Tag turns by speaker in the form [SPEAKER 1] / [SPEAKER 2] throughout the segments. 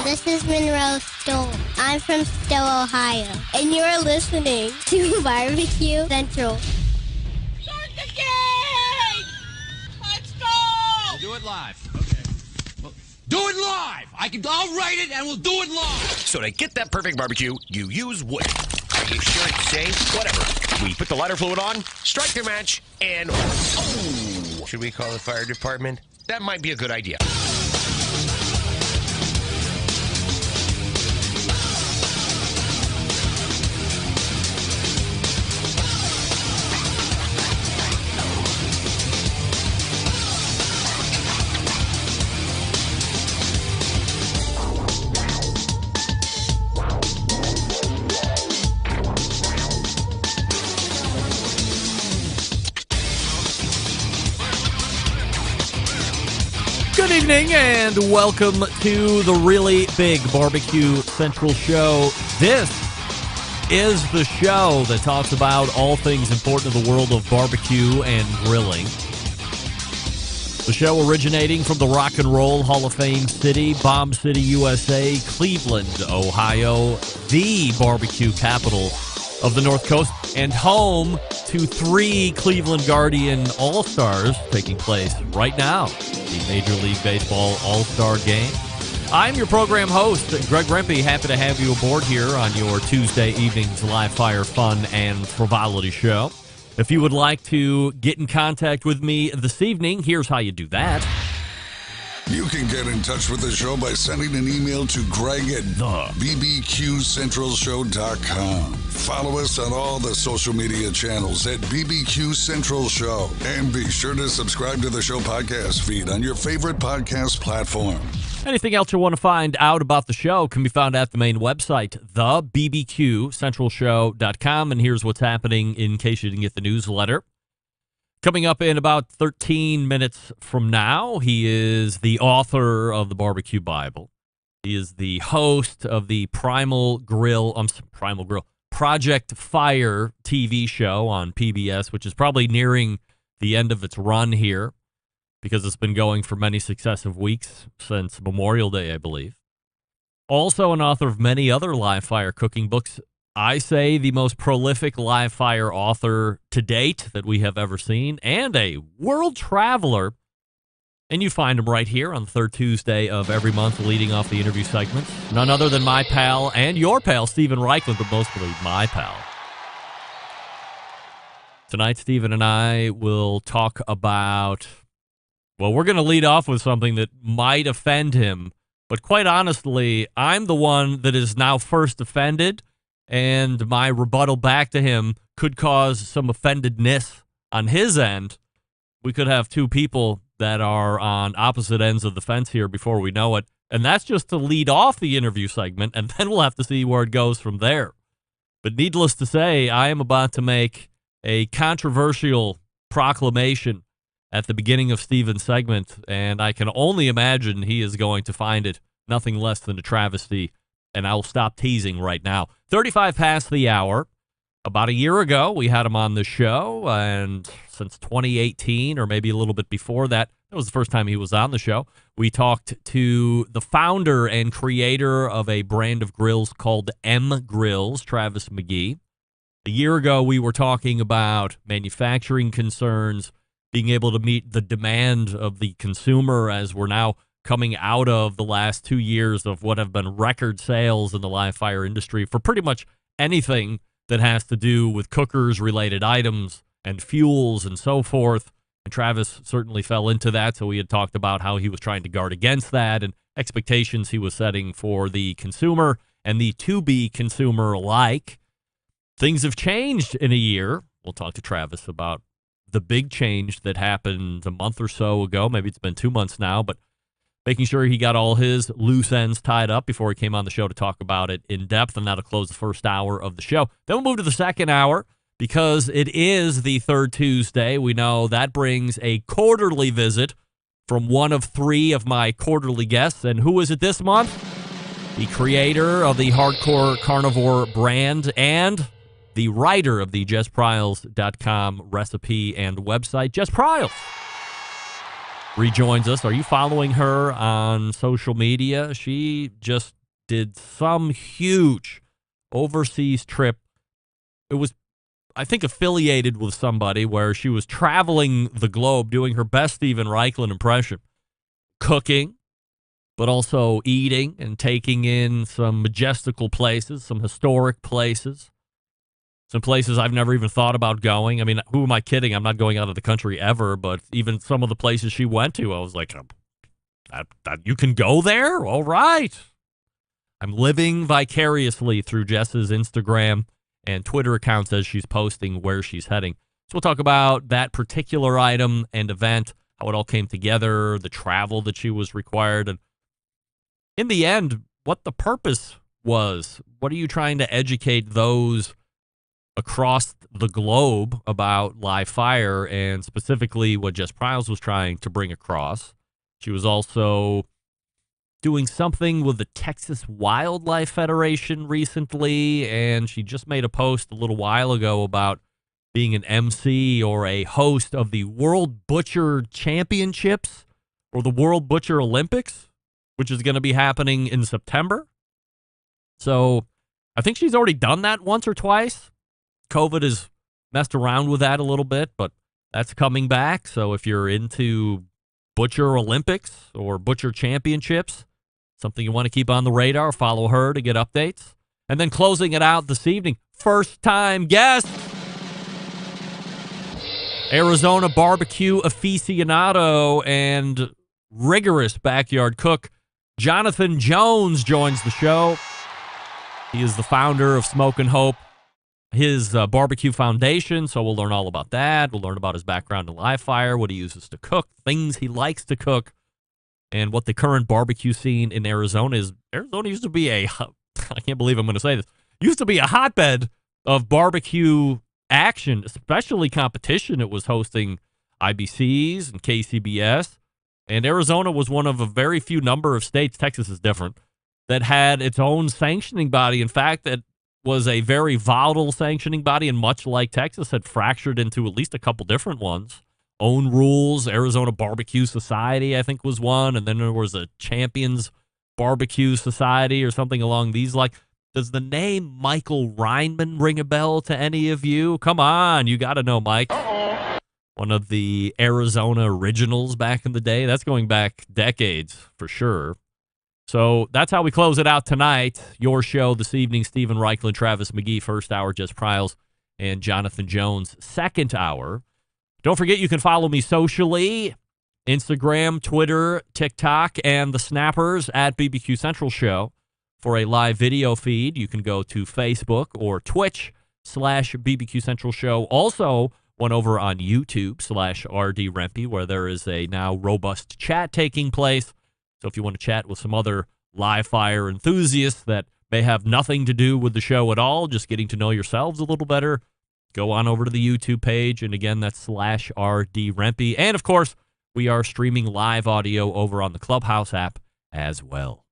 [SPEAKER 1] This is Monroe Stoll. I'm from Stowe, Ohio. And you're listening to Barbecue Central.
[SPEAKER 2] Start the game! Let's go!
[SPEAKER 3] We'll do it live. Okay. Well, do it live! I'll write it and we'll do it live!
[SPEAKER 4] So to get that perfect barbecue, you use wood. Are you sure it's safe? Whatever. We put the lighter fluid on, strike the match, and... Oh! Should we call the fire department? That might be a good idea.
[SPEAKER 5] Good evening and welcome to the really big Barbecue Central show. This is the show that talks about all things important in the world of barbecue and grilling. The show originating from the Rock and Roll Hall of Fame city, Bomb City, USA, Cleveland, Ohio, the barbecue capital of the North Coast, and home to 3 Cleveland Guardian All-Stars taking place right now, the Major League Baseball All-Star Game. I'm your program host, Greg Rempe. Happy to have you aboard here on your Tuesday evening's live fire fun and frivolity show. If you would like to get in contact with me this evening, here's how you do that.
[SPEAKER 6] You can get in touch with the show by sending an email to Greg at bbqcentralshow.com. Follow us on all the social media channels at BBQ Central Show. And be sure to subscribe to the show podcast feed on your favorite podcast platform.
[SPEAKER 5] Anything else you want to find out about the show can be found at the main website, thebbqcentralshow.com. And here's what's happening in case you didn't get the newsletter. Coming up in about 13 minutes from now, he is the author of the Barbecue Bible. He is the host of the Project Fire TV show on PBS, which is probably nearing the end of its run here because it's been going for many successive weeks since Memorial Day, I believe. Also an author of many other live fire cooking books. I say the most prolific live fire author to date that we have ever seen, and a world traveler. And you find him right here on the third Tuesday of every month, leading off the interview segments. None other than my pal and your pal, Stephen Raichlen, but mostly my pal. Tonight, Stephen and I will talk about, well, we're going to lead off with something that might offend him, but quite honestly, I'm the one that is now first offended. And my rebuttal back to him could cause some offendedness on his end. We could have 2 people that are on opposite ends of the fence here before we know it. And that's just to lead off the interview segment, and then we'll have to see where it goes from there. But needless to say, I am about to make a controversial proclamation at the beginning of Steven's segment, and I can only imagine he is going to find it nothing less than a travesty. And I'll stop teasing right now. 35 past the hour. About a year ago, we had him on the show, and since 2018, or maybe a little bit before that, that was the first time he was on the show. We talked to the founder and creator of a brand of grills called M Grills, Travis Magee. A year ago, we were talking about manufacturing concerns, being able to meet the demand of the consumer as we're now coming out of the last 2 years of what have been record sales in the live fire industry for pretty much anything that has to do with cookers, related items, and fuels and so forth. And Travis certainly fell into that, so we had talked about how he was trying to guard against that and expectations he was setting for the consumer and the to-be consumer alike. Things have changed in a year. We'll talk to Travis about the big change that happened a month or so ago. Maybe it's been 2 months now, but making sure he got all his loose ends tied up before he came on the show to talk about it in depth, and that'll close the first hour of the show. Then we'll move to the second hour because it is the third Tuesday. We know that brings a quarterly visit from one of 3 of my quarterly guests. And who is it this month? The creator of the Hardcore Carnivore brand and the writer of the JessPryles.com recipe and website, Jess Pryles. Rejoins us. Are you following her on social media? She just did some huge overseas trip. It was, I think, affiliated with somebody where she was traveling the globe doing her best Stephen Raichlen impression, cooking, but also eating and taking in some majestical places, some historic places, some places I've never even thought about going. I mean, who am I kidding? I'm not going out of the country ever, but even some of the places she went to, I was like, you can go there? All right. I'm living vicariously through Jess's Instagram and Twitter accounts as she's posting where she's heading. So we'll talk about that particular item and event, how it all came together, the travel that she was required, and in the end, what the purpose was. What are you trying to educate those across the globe about live fire, and specifically what Jess Pryles was trying to bring across? She was also doing something with the Texas Wildlife Federation recently, and she just made a post a little while ago about being an MC or a host of the World Butcher Championships or the World Butcher Olympics, which is going to be happening in September. So I think she's already done that once or twice. COVID has messed around with that a little bit, but that's coming back. So if you're into Butcher Olympics or Butcher Championships, something you want to keep on the radar, follow her to get updates. And then closing it out this evening, first-time guest, Arizona barbecue aficionado and rigorous backyard cook, Jonathan Jones joins the show. He is the founder of Smokin Hope, his barbecue foundation, so we'll learn all about that. We'll learn about his background in live fire, what he uses to cook, things he likes to cook, and what the current barbecue scene in Arizona is. Arizona used to be I can't believe I'm going to say this, used to be a hotbed of barbecue action, especially competition. It was hosting IBCs and KCBS, and Arizona was one of a very few number of states, Texas is different, that had its own sanctioning body. In fact, that was a very volatile sanctioning body, and much like Texas, had fractured into at least a couple different ones. Own rules, Arizona Barbecue Society, I think, was one, and then there was a Champions Barbecue Society or something along these lines. Does the name Michael Reinman ring a bell to any of you? Come on, you got to know Mike. One of the Arizona originals back in the day. That's going back decades for sure. So that's how we close it out tonight. Your show this evening, Stephen Raichlen, Travis Magee, first hour, Jess Pryles, and Jonathan Jones, second hour. Don't forget you can follow me socially, Instagram, Twitter, TikTok, and the Snappers at BBQ Central Show. For a live video feed, you can go to Facebook or Twitch/BBQ Central Show. Also, one over on YouTube/RD Rempe, where there is a now robust chat taking place. So if you want to chat with some other live fire enthusiasts that may have nothing to do with the show at all, just getting to know yourselves a little better, go on over to the YouTube page. And again, that's /RD Rempe. And of course, we are streaming live audio over on the Clubhouse app as well.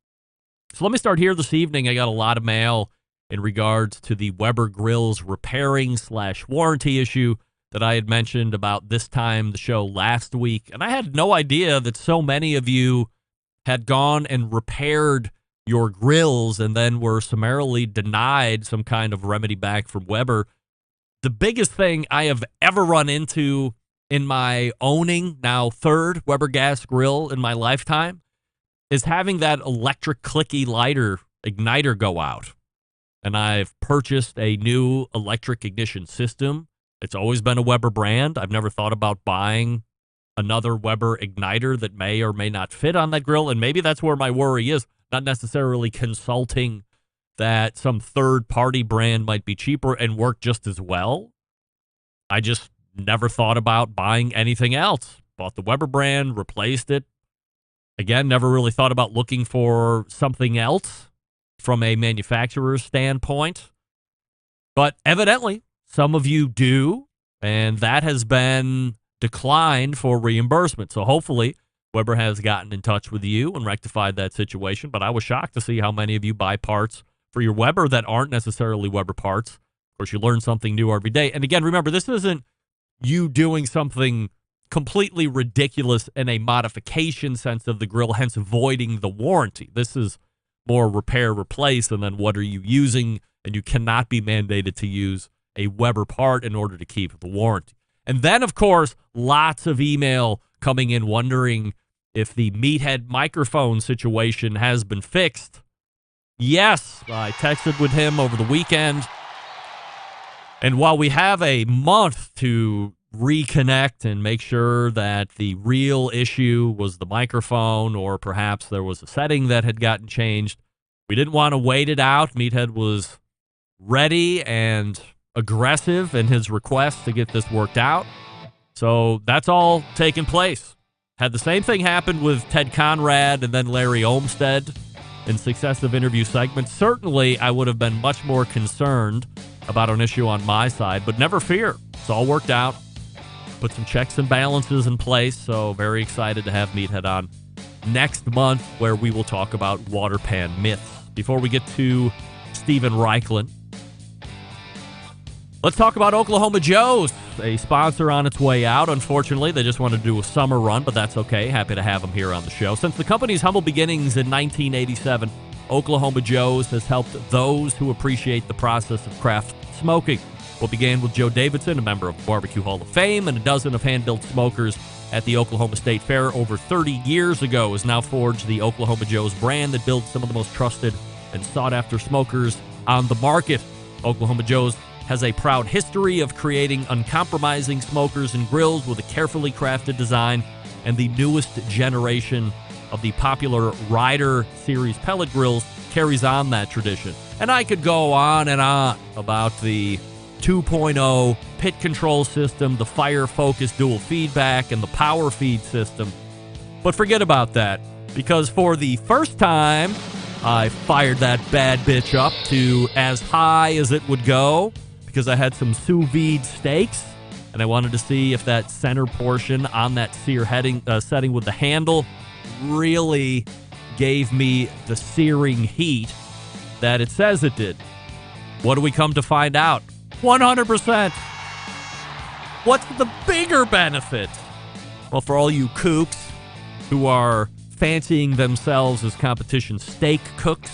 [SPEAKER 5] So let me start here this evening. I got a lot of mail in regards to the Weber Grills repairing/warranty issue that I had mentioned about this time the show last week. And I had no idea that so many of you had gone and repaired your grills and then were summarily denied some kind of remedy back from Weber. The biggest thing I have ever run into in my owning, now third Weber gas grill in my lifetime, is having that electric clicky lighter igniter go out. And I've purchased a new electric ignition system. It's always been a Weber brand. I've never thought about buying another Weber igniter that may or may not fit on that grill. And maybe that's where my worry is, not necessarily consulting that some third-party brand might be cheaper and work just as well. I just never thought about buying anything else. Bought the Weber brand, replaced it. Again, never really thought about looking for something else from a manufacturer's standpoint. But evidently, some of you do, and that has been declined for reimbursement. So hopefully, Weber has gotten in touch with you and rectified that situation. But I was shocked to see how many of you buy parts for your Weber that aren't necessarily Weber parts. Of course, you learn something new every day. And again, remember, this isn't you doing something completely ridiculous in a modification sense of the grill, hence avoiding the warranty. This is more repair, replace, and then what are you using? And you cannot be mandated to use a Weber part in order to keep the warranty. And then, of course, lots of email coming in wondering if the Meathead microphone situation has been fixed. Yes, I texted with him over the weekend. And while we have a month to reconnect and make sure that the real issue was the microphone, or perhaps there was a setting that had gotten changed, we didn't want to wait it out. Meathead was ready and aggressive in his request to get this worked out. So that's all taken place. Had the same thing happen with Ted Conrad and then Larry Olmsted in successive interview segments. Certainly, I would have been much more concerned about an issue on my side, but never fear. It's all worked out. Put some checks and balances in place, so very excited to have Meathead on next month, where we will talk about water pan myths. Before we get to Stephen Raichlen, let's talk about Oklahoma Joe's, a sponsor on its way out. Unfortunately, they just wanted to do a summer run, but that's okay. Happy to have them here on the show. Since the company's humble beginnings in 1987, Oklahoma Joe's has helped those who appreciate the process of craft smoking. What began with Joe Davidson, a member of the Barbecue Hall of Fame, and a dozen of hand-built smokers at the Oklahoma State Fair over 30 years ago, has now forged the Oklahoma Joe's brand that builds some of the most trusted and sought-after smokers on the market. Oklahoma Joe's has a proud history of creating uncompromising smokers and grills with a carefully crafted design, and the newest generation of the popular Rider Series pellet grills carries on that tradition. And I could go on and on about the 2.0 pit control system, the fire-focused dual feedback, and the power feed system. But forget about that, because for the first time, I fired that bad bitch up to as high as it would go, because I had some sous vide steaks, and I wanted to see if that center portion on that sear setting with the handle really gave me the searing heat that it says it did. What do we come to find out? 100%. What's the bigger benefit? Well, for all you kooks who are fancying themselves as competition steak cooks,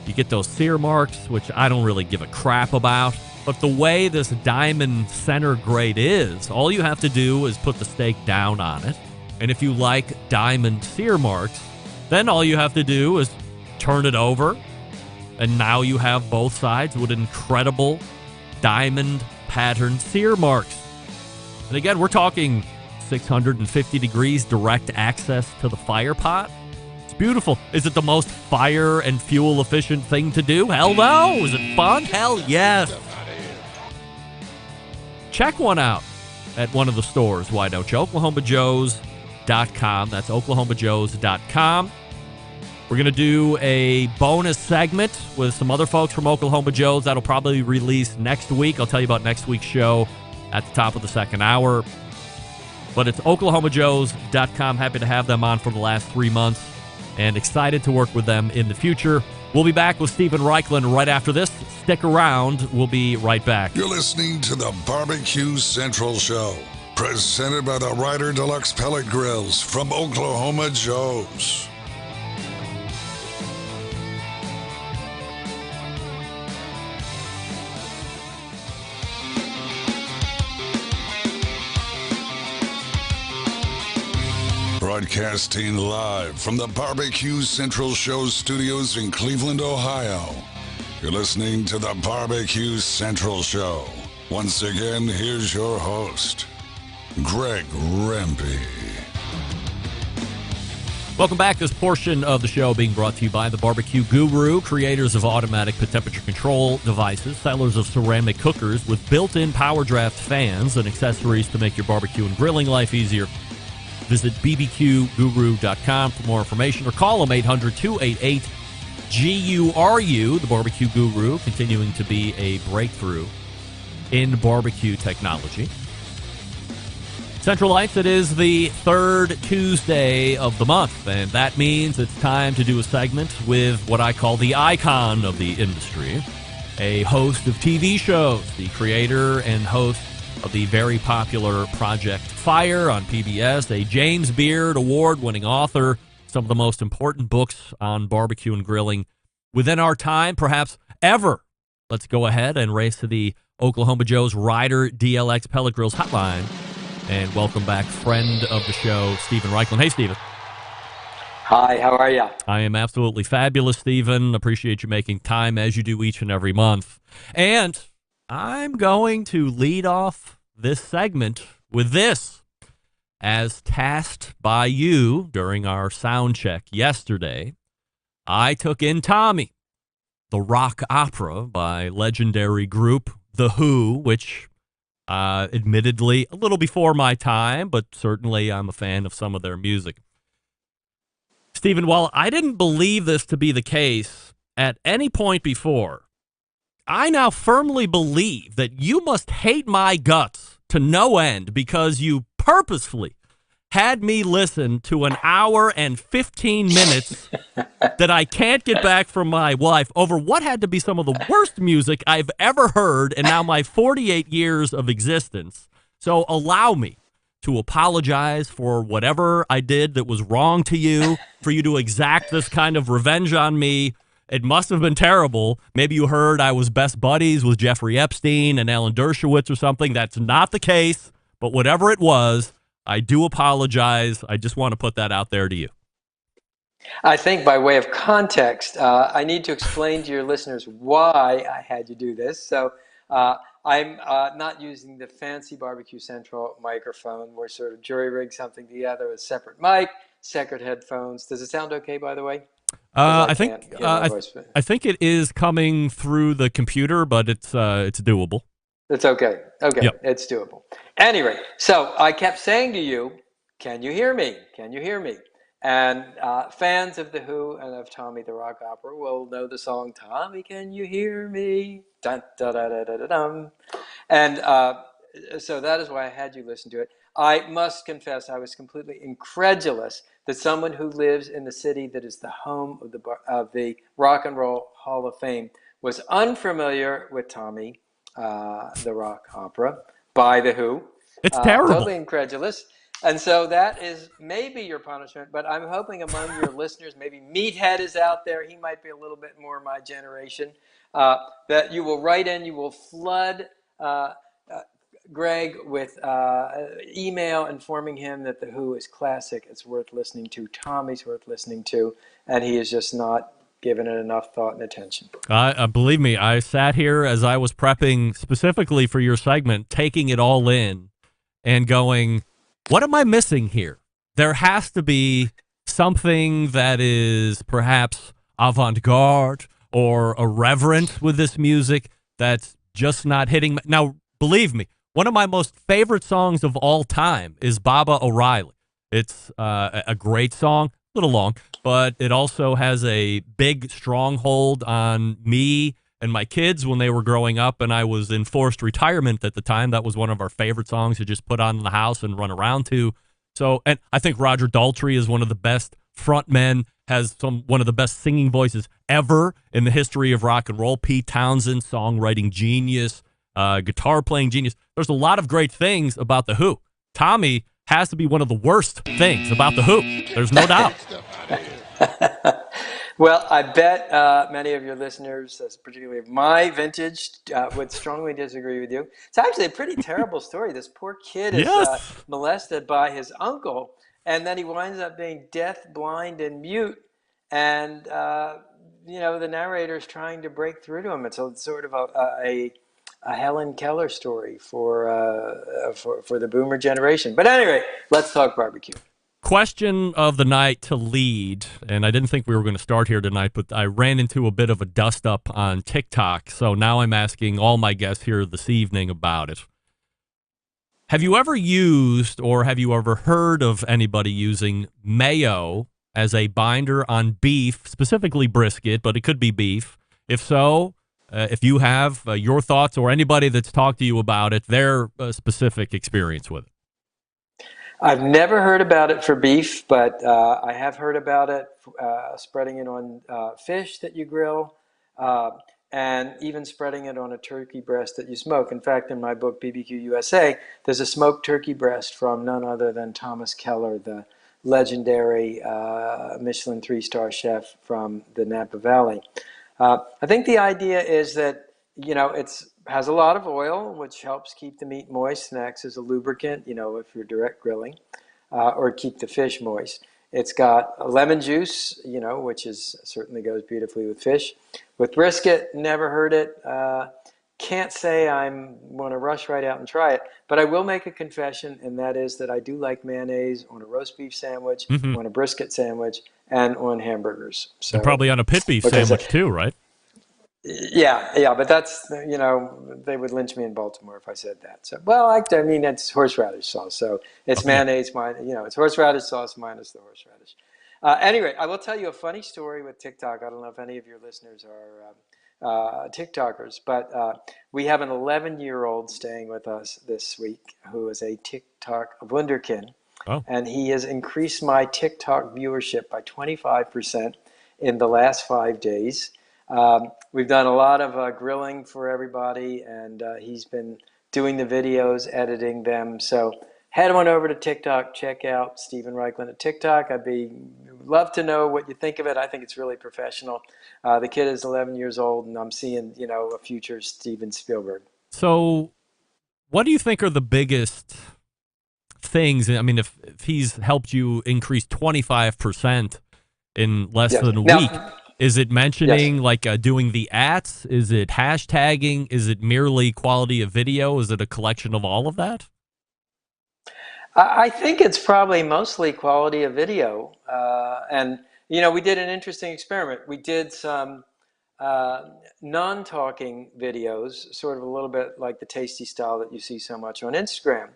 [SPEAKER 5] you get those sear marks, which I don't really give a crap about. But the way this diamond center grate is, all you have to do is put the steak down on it. And if you like diamond sear marks, then all you have to do is turn it over. And now you have both sides with incredible diamond patterned sear marks. And again, we're talking 650 degrees direct access to the fire pot. It's beautiful. Is it the most fire and fuel efficient thing to do? Hell no. Is it fun? Hell yes. Check one out at one of the stores. Why don't you? OklahomaJoes.com. That's OklahomaJoes.com. We're going to do a bonus segment with some other folks from Oklahoma Joe's. That'll probably release next week. I'll tell you about next week's show at the top of the second hour. But it's OklahomaJoes.com. Happy to have them on for the last 3 months and excited to work with them in the future. We'll be back with Stephen Raichlen right after this. Stick around. We'll be right back.
[SPEAKER 6] You're listening to the Barbecue Central Show, presented by the Rider Deluxe Pellet Grills from Oklahoma Joe's. Broadcasting live from the Barbecue Central Show studios in Cleveland, Ohio. You're listening to the Barbecue Central Show. Once again, here's your host, Greg Rempe.
[SPEAKER 5] Welcome back. This portion of the show being brought to you by the Barbecue Guru, creators of automatic pit temperature control devices, sellers of ceramic cookers with built-in power draft fans and accessories to make your barbecue and grilling life easier. Visit bbqguru.com for more information or call them 800-288-GURU. The Barbecue Guru continuing to be a breakthrough in barbecue technology. Central Lights, it is the third Tuesday of the month, and that means it's time to do a segment with what I call the icon of the industry, a host of TV shows, the creator and host of the very popular Project Fire on PBS, a James Beard award-winning author, some of the most important books on barbecue and grilling within our time, perhaps ever. Let's go ahead and race to the Oklahoma Joe's Ryder DLX Pellet Grills hotline and welcome back friend of the show, Stephen Raichlen. Hey, Stephen.
[SPEAKER 7] Hi, how are you?
[SPEAKER 5] I am absolutely fabulous, Stephen. Appreciate you making time as you do each and every month. And I'm going to lead off this segment with this. As tasked by you during our sound check yesterday, I took in Tommy, the rock opera by legendary group The Who, which admittedly a little before my time, but certainly I'm a fan of some of their music. Stephen, while I didn't believe this to be the case at any point before, I now firmly believe that you must hate my guts to no end because you purposefully had me listen to an hour and 15 minutes that I can't get back from my wife over what had to be some of the worst music I've ever heard in now my 48 years of existence. So allow me to apologize for whatever I did that was wrong to you, for you to exact this kind of revenge on me. It must have been terrible. Maybe you heard I was best buddies with Jeffrey Epstein and Alan Dershowitz or something. That's not the case, but whatever it was, I do apologize. I just want to put that out there to you.
[SPEAKER 7] I think by way of context, I need to explain to your listeners why I had you do this. So I'm not using the fancy Barbecue Central microphone. We're sort of jury-rigged something together with separate mic, separate headphones. Does it sound okay, by the way?
[SPEAKER 5] I think it is coming through the computer, but it's doable.
[SPEAKER 7] It's okay. Okay,
[SPEAKER 5] yep.
[SPEAKER 7] It's doable. Anyway, so I kept saying to you, "Can you hear me? Can you hear me?" And fans of The Who and of Tommy the Rock Opera will know the song "Tommy, Can You Hear Me?" Dun, da, da, da, da, da, dum. And so that is why I had you listen to it. I must confess, I was completely incredulous that someone who lives in the city that is the home of the Rock and Roll Hall of Fame was unfamiliar with Tommy the Rock Opera by The Who.
[SPEAKER 5] It's terrible.
[SPEAKER 7] Totally incredulous. And so that is maybe your punishment, but I'm hoping among your listeners, maybe Meathead is out there. He might be a little bit more my generation. That you will write in, you will flood Greg with email informing him that The Who is classic. It's worth listening to. Tommy's worth listening to. And he is just not given it enough thought and attention.
[SPEAKER 5] Believe me, I sat here as I was prepping specifically for your segment, taking it all in and going, what am I missing here? There has to be something that is perhaps avant-garde or irreverent with this music that's just not hitting. Now, believe me, one of my most favorite songs of all time is Baba O'Reilly. It's a great song, a little long, but it also has a big stronghold on me and my kids when they were growing up, and I was in forced retirement at the time. That was one of our favorite songs to just put on in the house and run around to. So, and I think Roger Daltrey is one of the best frontmen, has one of the best singing voices ever in the history of rock and roll. Pete Townsend, songwriting genius, guitar playing genius. There's a lot of great things about The Who. Tommy has to be one of the worst things about The Who. There's no doubt.
[SPEAKER 7] Well, I bet many of your listeners, particularly of my vintage, would strongly disagree with you. It's actually a pretty terrible story. This poor kid is molested by his uncle, and then he winds up being deaf, blind, and mute. And, the narrator is trying to break through to him. It's sort of a Helen Keller story for the boomer generation. But anyway, let's talk barbecue.
[SPEAKER 5] Question of the night to lead, and I didn't think we were going to start here tonight, but I ran into a bit of a dust-up on TikTok, so now I'm asking all my guests here this evening about it. Have you ever used or have you ever heard of anybody using mayo as a binder on beef, specifically brisket, but it could be beef? If so, if you have your thoughts or anybody that's talked to you about it, their specific experience with it.
[SPEAKER 7] I've never heard about it for beef, but I have heard about it spreading it on fish that you grill, and even spreading it on a turkey breast that you smoke. In fact, in my book, BBQ USA, there's a smoked turkey breast from none other than Thomas Keller, the legendary Michelin 3-star chef from the Napa Valley. I think the idea is that, it's has a lot of oil, which helps keep the meat moist and acts as a lubricant, if you're direct grilling, or keep the fish moist. It's got lemon juice, which certainly goes beautifully with fish. With brisket, never heard it. Can't say I'm going to rush right out and try it, but I will make a confession, and that is that I do like mayonnaise on a roast beef sandwich, on a brisket sandwich, and on hamburgers. So,
[SPEAKER 5] and probably on a pit beef sandwich too, right?
[SPEAKER 7] Yeah, but that's, they would lynch me in Baltimore if I said that. So, well, I mean, it's horseradish sauce, so it's mayonnaise, it's horseradish sauce minus the horseradish. Anyway, I will tell you a funny story with TikTok. I don't know if any of your listeners are TikTokers, but we have an 11-year-old staying with us this week who is a TikTok wunderkind, and he has increased my TikTok viewership by 25% in the last 5 days. We've done a lot of grilling for everybody, and he's been doing the videos, editing them. So head on over to TikTok, check out Stephen Raichlen at TikTok. Love to know what you think of it. I think it's really professional. The kid is 11 years old, and I'm seeing, a future Steven Spielberg.
[SPEAKER 5] So what do you think are the biggest things? I mean, if he's helped you increase 25% in less than a week, is it mentioning doing the ads? Is it hashtagging? Is it merely quality of video? Is it a collection of all of that?
[SPEAKER 7] I think it's probably mostly quality of video. And, we did an interesting experiment. We did some non-talking videos, sort of a little bit like the tasty style that you see so much on Instagram.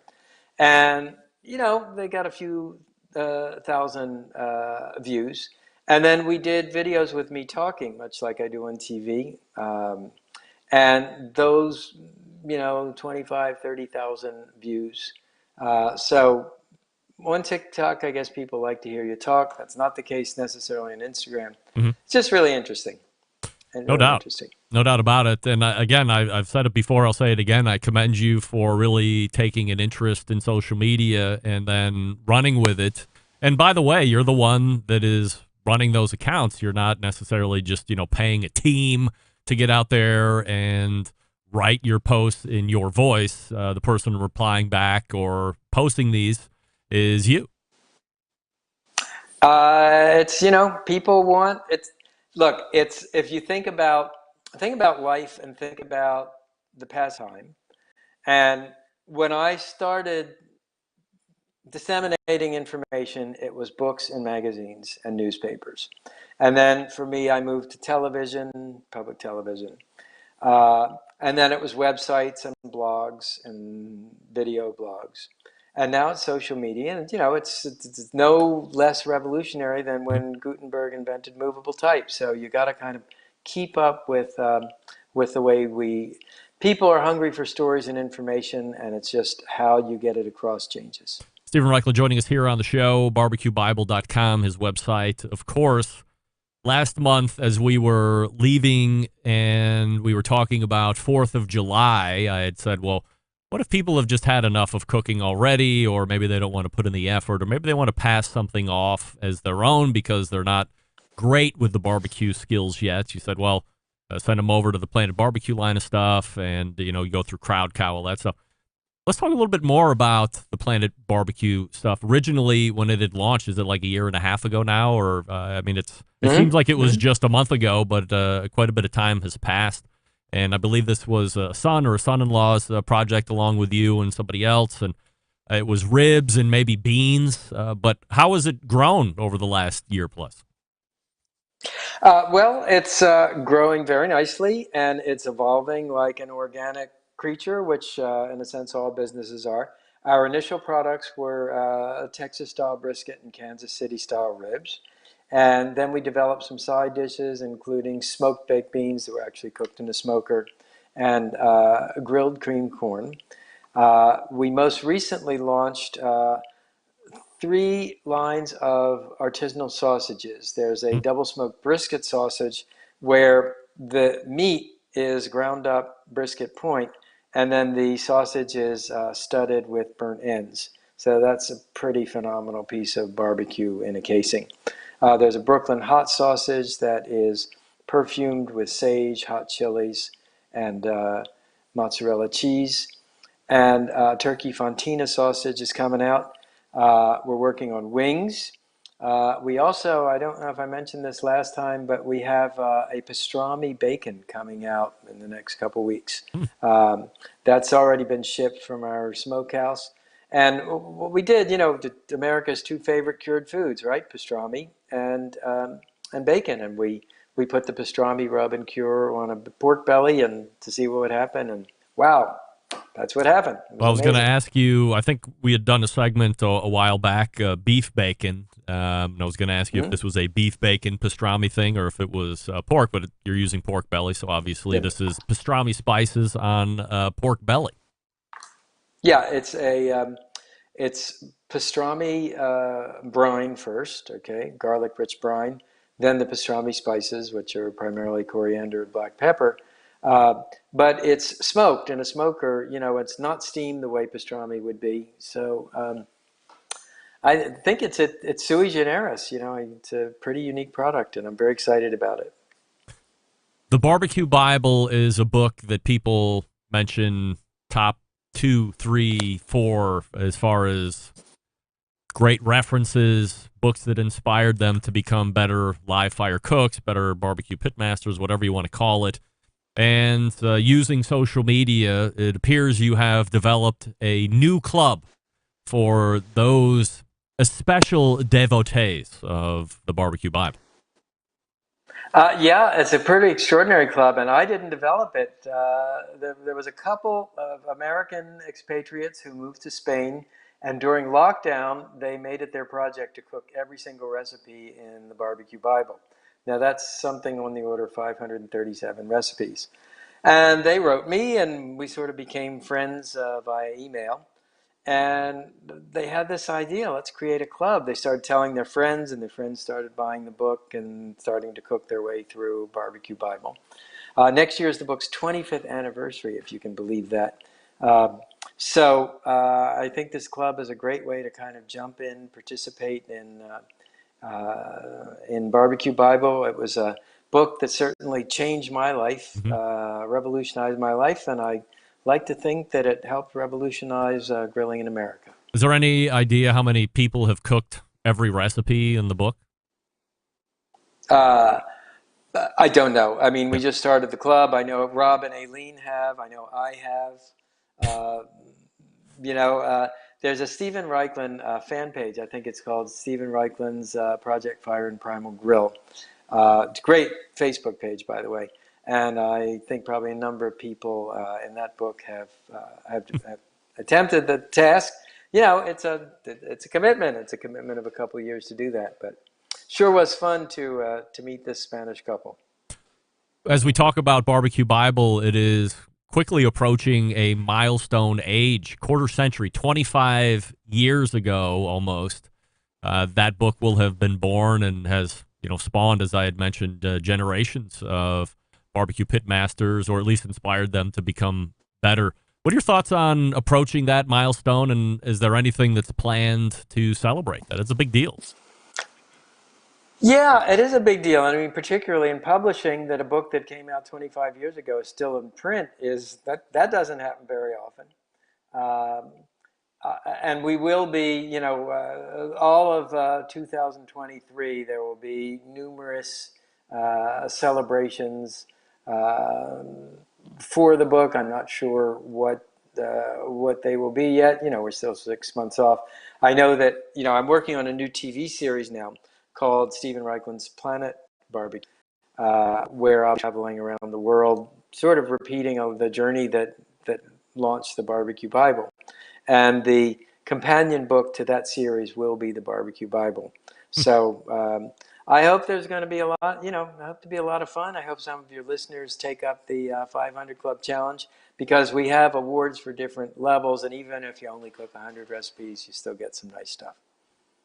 [SPEAKER 7] And, they got a few thousand views. And then we did videos with me talking, much like I do on TV. And those, 25, 30,000 views. So on TikTok, I guess people like to hear you talk. That's not the case necessarily on Instagram. It's just really interesting.
[SPEAKER 5] No doubt. No doubt about it. And again, I've said it before, I'll say it again. I commend you for really taking an interest in social media and then running with it. And by the way, you're the one that is running those accounts. You're not necessarily just, paying a team to get out there and write your posts in your voice. The person replying back or posting these is you.
[SPEAKER 7] It's, people want it. Look, it's, if you think about life and think about the pastime. And when I started disseminating information, it was books and magazines and newspapers. And then for me, I moved to television, public television. And then it was websites and blogs and video blogs. And now it's social media. And, it's no less revolutionary than when Gutenberg invented movable type. So you got to kind of keep up with the way people are hungry for stories and information. And it's just how you get it across changes.
[SPEAKER 5] Stephen Raichlen joining us here on the show, barbecuebible.com, his website, of course. Last month, as we were leaving and we were talking about 4th of July, I had said, well, what if people have just had enough of cooking already, or maybe they don't want to put in the effort, or maybe they want to pass something off as their own because they're not great with the barbecue skills yet. You said, well, send them over to the Planet Barbecue line of stuff, and, you go through Crowd Cow, all that stuff. Let's talk a little bit more about the Planet Barbecue stuff. Originally, when it had launched, is it like a year and a half ago now? Or, it seems like it was just a month ago, but quite a bit of time has passed. And I believe this was a son or a son-in-law's project along with you and somebody else. And it was ribs and maybe beans. But how has it grown over the last year plus?
[SPEAKER 7] Well, it's growing very nicely, and it's evolving like an organic creature, which in a sense all businesses are. Our initial products were Texas-style brisket and Kansas City-style ribs. And then we developed some side dishes, including smoked baked beans that were actually cooked in a smoker, and grilled cream corn. We most recently launched 3 lines of artisanal sausages. There's a double smoked brisket sausage where the meat is ground up brisket point, and then the sausage is studded with burnt ends. So that's a pretty phenomenal piece of barbecue in a casing. There's a Brooklyn hot sausage that is perfumed with sage, hot chilies, and mozzarella cheese. And turkey fontina sausage is coming out. We're working on wings. We also, I don't know if I mentioned this last time, but we have a pastrami bacon coming out in the next couple weeks. That's already been shipped from our smokehouse. And what we did, America's two favorite cured foods, right? Pastrami and bacon. And we put the pastrami rub and cure on a pork belly and to see what would happen. And wow, that's what happened.
[SPEAKER 5] Well, I was going to ask you, I think we had done a segment a while back, beef bacon. And I was going to ask you if this was a beef bacon pastrami thing or if it was pork, but you're using pork belly. So obviously this is pastrami spices on pork belly.
[SPEAKER 7] Yeah, it's pastrami brine first, okay, garlic-rich brine, then the pastrami spices, which are primarily coriander and black pepper. But it's smoked in a smoker. It's not steamed the way pastrami would be. So I think it's sui generis. It's a pretty unique product, and I'm very excited about it.
[SPEAKER 5] The Barbecue Bible is a book that people mention top 2, 3, 4 as far as great references, books that inspired them to become better live fire cooks, better barbecue pitmasters, whatever you want to call it. And using social media, it appears you have developed a new club for those special devotees of the Barbecue Bible.
[SPEAKER 7] Yeah, it's a pretty extraordinary club, and I didn't develop it. There was a couple of American expatriates who moved to Spain, and during lockdown, they made it their project to cook every single recipe in the Barbecue Bible. Now, that's something on the order of 537 recipes. And they wrote me, and we sort of became friends via email. And they had this idea, let's create a club. They started telling their friends, and their friends started buying the book and starting to cook their way through Barbecue Bible. Next year is the book's 25th anniversary, if you can believe that. So I think this club is a great way to kind of jump in, participate in Barbecue Bible. It was a book that certainly changed my life, revolutionized my life, and I like to think that it helped revolutionize grilling in America.
[SPEAKER 5] Is there any idea how many people have cooked every recipe in the book?
[SPEAKER 7] I don't know. I mean, we just started the club. I know Rob and Aileen have. I know I have. There's a Stephen Raichlen fan page. I think it's called Stephen Reichlen's Project Fire and Primal Grill. It's a great Facebook page, by the way. And I think probably a number of people in that book have attempted the task. It's a commitment. It's a commitment of a couple of years to do that. But sure was fun to meet this Spanish couple.
[SPEAKER 5] As we talk about Barbecue Bible, it is quickly approaching a milestone age, quarter century, 25 years ago almost. That book will have been born and has spawned, as I had mentioned, generations of barbecue pitmasters, or at least inspired them to become better. What are your thoughts on approaching that milestone, and is there anything that's planned to celebrate that? It's a big deal.
[SPEAKER 7] Yeah, it is a big deal. I mean, particularly in publishing, that a book that came out 25 years ago is still in print, that doesn't happen very often. And we will be, all of 2023, there will be numerous celebrations for the book. I'm not sure what they will be yet. We're still 6 months off. I know that, I'm working on a new TV series now called Stephen Reichlen's Planet Barbecue, where I'll be traveling around the world, sort of repeating the journey that launched the Barbecue Bible. And the companion book to that series will be the Barbecue Bible. So I hope there's going to be a lot, I hope to be a lot of fun. I hope some of your listeners take up the 500 Club Challenge, because we have awards for different levels. And even if you only cook 100 recipes, you still get some nice stuff.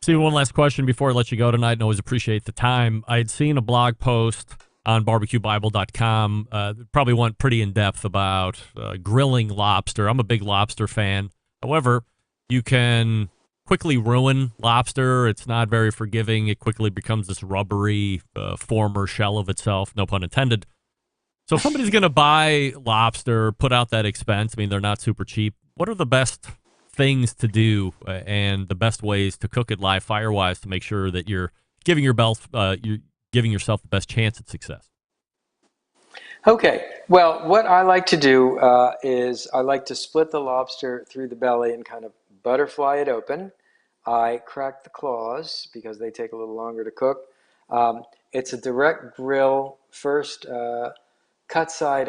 [SPEAKER 5] Steve, one last question before I let you go tonight, and always appreciate the time. I had seen a blog post on barbecuebible.com. Probably went pretty in-depth about grilling lobster. I'm a big lobster fan. However, you can quickly ruin lobster. It's not very forgiving. It quickly becomes this rubbery former shell of itself, no pun intended. So if somebody's going to buy lobster, put out that expense, I mean, they're not super cheap. What are the best things to do and the best ways to cook it live fire-wise to make sure that you're giving yourself the best chance at success?
[SPEAKER 7] Okay, well, what I like to do is I like to split the lobster through the belly and kind of butterfly it open. I crack the claws because they take a little longer to cook. It's a direct grill first. Cut side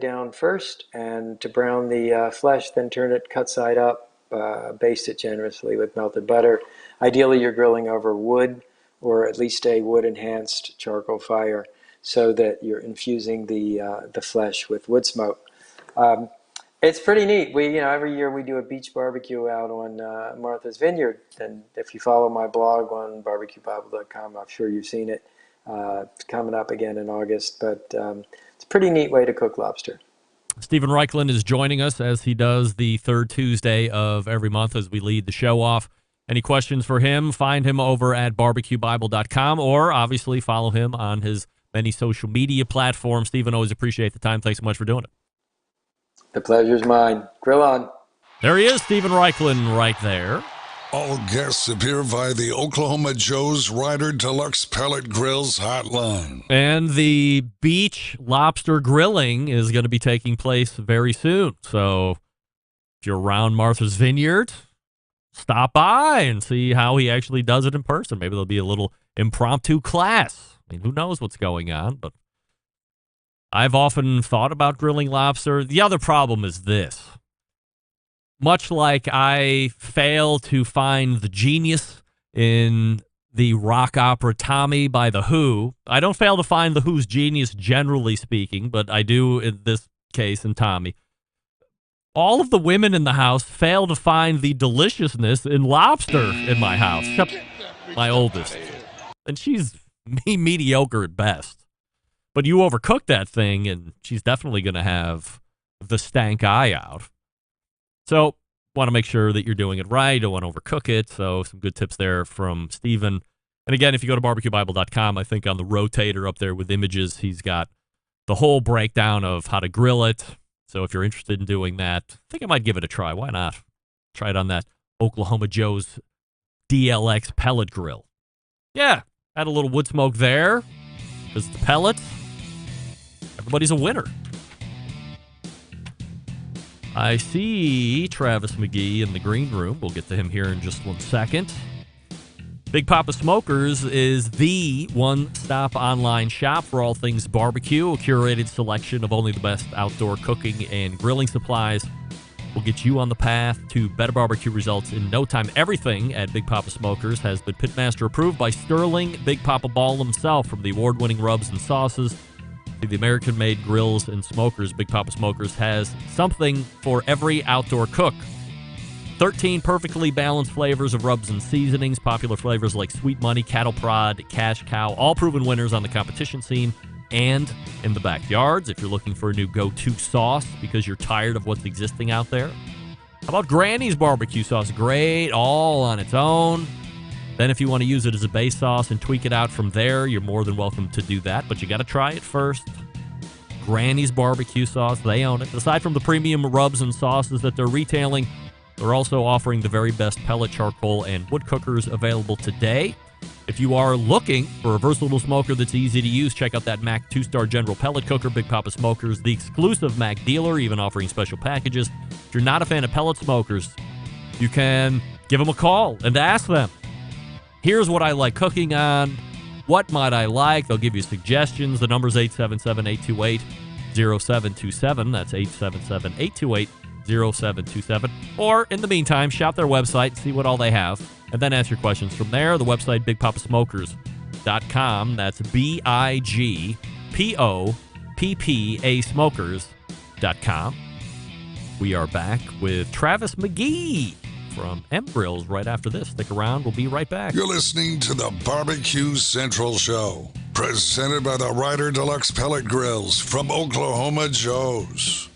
[SPEAKER 7] down first, and to brown the flesh, then turn it cut side up, baste it generously with melted butter. Ideally, you're grilling over wood or at least a wood-enhanced charcoal fire so that you're infusing the flesh with wood smoke. It's pretty neat. Every year we do a beach barbecue out on Martha's Vineyard, and if you follow my blog on barbecuebible.com, I'm sure you've seen it. It's coming up again in August, but it's a pretty neat way to cook lobster.
[SPEAKER 5] Stephen Raichlen is joining us as he does the third Tuesday of every month as we lead the show off. Any questions for him, find him over at barbecuebible.com or obviously follow him on his many social media platforms. Stephen, always appreciate the time. Thanks so much for doing it.
[SPEAKER 7] The pleasure's mine. Grill on.
[SPEAKER 5] There he is, Stephen Raichlen, right there.
[SPEAKER 6] All guests appear via the Oklahoma Joe's Ryder Deluxe Pellet Grills hotline.
[SPEAKER 5] And the beach lobster grilling is going to be taking place very soon. So if you're around Martha's Vineyard, stop by and see how he actually does it in person. Maybe there'll be a little impromptu class. I mean, who knows what's going on, but I've often thought about grilling lobster. The other problem is this. Much like I fail to find the genius in the rock opera Tommy by The Who, I don't fail to find The Who's genius generally speaking, but I do in this case in Tommy. All of the women in the house fail to find the deliciousness in lobster in my house, except my oldest. And she's mediocre at best. But you overcook that thing, and she's definitely going to have the stank eye out. So, want to make sure that you're doing it right. Don't want to overcook it. So, some good tips there from Stephen. And again, if you go to barbecuebible.com, I think on the rotator up there with images, he's got the whole breakdown of how to grill it. So, if you're interested in doing that, I think I might give it a try. Why not? Try it on that Oklahoma Joe's DLX pellet grill. Yeah, add a little wood smoke there. Because the pellets, everybody's a winner. I see Travis Magee in the green room. We'll get to him here in just 1 second. Big Papa Smokers is the one-stop online shop for all things barbecue, a curated selection of only the best outdoor cooking and grilling supplies. We'll get you on the path to better barbecue results in no time. Everything at Big Papa Smokers has been Pitmaster approved by Sterling Big Papa Ball himself, from the award-winning rubs and sauces to the American-made grills and smokers. Big Papa Smokers has something for every outdoor cook. 13 perfectly balanced flavors of rubs and seasonings, popular flavors like Sweet Money, Cattle Prod, Cash Cow, all proven winners on the competition scene and in the backyards. If you're looking for a new go-to sauce because you're tired of what's existing out there, how about Granny's barbecue sauce? Great, all on its own. Then if you want to use it as a base sauce and tweak it out from there, you're more than welcome to do that, but you got to try it first. Granny's barbecue sauce, they own it. Aside from the premium rubs and sauces that they're retailing, they're also offering the very best pellet, charcoal, and wood cookers available today. If you are looking for a versatile smoker that's easy to use, check out that Mac 2-Star General Pellet Cooker. Big Papa Smokers, the exclusive Mac dealer, even offering special packages. If you're not a fan of pellet smokers, you can give them a call and ask them, here's what I like cooking on. What might I like? They'll give you suggestions. The number's 877-828-0727. That's 877-828-0727. Or, in the meantime, shop their website, see what all they have, and then ask your questions from there. The website, bigpapasmokers.com. That's BIGPOPPA smokers.com. We are back with Travis Magee from M Grills right after this. Stick around. We'll be right back.
[SPEAKER 6] You're listening to the Barbecue Central Show, presented by the Ryder Deluxe Pellet Grills from Oklahoma Joe's.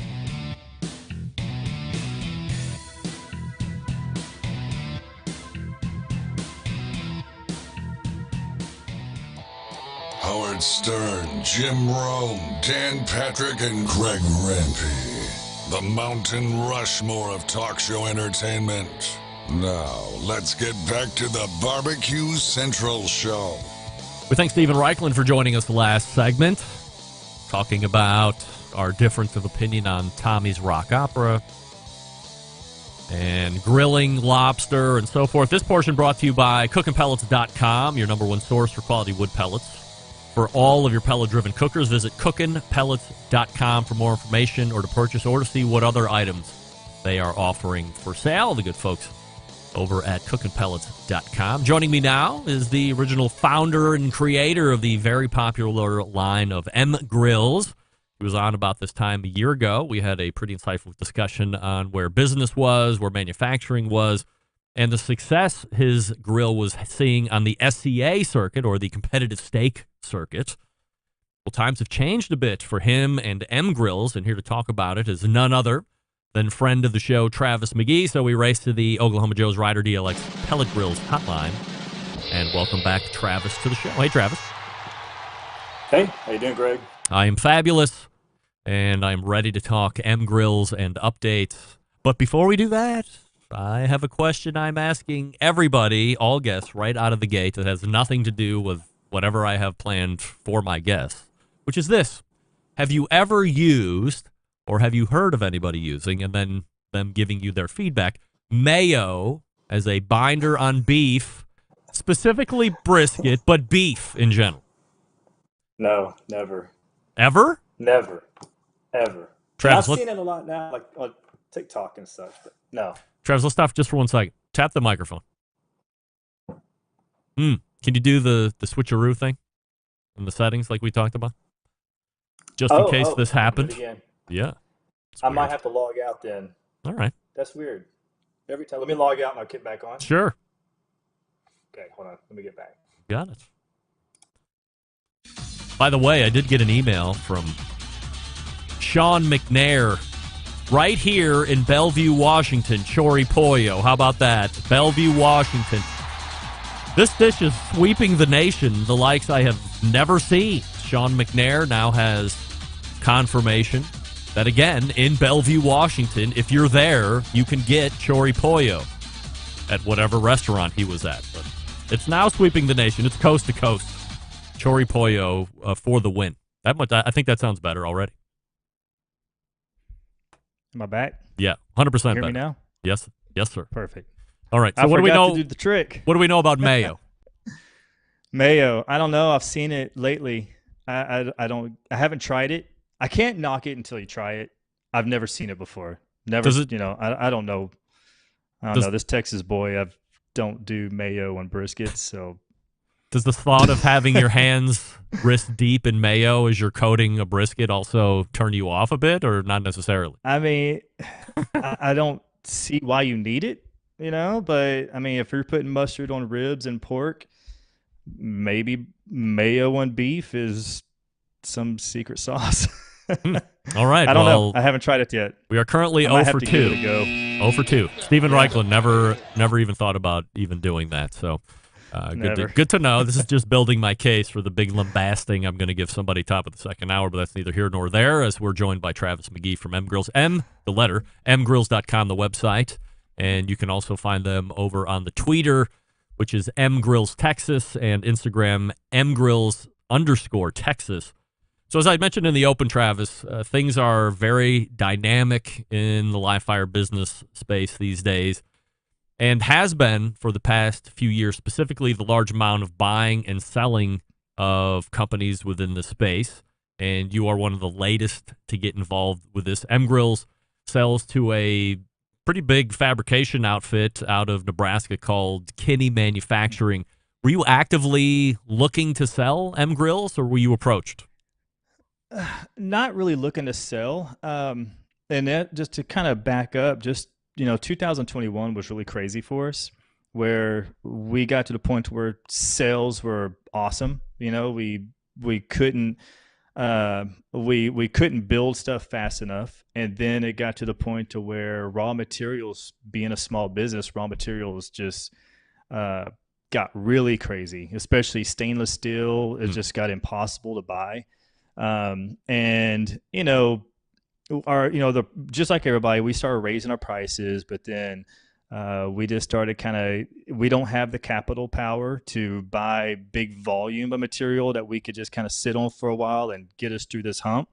[SPEAKER 6] Howard Stern, Jim Rome, Dan Patrick, and Greg Rempe. The Mountain Rushmore of talk show entertainment. Now, let's get back to the Barbecue Central Show.
[SPEAKER 5] We thank Stephen Raichlen for joining us last segment, talking about our difference of opinion on Tommy's Rock Opera and grilling lobster and so forth. This portion brought to you by cookinpellets.com, your number one source for quality wood pellets. For all of your pellet-driven cookers, visit cookinpellets.com for more information or to purchase or to see what other items they are offering for sale. The good folks over at cookinpellets.com. Joining me now is the original founder and creator of the very popular line of M Grills. He was on about this time a year ago. We had a pretty insightful discussion on where business was, where manufacturing was, and the success his grill was seeing on the SCA circuit, or the competitive steak circuit. Well, times have changed a bit for him and M Grills, and here to talk about it is none other than friend of the show, Travis Magee. So we race to the Oklahoma Joe's Rider DLX Pellet Grills hotline, and welcome back Travis to the show. Hey, Travis.
[SPEAKER 8] Hey, how you doing, Greg?
[SPEAKER 5] I am fabulous, and I'm ready to talk M Grills and updates. But before we do that, I have a question I'm asking everybody, all guests, right out of the gate that has nothing to do with whatever I have planned for my guests, which is this. Have you ever used, or have you heard of anybody using, and then them giving you their feedback, mayo as a binder on beef, specifically brisket, but beef in general?
[SPEAKER 8] No, never.
[SPEAKER 5] Ever?
[SPEAKER 8] Never. Ever.
[SPEAKER 5] Travis,
[SPEAKER 8] I've seen it a lot now, like on TikTok and such, but no.
[SPEAKER 5] Travis, let's stop just for 1 second. Tap the microphone. Can you do the switcheroo thing in the settings like we talked about? Just in case this happened. Yeah.
[SPEAKER 8] I might have to log out then.
[SPEAKER 5] All right.
[SPEAKER 8] That's weird. Every time. Let me log out and I'll get back on.
[SPEAKER 5] Sure.
[SPEAKER 8] Okay, hold on. Let me get back.
[SPEAKER 5] Got it. By the way, I did get an email from Sean McNair right here in Bellevue, Washington. Chori Pollo. How about that? Bellevue, Washington. This dish is sweeping the nation, the likes I have never seen. Sean McNair now has confirmation that, again, in Bellevue, Washington, if you're there, you can get Chori Pollo at whatever restaurant he was at. But it's now sweeping the nation. It's coast to coast. Chori Pollo for the win. I think that sounds better already.
[SPEAKER 9] Am I back?
[SPEAKER 5] Yeah, 100% better.
[SPEAKER 9] Hear me now?
[SPEAKER 5] Yes, sir.
[SPEAKER 9] Perfect.
[SPEAKER 5] All right. So
[SPEAKER 9] I
[SPEAKER 5] what do we know?
[SPEAKER 9] To do the trick.
[SPEAKER 5] What do we know about mayo?
[SPEAKER 9] Mayo. I don't know. I've seen it lately. I haven't tried it. I can't knock it until you try it. I've never seen it before. Never. I don't know. I don't know. This Texas boy, I don't do mayo on briskets. So,
[SPEAKER 5] does the thought of having your hands wrist deep in mayo as you're coating a brisket also turn you off a bit, or not necessarily?
[SPEAKER 9] I mean, I don't see why you need it. But I mean, if you're putting mustard on ribs and pork, maybe mayo on beef is some secret sauce.
[SPEAKER 5] All right.
[SPEAKER 9] I don't know. I haven't tried it yet.
[SPEAKER 5] We are currently 0 for 2. 0 for 2. Stephen Raichlen never even thought about even doing that. So good to know. This is just building my case for the big lambasting I'm going to give somebody top of the second hour, but that's neither here nor there, as we're joined by Travis Magee from M Grills. mgrills.com, the website. And you can also find them over on the Twitter, which is mgrillstexas, and Instagram mgrills_Texas. So as I mentioned in the open, Travis, things are very dynamic in the live fire business space these days, and has been for the past few years, specifically the large amount of buying and selling of companies within the space. And you are one of the latest to get involved with this. M Grills sells to a pretty big fabrication outfit out of Nebraska called Kinney Manufacturing. Were you actively looking to sell M Grills, or were you approached?
[SPEAKER 9] Not really looking to sell. And that, just to kind of back up, 2021 was really crazy for us, where we got to the point where sales were awesome. We couldn't we couldn't build stuff fast enough, and then it got to the point to where raw materials, being a small business, raw materials just got really crazy, especially stainless steel. It just got impossible to buy. And just like everybody, we started raising our prices, but then we just started we don't have the capital power to buy big volume of material that we could just kind of sit on for a while and get us through this hump.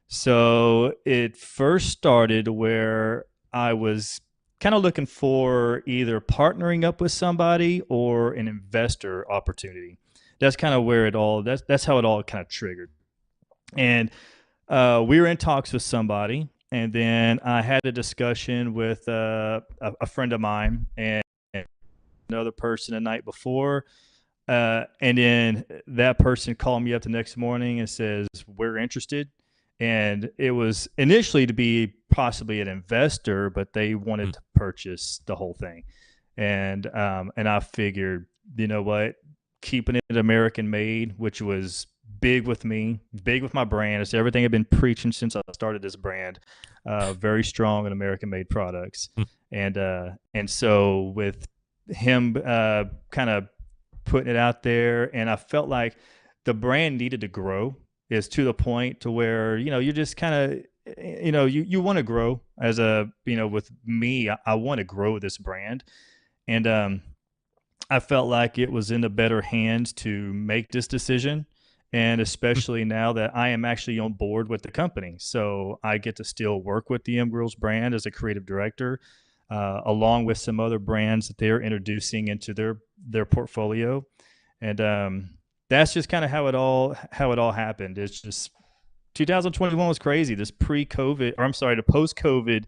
[SPEAKER 9] So it first started where I was kind of looking for either partnering up with somebody or an investor opportunity. That's kind of where that's how it all kind of triggered. And we were in talks with somebody, and then I had a discussion with a friend of mine and another person the night before. And then that person called me up the next morning and says, we're interested. And it was initially to be possibly an investor, but they wanted to purchase the whole thing. And I figured, you know what, keeping it American made, which was big with me, big with my brand. It's everything I've been preaching since I started this brand. Very strong in American made products. And so with him kind of putting it out there, and I felt like the brand needed to grow. Is to the point to where, you're just kind of, you want to grow as with me, I want to grow this brand. And I felt like it was in the better hands to make this decision. And especially now that I am actually on board with the company. So I get to still work with the M Grills brand as a creative director, along with some other brands that they're introducing into their portfolio. And, that's just kind of how it all happened. It's just 2021 was crazy. This the post-COVID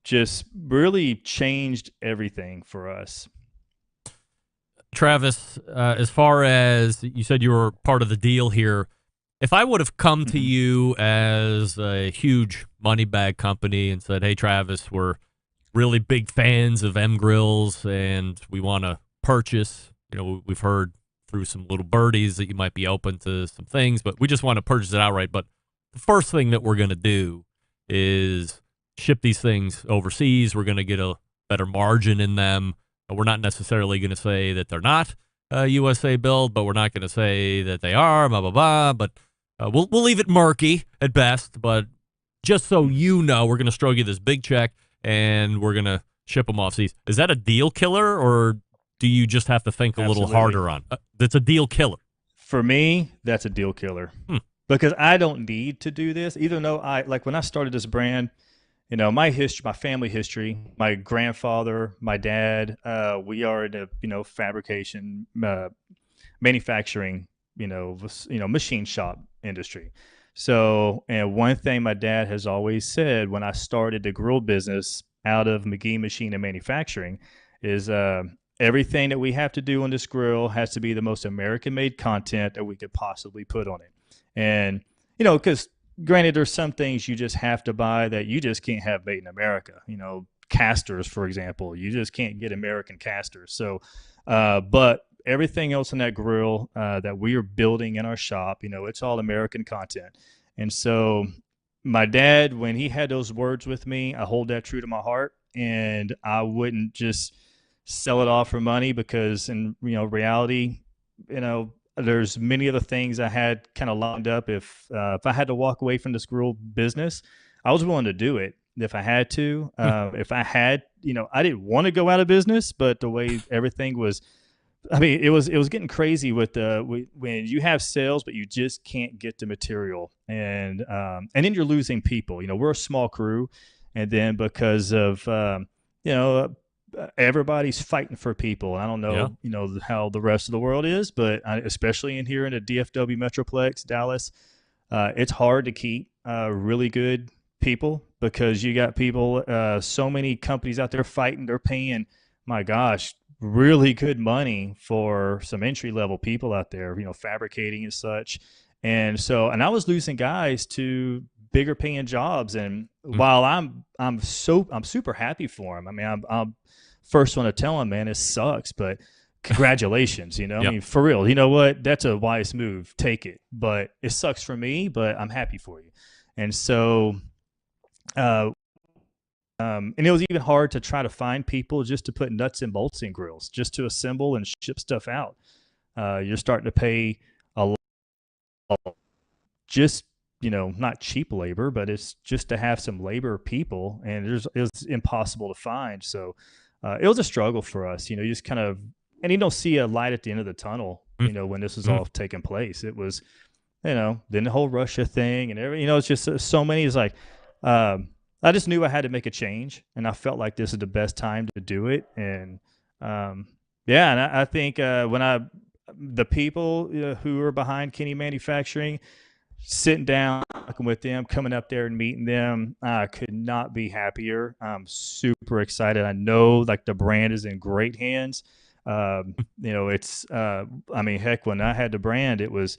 [SPEAKER 9] just really changed everything for us.
[SPEAKER 5] Travis, as far as you said, you were part of the deal here. If I would have come to you as a huge money bag company and said, hey, Travis, we're really big fans of M Grills and we want to purchase, we've heard through some little birdies that you might be open to some things, but we just want to purchase it outright. But the first thing that we're going to do is ship these things overseas. We're going to get a better margin in them. We're not necessarily going to say that they're not USA build, but we're not going to say that they are, blah, blah, blah. But we'll leave it murky at best. But just so you know, we're going to stroke you this big check and we're going to ship them off seas. Is that a deal killer, or do you just have to think a little harder on? That's a deal killer.
[SPEAKER 9] For me, that's a deal killer. Because I don't need to do this. Even though when I started this brand, my history, my family history, my grandfather, my dad, we are in a fabrication, manufacturing, machine shop industry. So, and one thing my dad has always said when I started the grill business out of Magee Machine and Manufacturing is, everything that we have to do on this grill has to be the most American-made content that we could possibly put on it. And, because granted, there's some things you just have to buy that you just can't have made in America. Casters, for example. You just can't get American casters. So, but everything else in that grill that we are building in our shop, it's all American content. And so my dad, when he had those words with me, I hold that true to my heart. And I wouldn't just sell it off for money because in reality, there's many other things I had kind of lined up. If I had to walk away from this grill business, I was willing to do it if I had to. If I had, I didn't want to go out of business, but the way everything was, it was getting crazy with when you have sales, but you just can't get the material, and then you're losing people. We're a small crew, and then because of everybody's fighting for people. I don't know, how the rest of the world is, but especially in here in the DFW Metroplex, Dallas, it's hard to keep really good people because you got people, so many companies out there fighting. They're paying, my gosh, really good money for some entry level people out there, fabricating and such. And I was losing guys to bigger paying jobs. And while I'm super happy for them. I'm first one to tell them, man, it sucks, but congratulations, for real, you know what? That's a wise move. Take it. But it sucks for me, but I'm happy for you. And so, And it was even hard to try to find people just to put nuts and bolts in grills, just to assemble and ship stuff out. You're starting to pay a lot, just, not cheap labor, but it's just to have some labor people, and it's impossible to find. So it was a struggle for us, you just kind of, and you don't see a light at the end of the tunnel, when this was all taking place. It was, then the whole Russia thing and everything, it's just so many. It's like, I just knew I had to make a change, and I felt like this is the best time to do it. And and I think the people who are behind Kenny Manufacturing, sitting down, talking with them, coming up there and meeting them, I could not be happier. I'm super excited. I know like the brand is in great hands. It's heck, when I had the brand, it was,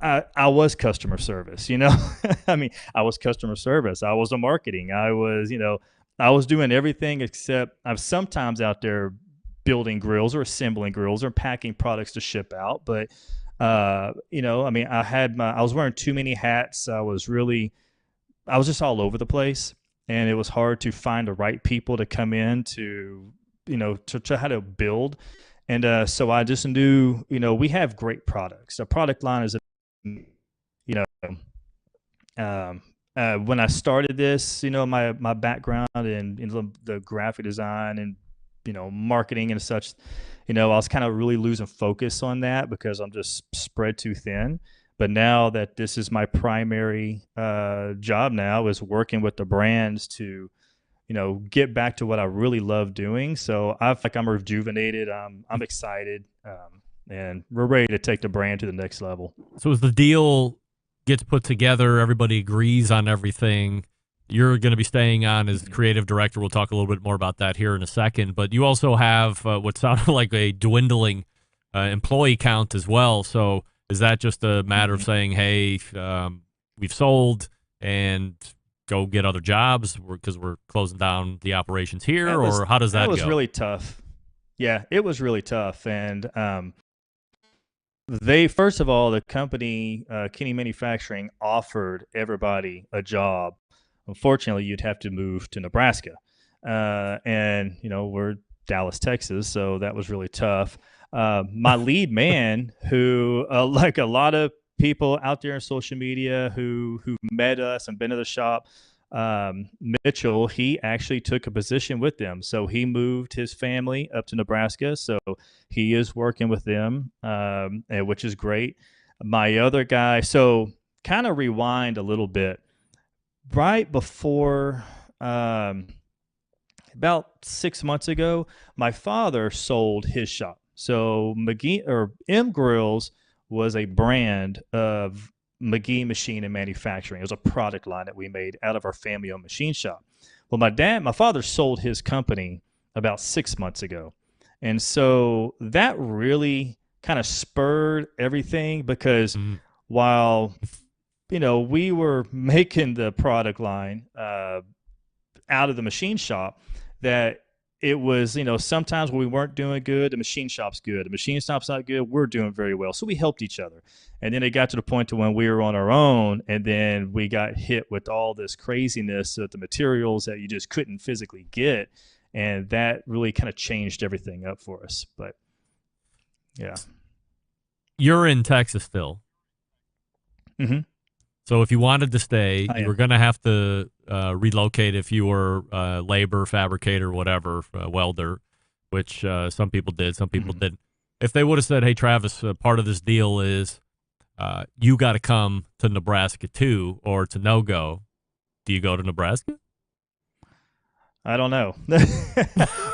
[SPEAKER 9] I was customer service, I was customer service. I was a marketing. I was doing everything except I'm sometimes out there building grills or assembling grills or packing products to ship out. But, I was wearing too many hats. I was just all over the place, and it was hard to find the right people to come in to how to build. And so I just knew, we have great products. Our product line is, when I started this, my background in the graphic design and, marketing and such, I was kind of really losing focus on that because I'm just spread too thin. But now that this is my primary job now, is working with the brands to, get back to what I really love doing. So I feel like I'm rejuvenated. I'm excited, and we're ready to take the brand to the next level.
[SPEAKER 5] So as the deal gets put together, everybody agrees on everything, you're going to be staying on as creative director. We'll talk a little bit more about that here in a second. But you also have what sounded like a dwindling employee count as well. So is that just a matter of saying, hey, we've sold and go get other jobs because we're closing down the operations here? Or how does that go?
[SPEAKER 9] That was really tough. Yeah, it was really tough. And first of all, the company, Kenny Manufacturing, offered everybody a job. Unfortunately, you'd have to move to Nebraska. And, we're Dallas, Texas, so that was really tough. My lead man, who, like a lot of people out there in social media who met us and been to the shop, Mitchell, he actually took a position with them. So he moved his family up to Nebraska. So he is working with them, which is great. My other guy, so kind of rewind a little bit. Right before, about 6 months ago, my father sold his shop. So Magee, or M Grills, was a brand of Magee Machine and Manufacturing. It was a product line that we made out of our family-owned machine shop. Well, my father sold his company about 6 months ago. And so that really kind of spurred everything because while, we were making the product line out of the machine shop, that it was, sometimes when we weren't doing good, the machine shop's good. The machine shop's not good, we're doing very well. So we helped each other. And then it got to the point to when we were on our own, and then we got hit with all this craziness of the materials that you just couldn't physically get. And that really kind of changed everything up for us. But, yeah.
[SPEAKER 5] You're in Texas still.
[SPEAKER 9] Mm-hmm.
[SPEAKER 5] So if you wanted to stay,
[SPEAKER 9] you
[SPEAKER 5] were going to have to relocate if you were labor, fabricator, whatever, welder, which some people did, some people didn't. If they would have said, hey, Travis, part of this deal is you got to come to Nebraska too, or to no-go, do you go to Nebraska?
[SPEAKER 9] I don't know.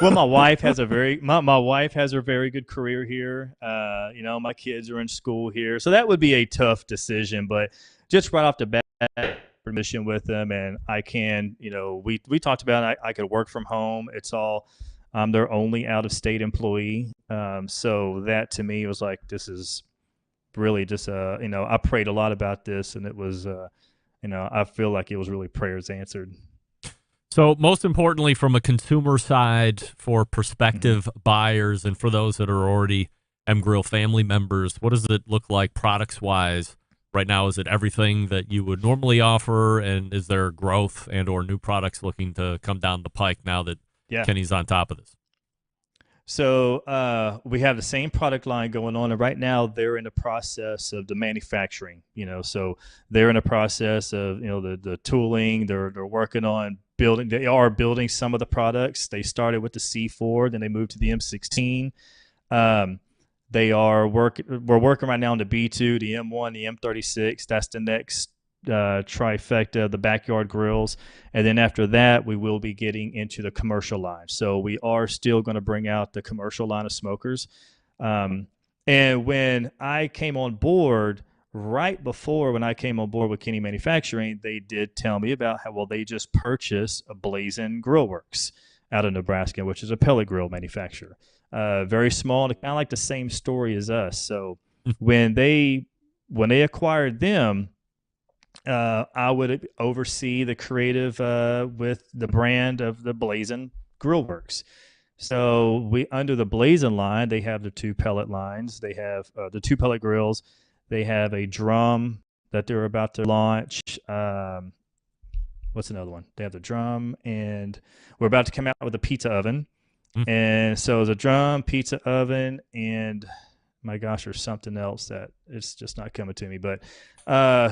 [SPEAKER 9] Well, my wife has a very good career here. My kids are in school here, so that would be a tough decision. But just right off the bat, permission with them, and I can. We talked about I could work from home. It's all I'm their only out-of-state employee. So that to me was like, this is really just I prayed a lot about this, and it was I feel like it was really prayers answered.
[SPEAKER 5] So most importantly, from a consumer side, for prospective buyers and for those that are already M Grill family members, what does it look like products-wise right now, is it everything that you would normally offer? And is there growth and or new products looking to come down the pike now that Kenny's on top of this?
[SPEAKER 9] So we have the same product line going on, and right now they're in the process of the manufacturing. So they're in the process of the tooling. They're working on building. They are building some of the products. They started with the C4, then they moved to the M16. We're working right now on the B2, the M1, the M36. That's the next trifecta of the backyard grills, and then after that we will be getting into the commercial line. So we are still going to bring out the commercial line of smokers. And when I came on board, right before when I came on board with Kenny Manufacturing, they did tell me about how they just purchased a Blazing Grill Works out of Nebraska, which is a pellet grill manufacturer. Very small, kind of like the same story as us. So when they acquired them, I would oversee the creative with the brand of the Blazing Grill Works. So under the Blazing line, they have the 2 pellet lines. They have the 2 pellet grills. They have a drum that they're about to launch. What's another one? They have the drum, and we're about to come out with a pizza oven. And so the drum, pizza oven, and my gosh, there's something else that it's just not coming to me. But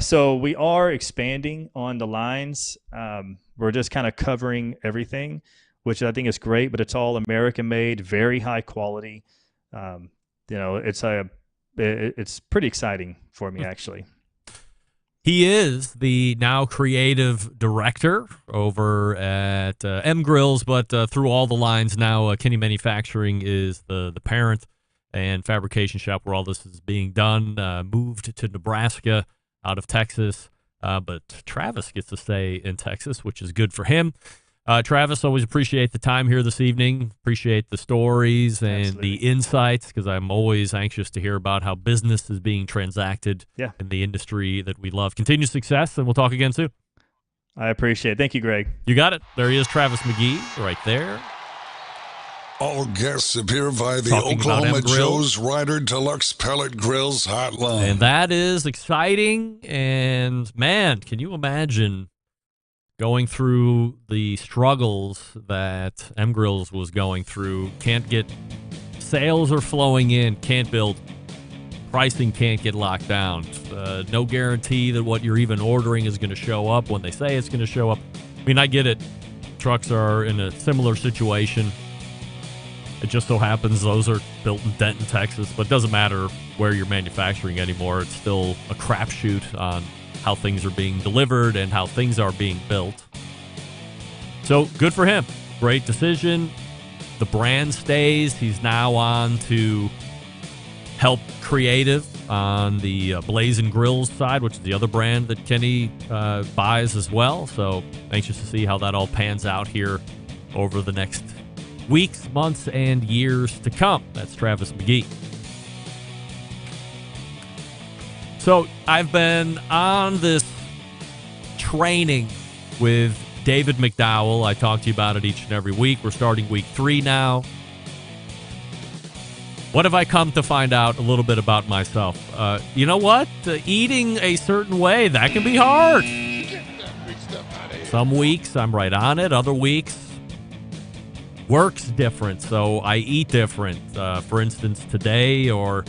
[SPEAKER 9] so we are expanding on the lines. We're just kind of covering everything, which I think is great, but it's all American made, very high quality. It's pretty exciting for me, actually.
[SPEAKER 5] He is the now creative director over at M Grills, but through all the lines now, Kenny Manufacturing is the parent and fabrication shop where all this is being done. Moved to Nebraska out of Texas, but Travis gets to stay in Texas, which is good for him. Travis, always appreciate the time here this evening. Appreciate the stories and the insights, because I'm always anxious to hear about how business is being transacted in the industry that we love. Continued success, and we'll talk again soon.
[SPEAKER 9] I appreciate it. Thank you, Greg.
[SPEAKER 5] You got it. There he is, Travis Magee, right there.
[SPEAKER 6] All guests appear via the
[SPEAKER 5] Talking
[SPEAKER 6] Oklahoma Joe's Ryder Deluxe Pellet Grills hotline.
[SPEAKER 5] And that is exciting. And, man, can you imagine going through the struggles that M Grills was going through? Can't get sales are flowing in, can't build, pricing can't get locked down. No guarantee that what you're even ordering is going to show up when they say it's going to show up. I mean, I get it. Trucks are in a similar situation. It just so happens those are built in Denton, Texas, but it doesn't matter where you're manufacturing anymore. It's still a crapshoot on how things are being delivered and how things are being built. So good for him. Great decision. The brand stays. He's now on to help creative on the Blazing Grills side, which is the other brand that Kenny buys as well. So anxious to see how that all pans out here over the next weeks, months, and years to come. That's Travis Magee. So I've been on this training with David McDowell. I talk to you about it each and every week. We're starting week 3 now. What have I come to find out a little bit about myself? You know what? Eating a certain way, that can be hard. Some weeks I'm right on it. Other weeks, work's different, so I eat different. For instance, today or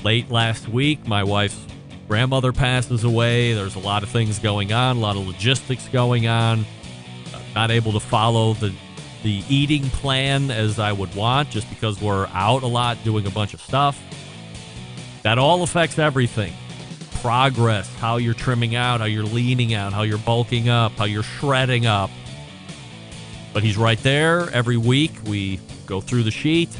[SPEAKER 5] late last week, my wife's grandmother passes away. There's a lot of things going on, a lot of logistics going on. Not able to follow the eating plan as I would want, just because we're out a lot doing a bunch of stuff. That all affects everything. Progress, how you're trimming out, how you're leaning out, how you're bulking up, how you're shredding up. But he's right there every week. We go through the sheet,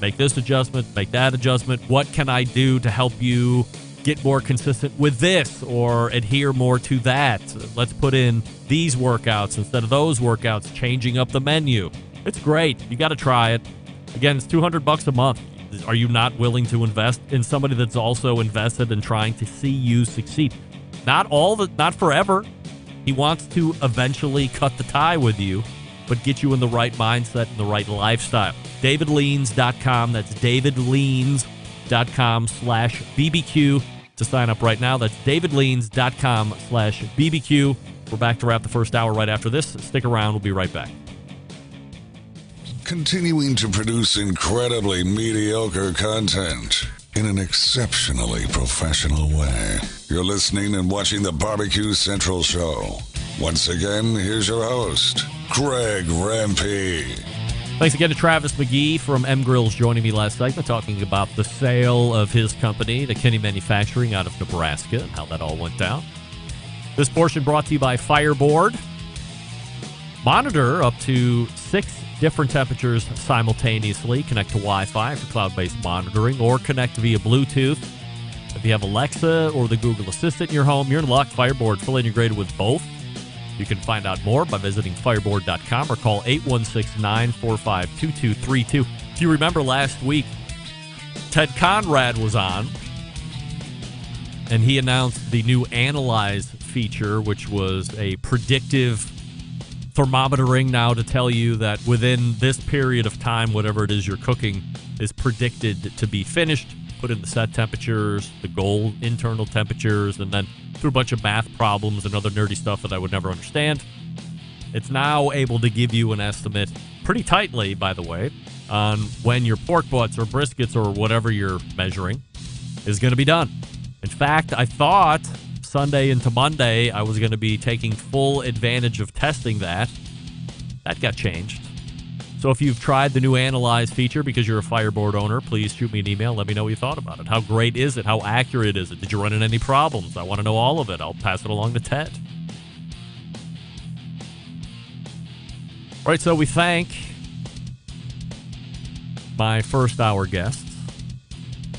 [SPEAKER 5] make this adjustment, make that adjustment. What can I do to help you get more consistent with this or adhere more to that? Let's put in these workouts instead of those workouts, changing up the menu. It's great. You got to try it. Again, it's $200 a month. Are you not willing to invest in somebody that's also invested in trying to see you succeed? Not forever. He wants to eventually cut the tie with you, but get you in the right mindset and the right lifestyle. DavidLeans.com. That's DavidLeans.com/BBQ. to sign up right now. That's davidleans.com/BBQ. We're back to wrap the first hour right after this. Stick around. We'll be right back.
[SPEAKER 6] Continuing to produce incredibly mediocre content in an exceptionally professional way. You're listening and watching the Barbecue Central Show. Once again, here's your host, Greg Rempe.
[SPEAKER 5] Thanks again to Travis Magee from M Grills joining me last segment, talking about the sale of his company to Kenny Manufacturing out of Nebraska and how that all went down. This portion brought to you by Fireboard. Monitor up to 6 different temperatures simultaneously. Connect to Wi-Fi for cloud-based monitoring or connect via Bluetooth. If you have Alexa or the Google Assistant in your home, you're in luck. Fireboard fully integrated with both. You can find out more by visiting fireboard.com or call 816-945-2232. If you remember last week, Ted Conrad was on, and he announced the new Analyze feature, which was a predictive thermometering now to tell you that within this period of time, whatever it is you're cooking is predicted to be finished. Put in the set temperatures, the goal internal temperatures, and then through a bunch of math problems and other nerdy stuff that I would never understand. It's now able to give you an estimate, pretty tightly, by the way, on when your pork butts or briskets or whatever you're measuring is going to be done. In fact, I thought Sunday into Monday I was going to be taking full advantage of testing that. That got changed. So if you've tried the new Analyze feature because you're a Fireboard owner, please shoot me an email. Let me know what you thought about it. How great is it? How accurate is it? Did you run into any problems? I want to know all of it. I'll pass it along to Ted. All right, so we thank my first hour guests,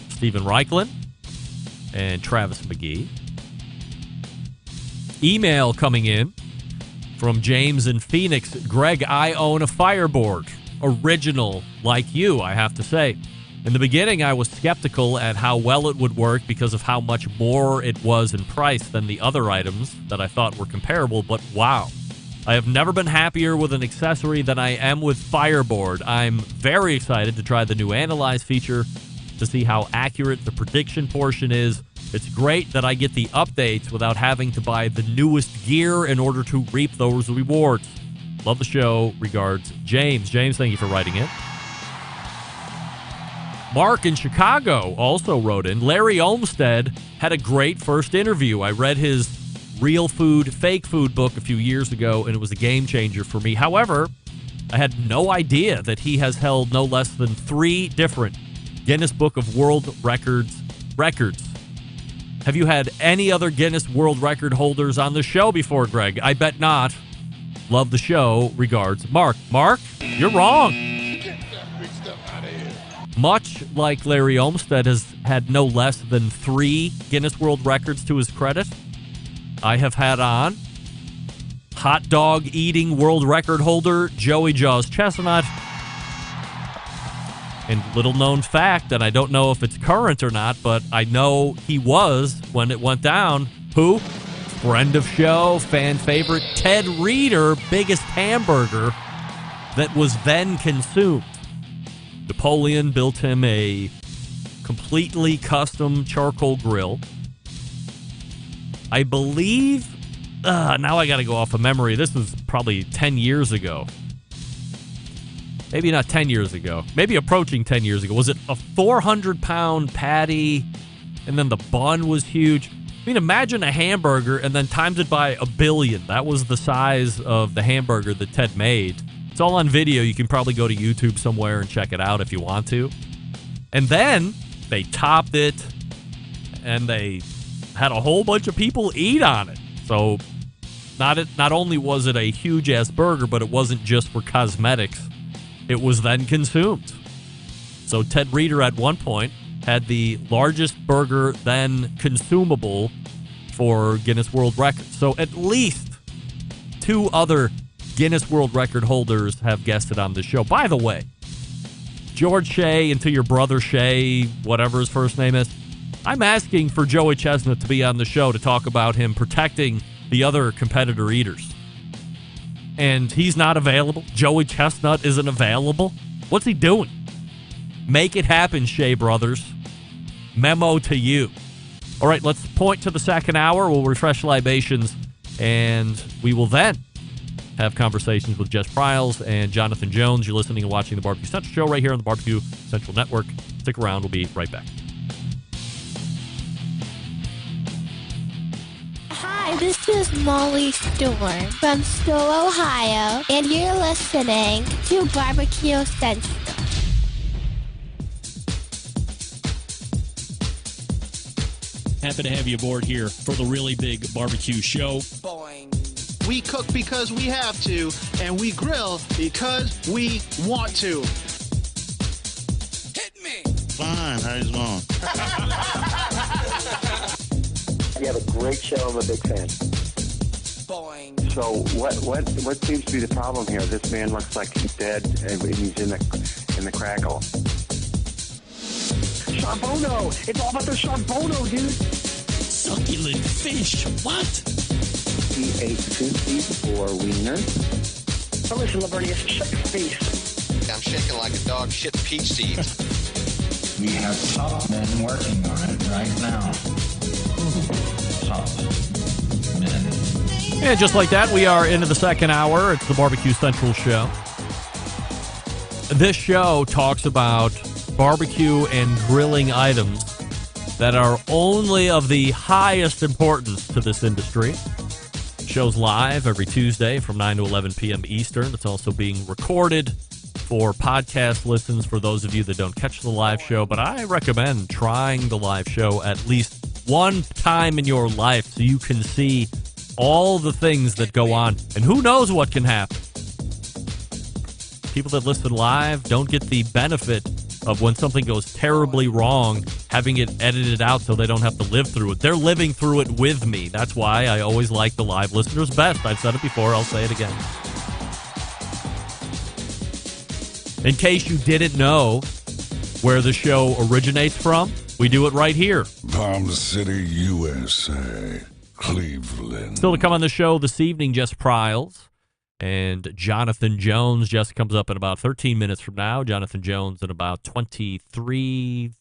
[SPEAKER 5] Stephen Raichlen and Travis Magee. Email coming in from James in Phoenix. Greg, I own a Fireboard. Original, like you, I have to say. In the beginning, I was skeptical at how well it would work because of how much more it was in price than the other items that I thought were comparable, but wow. I have never been happier with an accessory than I am with Fireboard. I'm very excited to try the new Analyze feature to see how accurate the prediction portion is. It's great that I get the updates without having to buy the newest gear in order to reap those rewards. Love the show. Regards, James. James, thank you for writing in. Mark in Chicago also wrote in. Larry Olmsted had a great first interview. I read his Real Food, Fake Food book a few years ago, and it was a game changer for me. However, I had no idea that he has held no less than 3 different Guinness Book of World Records. Have you had any other Guinness World Record holders on the show before, Greg? I bet not. Love the show. Regards, Mark. Mark, you're wrong. Much like Larry Olmsted has had no less than 3 Guinness World Records to his credit, I have had on hot dog eating world record holder Joey Jaws Chestnut. And little known fact, and I don't know if it's current or not, but I know he was when it went down. Who? Friend of show, fan favorite, Ted Reeder, biggest hamburger that was then consumed. Napoleon built him a completely custom charcoal grill. I believe, now I got to go off of memory. This was probably 10 years ago. Maybe not 10 years ago. Maybe approaching 10 years ago. Was it a 400-pound patty, and then the bun was huge? I mean, imagine a hamburger and then times it by 1 billion. That was the size of the hamburger that Ted made. It's all on video. You can probably go to YouTube somewhere and check it out if you want to. And then they topped it, and they had a whole bunch of people eat on it. So not only was it a huge-ass burger, but it wasn't just for cosmetics. It was then consumed. So Ted Reeder at one point had the largest burger then consumable for Guinness World Records. So at least 2 other Guinness World Record holders have guested on this show. By the way, George Shea, and to your brother Shea, whatever his first name is, I'm asking for Joey Chestnut to be on the show to talk about him protecting the other competitor eaters. And he's not available. Joey Chestnut isn't available. What's he doing? Make it happen, Shea Brothers. Memo to you. All right, let's point to the second hour. We'll refresh libations, and we will then have conversations with Jess Pryles and Jonathan Jones. You're listening and watching the Barbecue Central Show right here on the Barbecue Central Network. Stick around. We'll be right back.
[SPEAKER 1] Hi, this is Molly Storm from Stowe, Ohio, and you're listening to Barbecue Central.
[SPEAKER 10] Happy to have you aboard here for the really big barbecue show.
[SPEAKER 2] Boing. We cook because we have to, and we grill because we want to. Hit me!
[SPEAKER 11] Fine, how's it going?
[SPEAKER 12] You have a great show. I'm a big fan.
[SPEAKER 2] Boing.
[SPEAKER 12] So what seems to be the problem here? This man looks like he's dead, and he's in the crackle. Charbono! It's all about the charbono, dude!
[SPEAKER 10] Succulent fish, what?
[SPEAKER 12] He ate sushi for wiener. Oh, listen, Lavernius, shut your face.
[SPEAKER 13] I'm shaking like a dog shit peach seeds.
[SPEAKER 14] We have top men working on it right now. Top men.
[SPEAKER 5] And just like that, we are into the second hour. It's the Barbecue Central Show. This show talks about barbecue and grilling items that are only of the highest importance to this industry. Show's live every Tuesday from 9 to 11 p.m. Eastern. It's also being recorded for podcast listens for those of you that don't catch the live show. But I recommend trying the live show at least one time in your life so you can see all the things that go on. And who knows what can happen. People that listen live don't get the benefit of when something goes terribly wrong, having it edited out so they don't have to live through it. They're living through it with me. That's why I always like the live listeners best. I've said it before. I'll say it again. In case you didn't know where the show originates from, we do it right here.
[SPEAKER 6] Palm City, USA, Cleveland.
[SPEAKER 5] Still to come on the show this evening, Jess Pryles and Jonathan Jones. Jess comes up in about 13 minutes from now. Jonathan Jones in about 33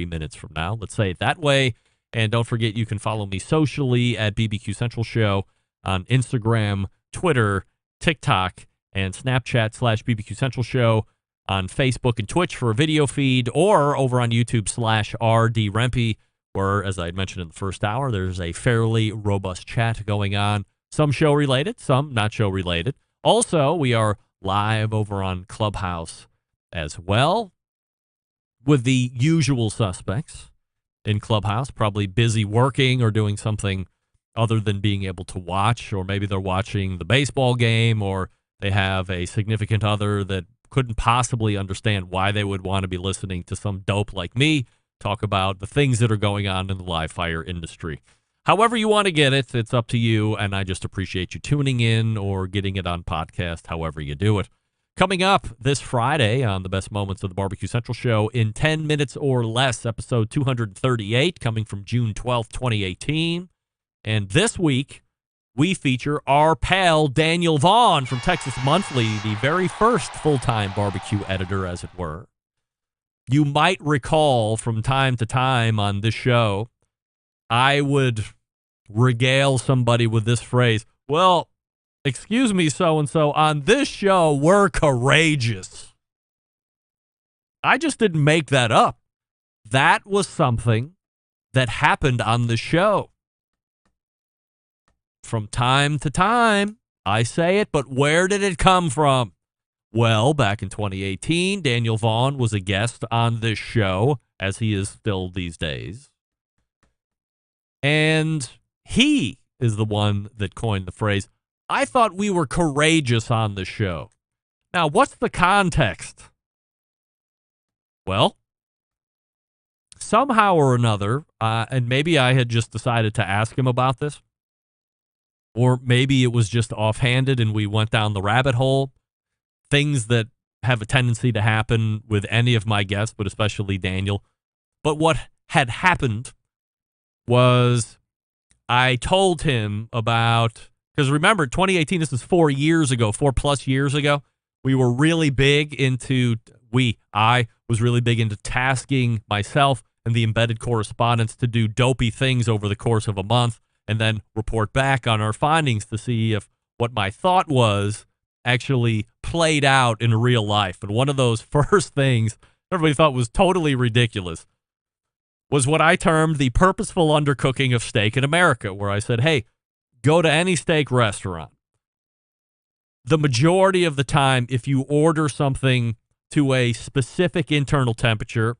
[SPEAKER 5] minutes from now. Let's say it that way. And don't forget, you can follow me socially at BBQ Central Show on Instagram, Twitter, TikTok, and Snapchat /BBQ Central Show on Facebook and Twitch for a video feed, or over on YouTube /RD Rempe, where, as I had mentioned in the first hour, there's a fairly robust chat going on. Some show related, some not show related. Also, we are live over on Clubhouse as well with the usual suspects in Clubhouse, probably busy working or doing something other than being able to watch, or maybe they're watching the baseball game, or they have a significant other that couldn't possibly understand why they would want to be listening to some dope like me talk about the things that are going on in the live fire industry. However you want to get it, it's up to you, and I just appreciate you tuning in or getting it on podcast, however you do it. Coming up this Friday on the Best Moments of the Barbecue Central Show, in 10 minutes or less, episode 238, coming from June 12th, 2018. And this week, we feature our pal Daniel Vaughn from Texas Monthly, the very first full-time barbecue editor, as it were. You might recall from time to time on this show, I would regale somebody with this phrase, well, excuse me, so-and-so, on this show, we're courageous. I just didn't make that up. That was something that happened on the show. From time to time, I say it, but where did it come from? Well, back in 2018, Daniel Vaughn was a guest on this show, as he is still these days. And he is the one that coined the phrase, I thought we were courageous on the show. Now, what's the context? Well, somehow or another, and maybe I had just decided to ask him about this, or maybe it was just offhanded and we went down the rabbit hole, things that have a tendency to happen with any of my guests, but especially Daniel. But what had happened was I told him about, because remember, 2018, this is 4 years ago, 4+ years ago, we were really big into, I was really big into tasking myself and the embedded correspondents to do dopey things over the course of a month and then report back on our findings to see if what my thought was actually played out in real life. And one of those first things everybody thought was totally ridiculous was what I termed the purposeful undercooking of steak in America, where I said, hey, go to any steak restaurant. The majority of the time, if you order something to a specific internal temperature,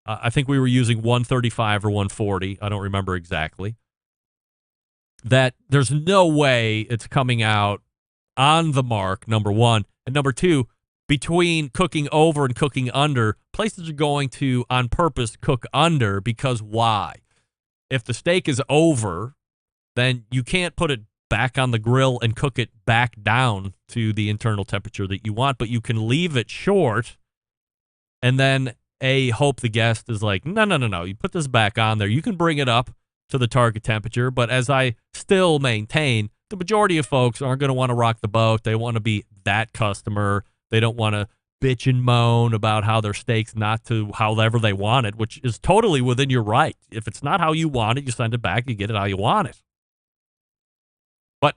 [SPEAKER 5] I think we were using 135 or 140, I don't remember exactly, that there's no way it's coming out on the mark, number one. And number two, between cooking over and cooking under, places are going to, on purpose, cook under because why? If the steak is over, then you can't put it back on the grill and cook it back down to the internal temperature that you want, but you can leave it short and then hope the guest is like, no, you put this back on there. You can bring it up to the target temperature, but as I still maintain, the majority of folks aren't going to want to rock the boat. They want to be that customer. They don't want to bitch and moan about how their steak's not to however they want it, which is totally within your right. If it's not how you want it, you send it back, you get it how you want it. But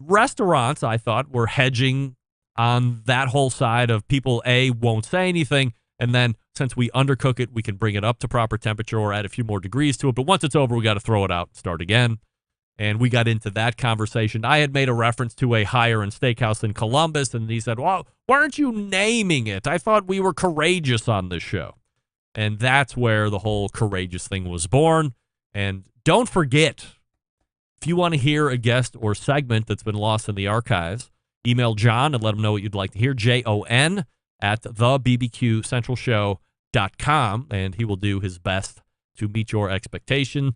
[SPEAKER 5] restaurants, I thought, were hedging on that whole side of people, won't say anything, and then since we undercook it, we can bring it up to proper temperature or add a few more degrees to it. But once it's over, we got to throw it out and start again. And we got into that conversation. I had made a reference to a higher-end steakhouse in Columbus, and he said, well, why aren't you naming it? I thought we were courageous on this show. And that's where the whole courageous thing was born. And don't forget, if you want to hear a guest or segment that's been lost in the archives, email John and let him know what you'd like to hear, JON at thebbqcentralshow.com, and he will do his best to meet your expectation.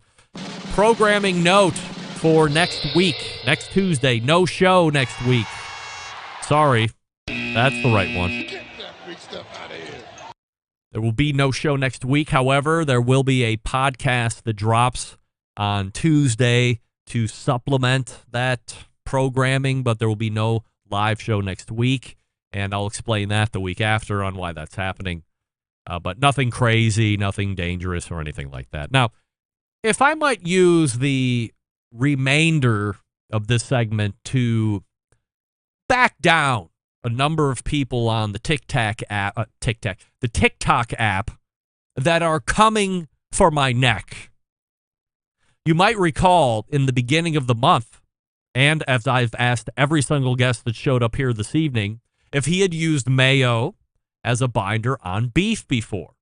[SPEAKER 5] Programming note for next week, next Tuesday, no show next week. Sorry, that's the right one. There will be no show next week. However, there will be a podcast that drops on Tuesday to supplement that programming, but there will be no live show next week, and I'll explain that the week after on why that's happening. But nothing crazy, nothing dangerous or anything like that. Now, if I might use the remainder of this segment to back down a number of people on the TikTok app that are coming for my neck. You might recall in the beginning of the month, and as I've asked every single guest that showed up here this evening, if he had used mayo as a binder on beef before.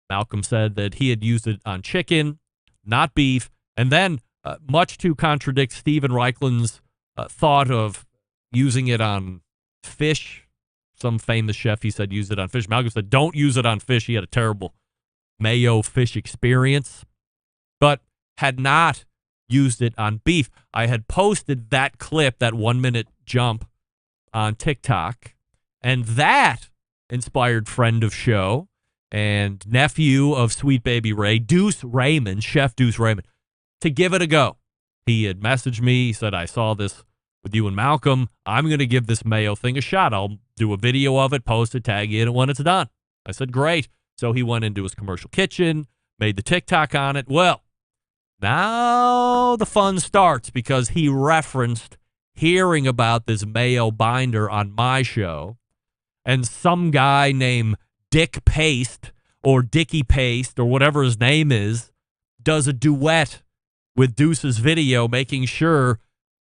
[SPEAKER 5] Malcolm said that he had used it on chicken, not beef, and then much to contradict Stephen Reichlen's thought of using it on fish. Some famous chef, he said, use it on fish. Malcolm said, don't use it on fish. He had a terrible mayo fish experience, but had not used it on beef. I had posted that clip, that 1-minute jump on TikTok, and that inspired friend of show and nephew of Sweet Baby Ray, Deuce Raymond, Chef Deuce Raymond, to give it a go. He had messaged me. He said, I saw this with you and Malcolm. I'm going to give this mayo thing a shot. I'll do a video of it, post it, tag you in it when it's done. I said, great. So he went into his commercial kitchen, made the TikTok on it. Well, now the fun starts because he referenced hearing about this mayo binder on my show, and some guy named Dick Paste or Dickie Paste or whatever his name is does a duet with Deuce's video, making sure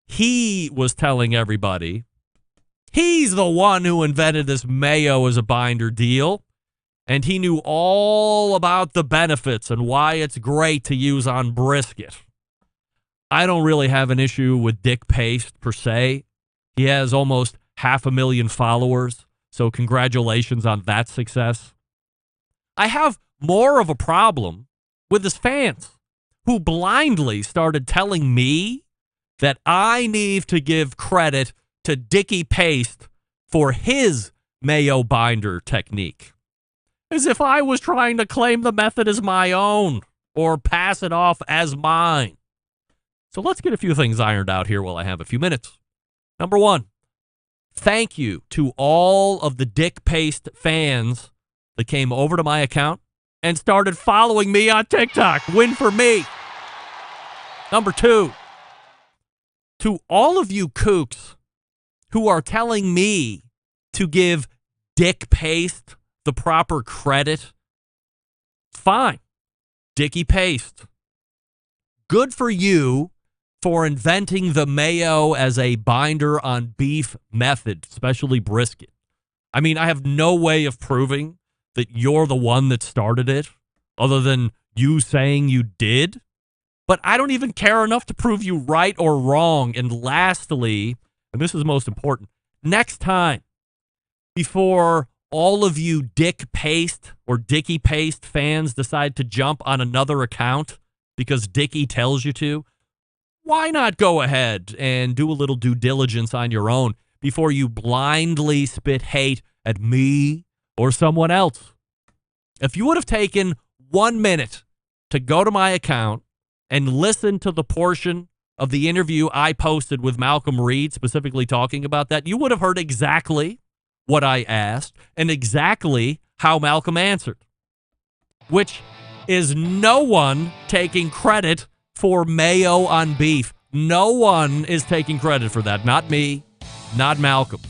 [SPEAKER 5] he was telling everybody he's the one who invented this mayo as a binder deal, and he knew all about the benefits and why it's great to use on brisket. I don't really have an issue with Dick Paste per se. He has almost 500,000 followers, so congratulations on that success. I have more of a problem with his fans who blindly started telling me that I need to give credit to Dickie Paste for his mayo binder technique, as if I was trying to claim the method as my own or pass it off as mine. So let's get a few things ironed out here while I have a few minutes. Number one, thank you to all of the Dick Paste fans that came over to my account and started following me on TikTok. Win for me. Number 2, to all of you kooks who are telling me to give Dick Paste the proper credit, fine. Dicky Paste. Good for you for inventing the mayo as a binder on beef method, especially brisket. I mean, I have no way of proving that you're the one that started it, other than you saying you did. But I don't even care enough to prove you right or wrong. And lastly, and this is most important, next time, before all of you Dick Paste or Dicky Paste fans decide to jump on another account because Dicky tells you to, why not go ahead and do a little due diligence on your own before you blindly spit hate at me or someone else? If you would have taken 1 minute to go to my account and listen to the portion of the interview I posted with Malcolm Reed, specifically talking about that, you would have heard exactly what I asked and exactly how Malcolm answered, which is no one taking credit for mayo on beef. No one is taking credit for that. Not me, not Malcolm.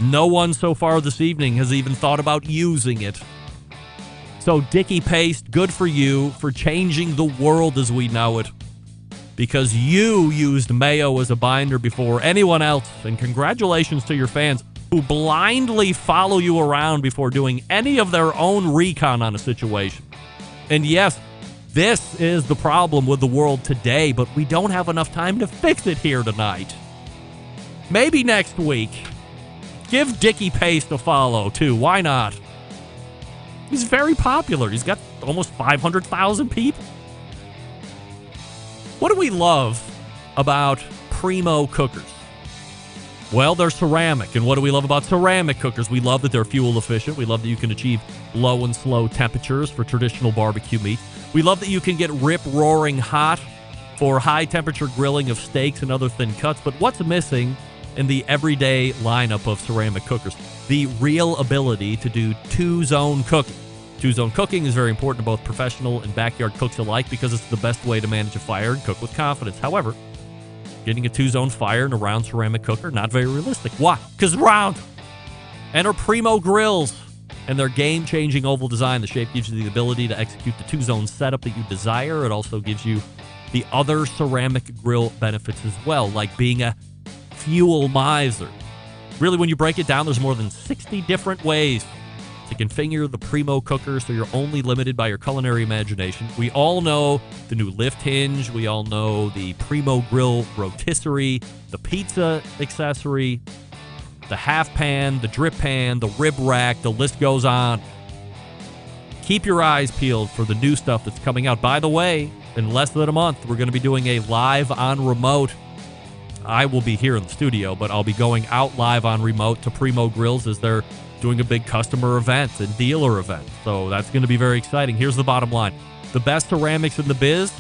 [SPEAKER 5] No one so far this evening has even thought about using it. So, Dicky Paste, good for you for changing the world as we know it, because you used mayo as a binder before anyone else. And congratulations to your fans who blindly follow you around before doing any of their own recon on a situation. And yes, this is the problem with the world today, but we don't have enough time to fix it here tonight. Maybe next week. Give Dicky Paste a follow, too. Why not? He's very popular. He's got almost 500,000 people. What do we love about Primo cookers? Well, they're ceramic. And what do we love about ceramic cookers? We love that they're fuel efficient. We love that you can achieve low and slow temperatures for traditional barbecue meat. We love that you can get rip-roaring hot for high-temperature grilling of steaks and other thin cuts. But what's missing in the everyday lineup of ceramic cookers? The real ability to do two-zone cooking. Two-zone cooking is very important to both professional and backyard cooks alike because it's the best way to manage a fire and cook with confidence. However, getting a two-zone fire in a round ceramic cooker, not very realistic. Why? Because it's round. Enter Primo grills and their game-changing oval design. The shape gives you the ability to execute the two-zone setup that you desire. It also gives you the other ceramic grill benefits as well, like being a fuel miser. Really, when you break it down, there's more than 60 different ways to configure the Primo cooker, so you're only limited by your culinary imagination. We all know the new lift hinge. We all know the Primo grill rotisserie, the pizza accessory, the half pan, the drip pan, the rib rack, the list goes on. Keep your eyes peeled for the new stuff that's coming out. By the way, in less than a month, we're going to be doing a live on remote. I will be here in the studio, but I'll be going out live on remote to Primo Grills as they're doing a big customer event and dealer event. So that's going to be very exciting. Here's the bottom line. The best ceramics in the biz,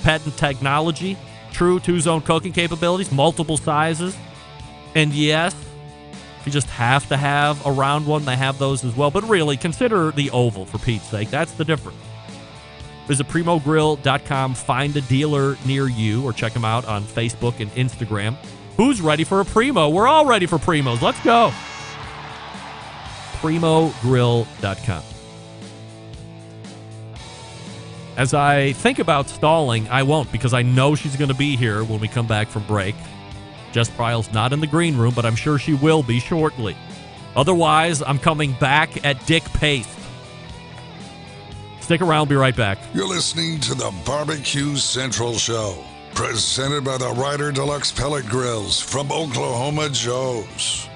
[SPEAKER 5] patent technology, true two-zone cooking capabilities, multiple sizes. And yes, if you just have to have a round one, they have those as well. But really, consider the oval for Pete's sake. That's the difference. Visit PrimoGrill.com, find a dealer near you, or check them out on Facebook and Instagram. Who's ready for a Primo? We're all ready for Primos. Let's go. PrimoGrill.com. As I think about stalling, I won't, because I know she's going to be here when we come back from break. Jess Pryles not in the green room, but I'm sure she will be shortly. Otherwise, I'm coming back at Dick Paste. Stick around, be right back.
[SPEAKER 6] You're listening to the Barbecue Central Show, presented by the Ryder Deluxe Pellet Grills from Oklahoma Joe's.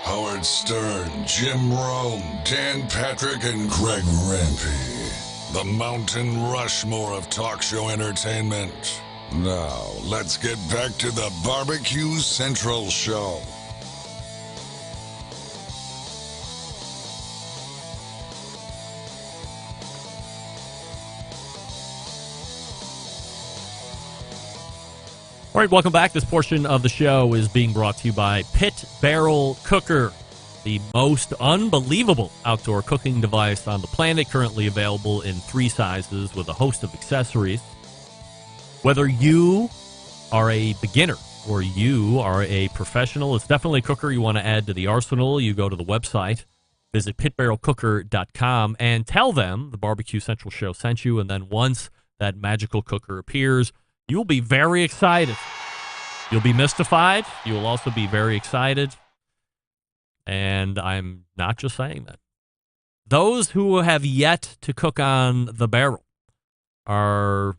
[SPEAKER 6] Howard Stern, Jim Rome, Dan Patrick, and Greg Rempe. The Mountain Rushmore of talk show entertainment. Now, let's get back to the Barbecue Central Show.
[SPEAKER 5] All right, welcome back. This portion of the show is being brought to you by Pit Barrel Cooker, the most unbelievable outdoor cooking device on the planet, currently available in 3 sizes with a host of accessories. Whether you are a beginner or you are a professional, it's definitely a cooker you want to add to the arsenal. You go to the website, visit pitbarrelcooker.com, and tell them the Barbecue Central show sent you, and then once that magical cooker appears, you'll be very excited. You'll be mystified. You will also be very excited. And I'm not just saying that. Those who have yet to cook on the barrel are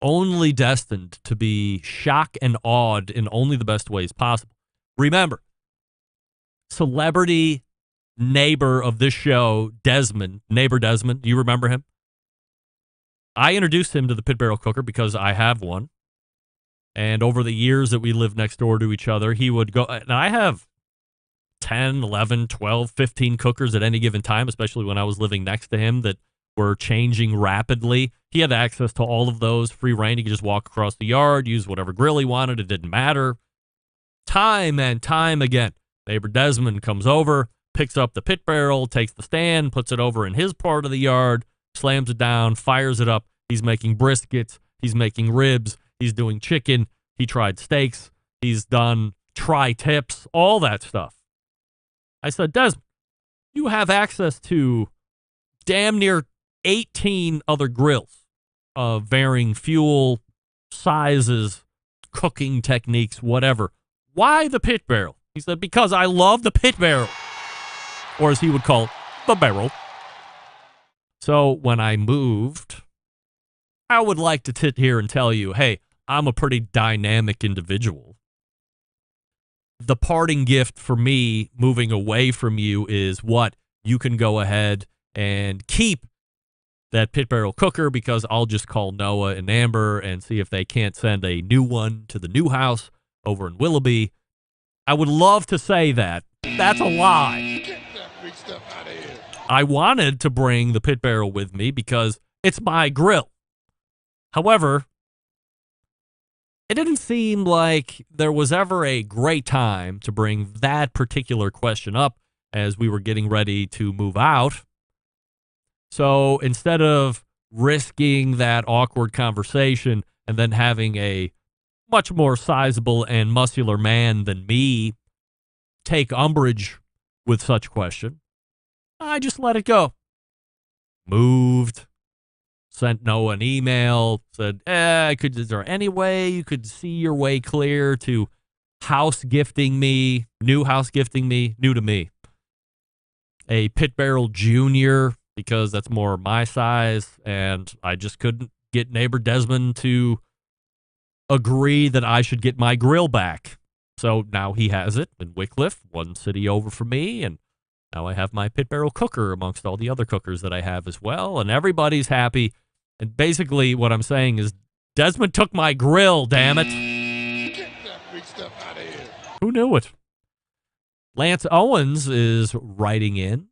[SPEAKER 5] only destined to be shocked and awed in only the best ways possible. Remember, celebrity neighbor of this show, Neighbor Desmond, do you remember him? I introduced him to the Pit Barrel Cooker because I have one. And over the years that we lived next door to each other, he would go, and I have 10, 11, 12, 15 cookers at any given time, especially when I was living next to him, that were changing rapidly. He had access to all of those, free reign. He could just walk across the yard, use whatever grill he wanted. It didn't matter. Time and time again, neighbor Desmond comes over, picks up the pit barrel, takes the stand, puts it over in his part of the yard, slams it down, fires it up. He's making briskets. He's making ribs. He's doing chicken. He tried steaks. He's done tri-tips, all that stuff. I said, Desmond, you have access to damn near 18 other grills of varying fuel, sizes, cooking techniques, whatever. Why the pit barrel? He said, because I love the pit barrel. Or as he would call it, the barrel. So when I moved, I would like to sit here and tell you, hey, I'm a pretty dynamic individual. The parting gift for me moving away from you is what? You can go ahead and keep that pit barrel cooker because I'll just call Noah and Amber and see if they can't send a new one to the new house over in Willoughby. I would love to say that. That's a lie.
[SPEAKER 6] Get that big stuff out of here.
[SPEAKER 5] I wanted to bring the pit barrel with me because it's my grill. However, it didn't seem like there was ever a great time to bring that particular question up as we were getting ready to move out. So instead of risking that awkward conversation and then having a much more sizable and muscular man than me take umbrage with such question, I just let it go. Moved. Sent Noah an email, said, is there any way you could see your way clear to new house gifting me, new to me, a Pit Barrel Junior, because that's more my size, and I just couldn't get neighbor Desmond to agree that I should get my grill back. So now he has it in Wycliffe, one city over from me, and now I have my Pit Barrel cooker amongst all the other cookers that I have as well, and everybody's happy. And basically what I'm saying is Desmond took my grill, damn it.
[SPEAKER 6] Get that big stuff out of here.
[SPEAKER 5] Who knew it? Lance Owens is writing in.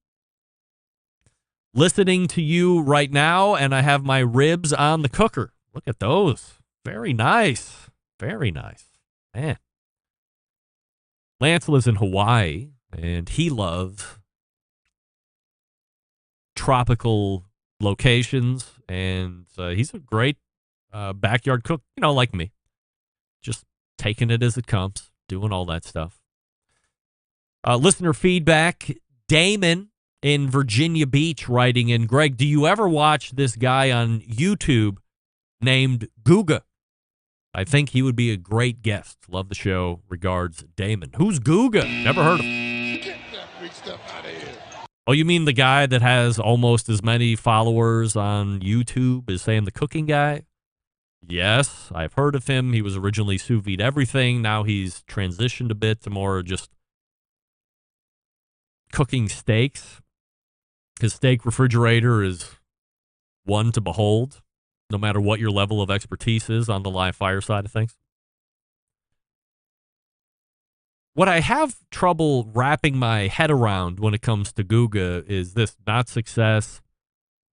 [SPEAKER 5] Listening to you right now, and I have my ribs on the cooker. Look at those. Very nice. Very nice. Man. Lance lives in Hawaii, and he loves tropical locations, and he's a great backyard cook, like me. Just taking it as it comes, doing all that stuff. Listener feedback, Damon in Virginia Beach writing in, Greg, do you ever watch this guy on YouTube named Guga? I think he would be a great guest. Love the show. Regards, Damon. Who's Guga? Never heard of him.
[SPEAKER 6] Get that big stuff out of here.
[SPEAKER 5] Oh, you mean the guy that has almost as many followers on YouTube as Sam the Cooking Guy? Yes, I've heard of him. He was originally sous vide everything. Now he's transitioned a bit to more just cooking steaks. His steak refrigerator is one to behold, no matter what your level of expertise is on the live fire side of things. What I have trouble wrapping my head around when it comes to Guga is this: not success,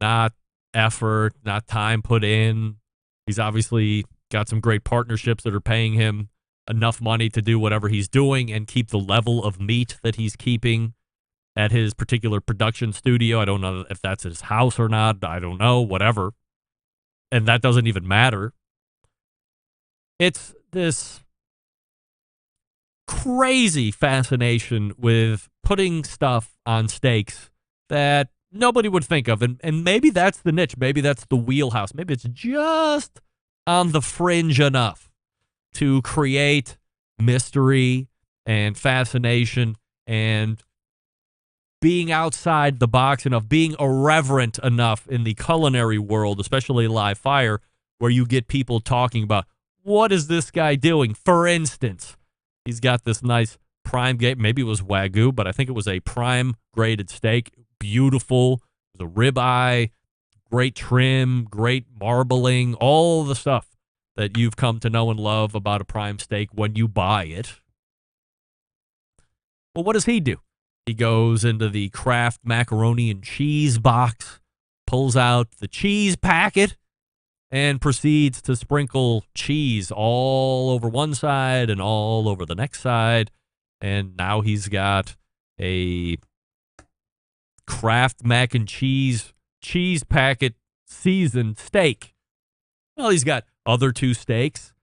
[SPEAKER 5] not effort, not time put in. He's obviously got some great partnerships that are paying him enough money to do whatever he's doing and keep the level of meat that he's keeping at his particular production studio. I don't know if that's his house or not. I don't know, whatever. And that doesn't even matter. It's this crazy fascination with putting stuff on steaks that nobody would think of. And maybe that's the niche. Maybe that's the wheelhouse. Maybe it's just on the fringe enough to create mystery and fascination and being outside the box enough, being irreverent enough in the culinary world, especially live fire, where you get people talking about, what is this guy doing? For instance, he's got this nice prime gate. Maybe it was Wagyu, but I think it was a prime graded steak. Beautiful. The ribeye, great trim, great marbling, all the stuff that you've come to know and love about a prime steak when you buy it. Well, what does he do? He goes into the Kraft macaroni and cheese box, pulls out the cheese packet, and proceeds to sprinkle cheese all over one side and all over the next side. And now he's got a Kraft mac and cheese packet seasoned steak. Well, he's got other two steaks.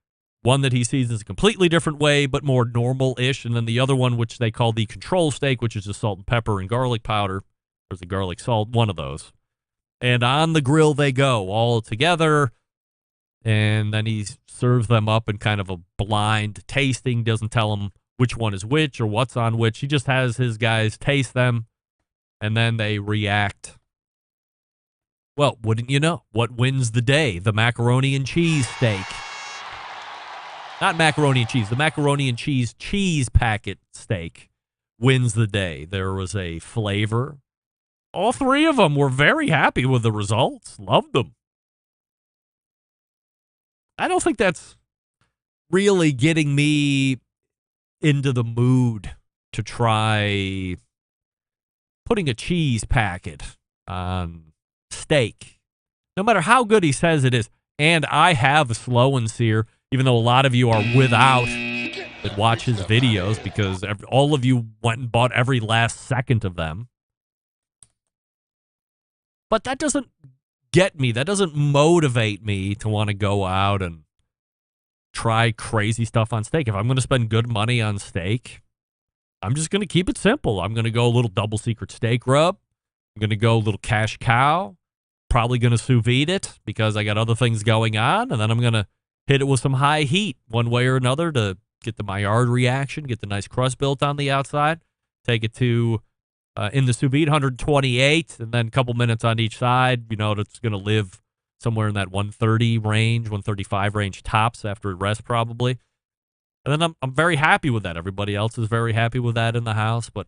[SPEAKER 5] One that he seasons a completely different way, but more normal-ish. And then the other one, which they call the control steak, which is just salt and pepper and garlic powder. There's the garlic salt, one of those. And on the grill they go, all together. And then he serves them up in kind of a blind tasting, doesn't tell them which one is which or what's on which. He just has his guys taste them, and then they react. Well, wouldn't you know? What wins the day? The macaroni and cheese steak. Not macaroni and cheese. The macaroni and cheese packet steak wins the day. There was a flavor. All three of them were very happy with the results. Loved them. I don't think that's really getting me into the mood to try putting a cheese packet on steak. No matter how good he says it is. And I have a slow and sear, even though a lot of you are without that watch his videos because all of you went and bought every last second of them. But that doesn't get me. That doesn't motivate me to want to go out and try crazy stuff on steak. If I'm going to spend good money on steak, I'm just going to keep it simple. I'm going to go a little double secret steak rub. I'm going to go a little cash cow. Probably going to sous vide it because I got other things going on. And then I'm going to hit it with some high heat one way or another to get the Maillard reaction, get the nice crust built on the outside. Take it to, in the sous vide, 128, and then a couple minutes on each side. You know, it's going to live somewhere in that 130 range, 135 range tops after it rests probably. And then I'm very happy with that. Everybody else is very happy with that in the house. But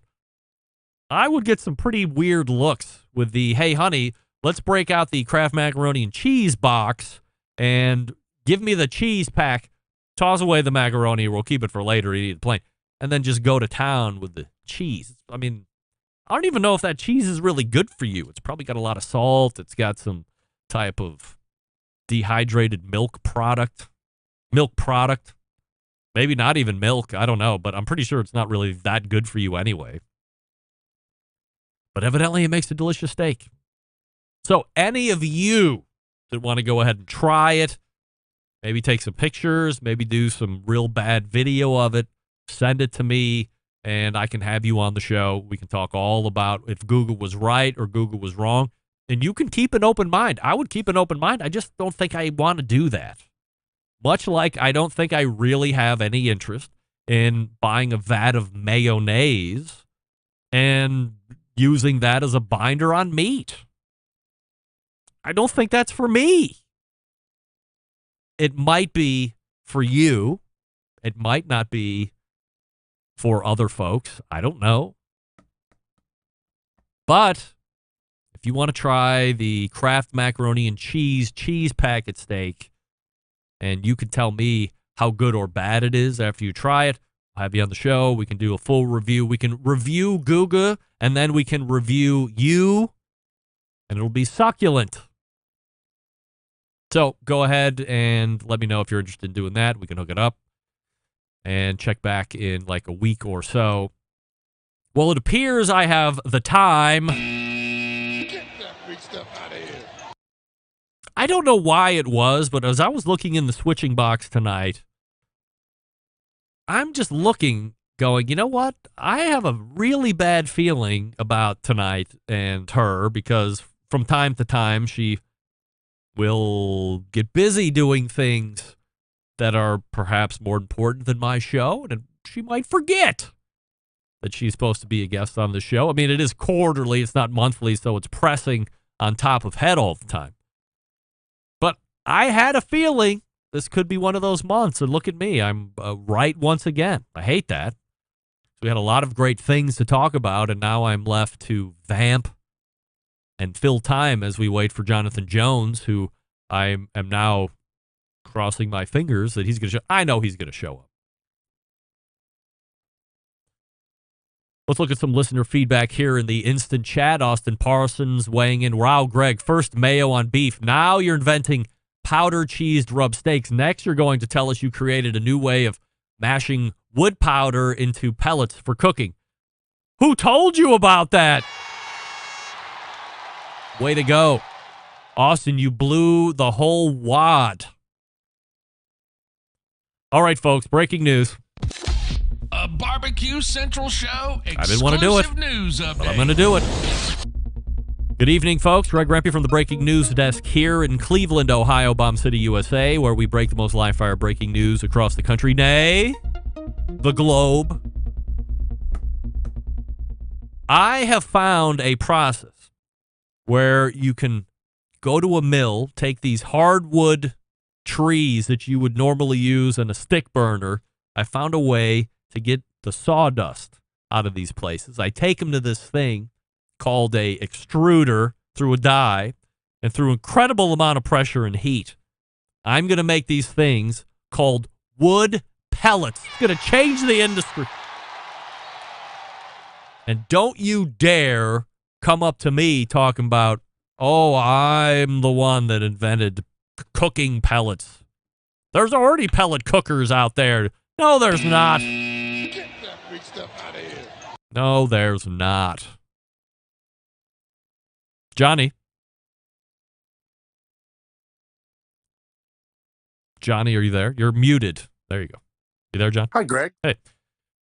[SPEAKER 5] I would get some pretty weird looks with the, hey, honey, let's break out the Kraft macaroni and cheese box and give me the cheese pack. Toss away the macaroni. We'll keep it for later. Eat it plain. And then just go to town with the cheese. I mean, I don't even know if that cheese is really good for you. It's probably got a lot of salt. It's got some type of dehydrated milk product. Maybe not even milk. I don't know. But I'm pretty sure it's not really that good for you anyway. But evidently it makes a delicious steak. So any of you that want to go ahead and try it, maybe take some pictures, maybe do some real bad video of it, send it to me, and I can have you on the show. We can talk all about if Google was right or Google was wrong. And you can keep an open mind. I would keep an open mind. I just don't think I want to do that. Much like I don't think I really have any interest in buying a vat of mayonnaise and using that as a binder on meat. I don't think that's for me. It might be for you. It might not be for other folks. I don't know. But if you want to try the Kraft macaroni and cheese packet steak, and you can tell me how good or bad it is after you try it, I'll have you on the show. We can do a full review. We can review Guga, and then we can review you, and it'll be succulent. So go ahead and let me know if you're interested in doing that. We can hook it up and check back in like a week or so. Well, it appears I have the time.
[SPEAKER 11] Get that big stuff out of here.
[SPEAKER 5] I don't know why it was, but as I was looking in the switching box tonight, I'm just looking, going, you know what? I have a really bad feeling about tonight and her, because from time to time she will get busy doing things that are perhaps more important than my show, and she might forget that she's supposed to be a guest on the show. I mean, it is quarterly, it's not monthly, so it's pressing on top of head all the time. But I had a feeling this could be one of those months, and look at me. I'm right once again. I hate that. We had a lot of great things to talk about, and now I'm left to vamp and fill time as we wait for Jonathan Jones, who I am now crossing my fingers that he's going to show. I know he's going to show up. Let's look at some listener feedback here in the instant chat. Austin Parsons weighing in. Wow, Greg, first mayo on beef. Now you're inventing powder cheesed rub steaks. Next, you're going to tell us you created a new way of mashing wood powder into pellets for cooking. Who told you about that? Way to go. Austin, you blew the whole wad. All right, folks, breaking news.
[SPEAKER 15] A Barbecue Central show.
[SPEAKER 5] I didn't want to do it,
[SPEAKER 15] news update.
[SPEAKER 5] but I'm going to do it. Good evening, folks. Greg Rempe from the Breaking News Desk here in Cleveland, Ohio, Bomb City, USA, where we break the most live-fire breaking news across the country, nay, the globe. I have found a process where you can go to a mill, take these hardwood trees that you would normally use in a stick burner. I found a way to get the sawdust out of these places. I take them to this thing called a extruder through a die, and through incredible amount of pressure and heat, I'm going to make these things called wood pellets. It's going to change the industry. And don't you dare come up to me talking about, oh, I'm the one that invented cooking pellets. There's already pellet cookers out there. No, there's not.
[SPEAKER 11] Get that big stuff out of here.
[SPEAKER 5] No, there's not. Johnny. Johnny, are you there? You're muted. There you go. You there, John?
[SPEAKER 11] Hi, Greg.
[SPEAKER 5] Hey.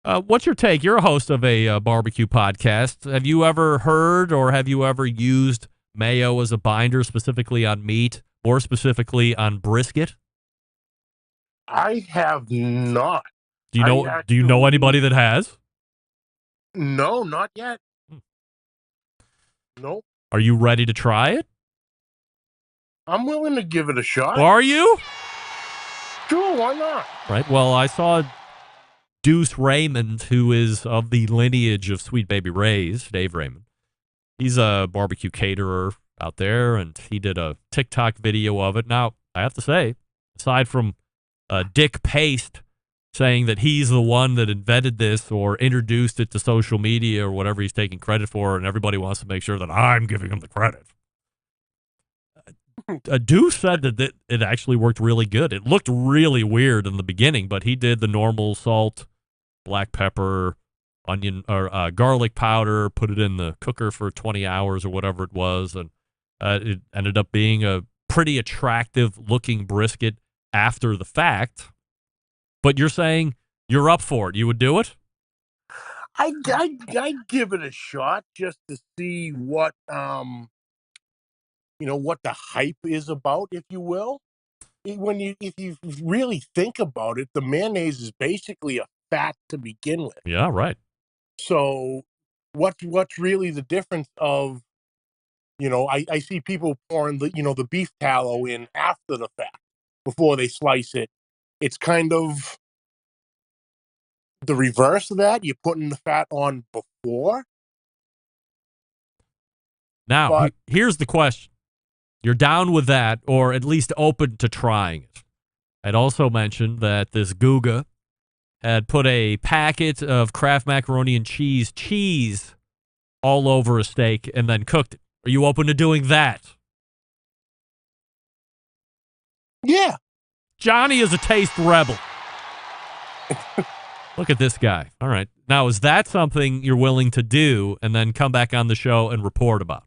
[SPEAKER 5] What's your take? You're a host of a barbecue podcast. Have you ever heard or have you ever used mayo as a binder specifically on meat, more specifically on brisket?
[SPEAKER 11] I have not.
[SPEAKER 5] Do you know anybody that has?
[SPEAKER 11] No, not yet. Nope.
[SPEAKER 5] Are you ready to try it?
[SPEAKER 11] I'm willing to give it a shot.
[SPEAKER 5] Are you?
[SPEAKER 11] Sure, why not?
[SPEAKER 5] Right. Well, I saw Deuce Raymond, who is of the lineage of Sweet Baby Ray's, Dave Raymond. He's a barbecue caterer out there, and he did a TikTok video of it. Now, I have to say, aside from Dick Paste saying that he's the one that invented this or introduced it to social media or whatever he's taking credit for, and everybody wants to make sure that I'm giving him the credit. Deuce said that it actually worked really good. It looked really weird in the beginning, but he did the normal salt, black pepper, onion, or garlic powder, put it in the cooker for 20 hours or whatever it was, and it ended up being a pretty attractive-looking brisket after the fact. But you're saying you're up for it. You would do it?
[SPEAKER 11] I'd give it a shot just to see what what the hype is about, if you will. If you really think about it, the mayonnaise is basically a fat to begin with.
[SPEAKER 5] Yeah, right.
[SPEAKER 11] So what's really the difference of, I see people pouring the beef tallow in after the fact before they slice it. It's kind of the reverse of that. You're putting the fat on before.
[SPEAKER 5] Now, here's the question. You're down with that, or at least open to trying it. I'd also mentioned that this Guga had put a packet of Kraft macaroni and cheese all over a steak and then cooked it. Are you open to doing that?
[SPEAKER 11] Yeah.
[SPEAKER 5] Johnny is a taste rebel. Look at this guy. All right. Now, is that something you're willing to do and then come back on the show and report about?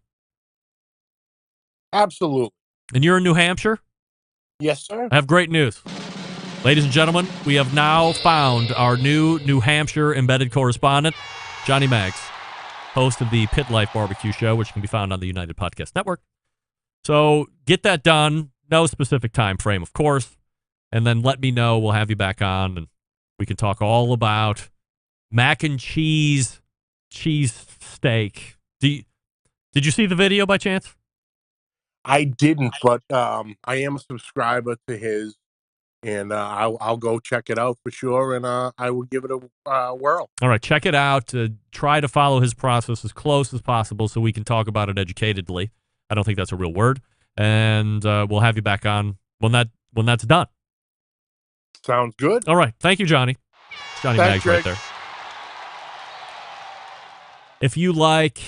[SPEAKER 11] Absolutely.
[SPEAKER 5] And you're in New Hampshire?
[SPEAKER 11] Yes, sir.
[SPEAKER 5] I have great news. Ladies and gentlemen, we have now found our new New Hampshire embedded correspondent, Johnny Maggs, host of the Pit Life Barbecue Show, which can be found on the United Podcast Network. So get that done. No specific time frame, of course. And then let me know. We'll have you back on, and we can talk all about mac and cheese steak. Did you see the video by chance?
[SPEAKER 11] I didn't, but I am a subscriber to his, and I'll go check it out for sure, and I will give it a whirl.
[SPEAKER 5] All right, check it out. Try to follow his process as close as possible so we can talk about it educatedly. I don't think that's a real word, and we'll have you back on when that's done.
[SPEAKER 11] Sounds good.
[SPEAKER 5] All right, thank you, Johnny. Johnny Maggs right there. If you like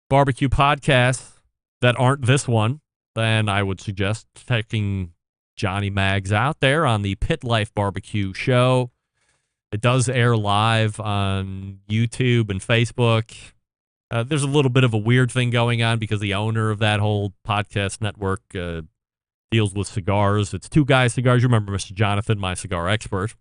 [SPEAKER 5] barbecue podcasts that aren't this one, then I would suggest checking Johnny Maggs out there on the Pit Life Barbecue Show. It does air live on YouTube and Facebook. There's a little bit of a weird thing going on because the owner of that whole podcast network deals with cigars. It's Two Guys Cigars. You remember Mr. Jonathan, my cigar expert.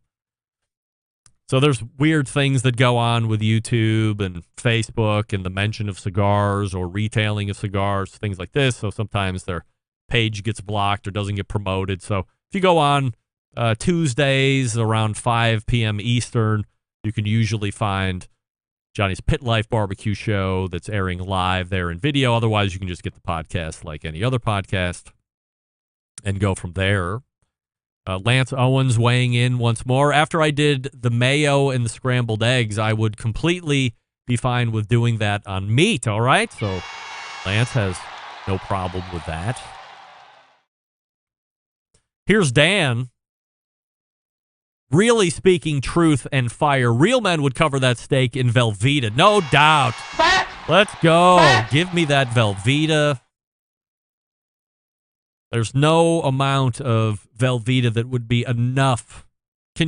[SPEAKER 5] So there's weird things that go on with YouTube and Facebook and the mention of cigars or retailing of cigars, things like this. So sometimes their page gets blocked or doesn't get promoted. So if you go on Tuesdays around 5 p.m. Eastern, you can usually find Johnny's Pit Life Barbecue Show that's airing live there in video. Otherwise, you can just get the podcast like any other podcast and go from there. Lance Owens weighing in once more. After I did the mayo and the scrambled eggs, I would completely be fine with doing that on meat, all right? So Lance has no problem with that. Here's Dan. Really speaking truth and fire. Real men would cover that steak in Velveeta, no doubt. Let's go. Give me that Velveeta. There's no amount of Velveeta that would be enough. How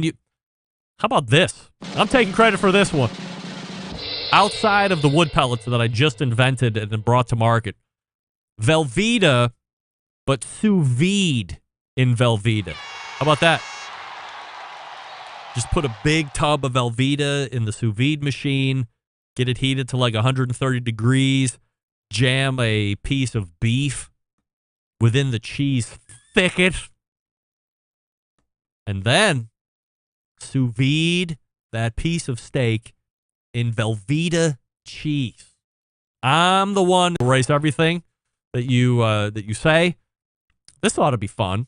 [SPEAKER 5] about this? I'm taking credit for this one. Outside of the wood pellets that I just invented and then brought to market, Velveeta, but sous vide in Velveeta. How about that? Just put a big tub of Velveeta in the sous vide machine, get it heated to like 130 degrees, jam a piece of beef within the cheese thicket, and then sous vide that piece of steak in Velveeta cheese. I'm the one to erase everything that you say. This ought to be fun.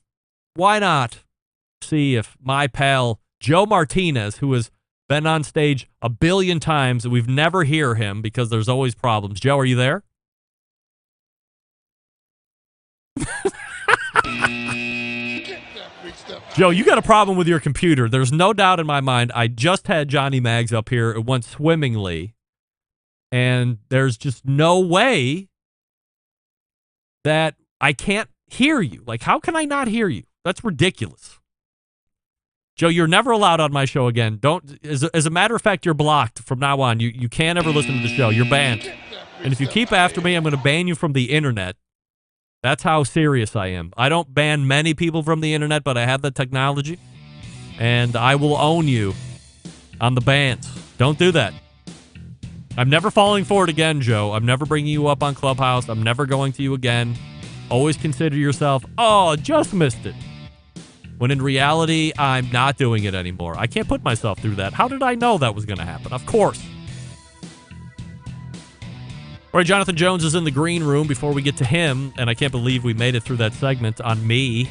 [SPEAKER 5] Why not see if my pal Joe Martinez, who has been on stage a billion times, and we've never hear him because there's always problems. Joe, are you there? Joe, you got a problem with your computer. There's no doubt in my mind. I just had Johnny Maggs up here. It went swimmingly. And there's just no way that I can't hear you. Like, how can I not hear you? That's ridiculous. Joe, you're never allowed on my show again. As a matter of fact, you're blocked from now on. You can't ever listen to the show. You're banned. And if you keep after me, I'm going to ban you from the internet. That's how serious I am. I don't ban many people from the internet, but I have the technology, and I will own you on the bans. Don't do that. I'm never falling for it again, Joe. I'm never bringing you up on Clubhouse. I'm never going to you again. Always consider yourself, just missed it. When in reality, I'm not doing it anymore. I can't put myself through that. How did I know that was going to happen? Of course. All right, Jonathan Jones is in the green room. Before we get to him, and I can't believe we made it through that segment on me,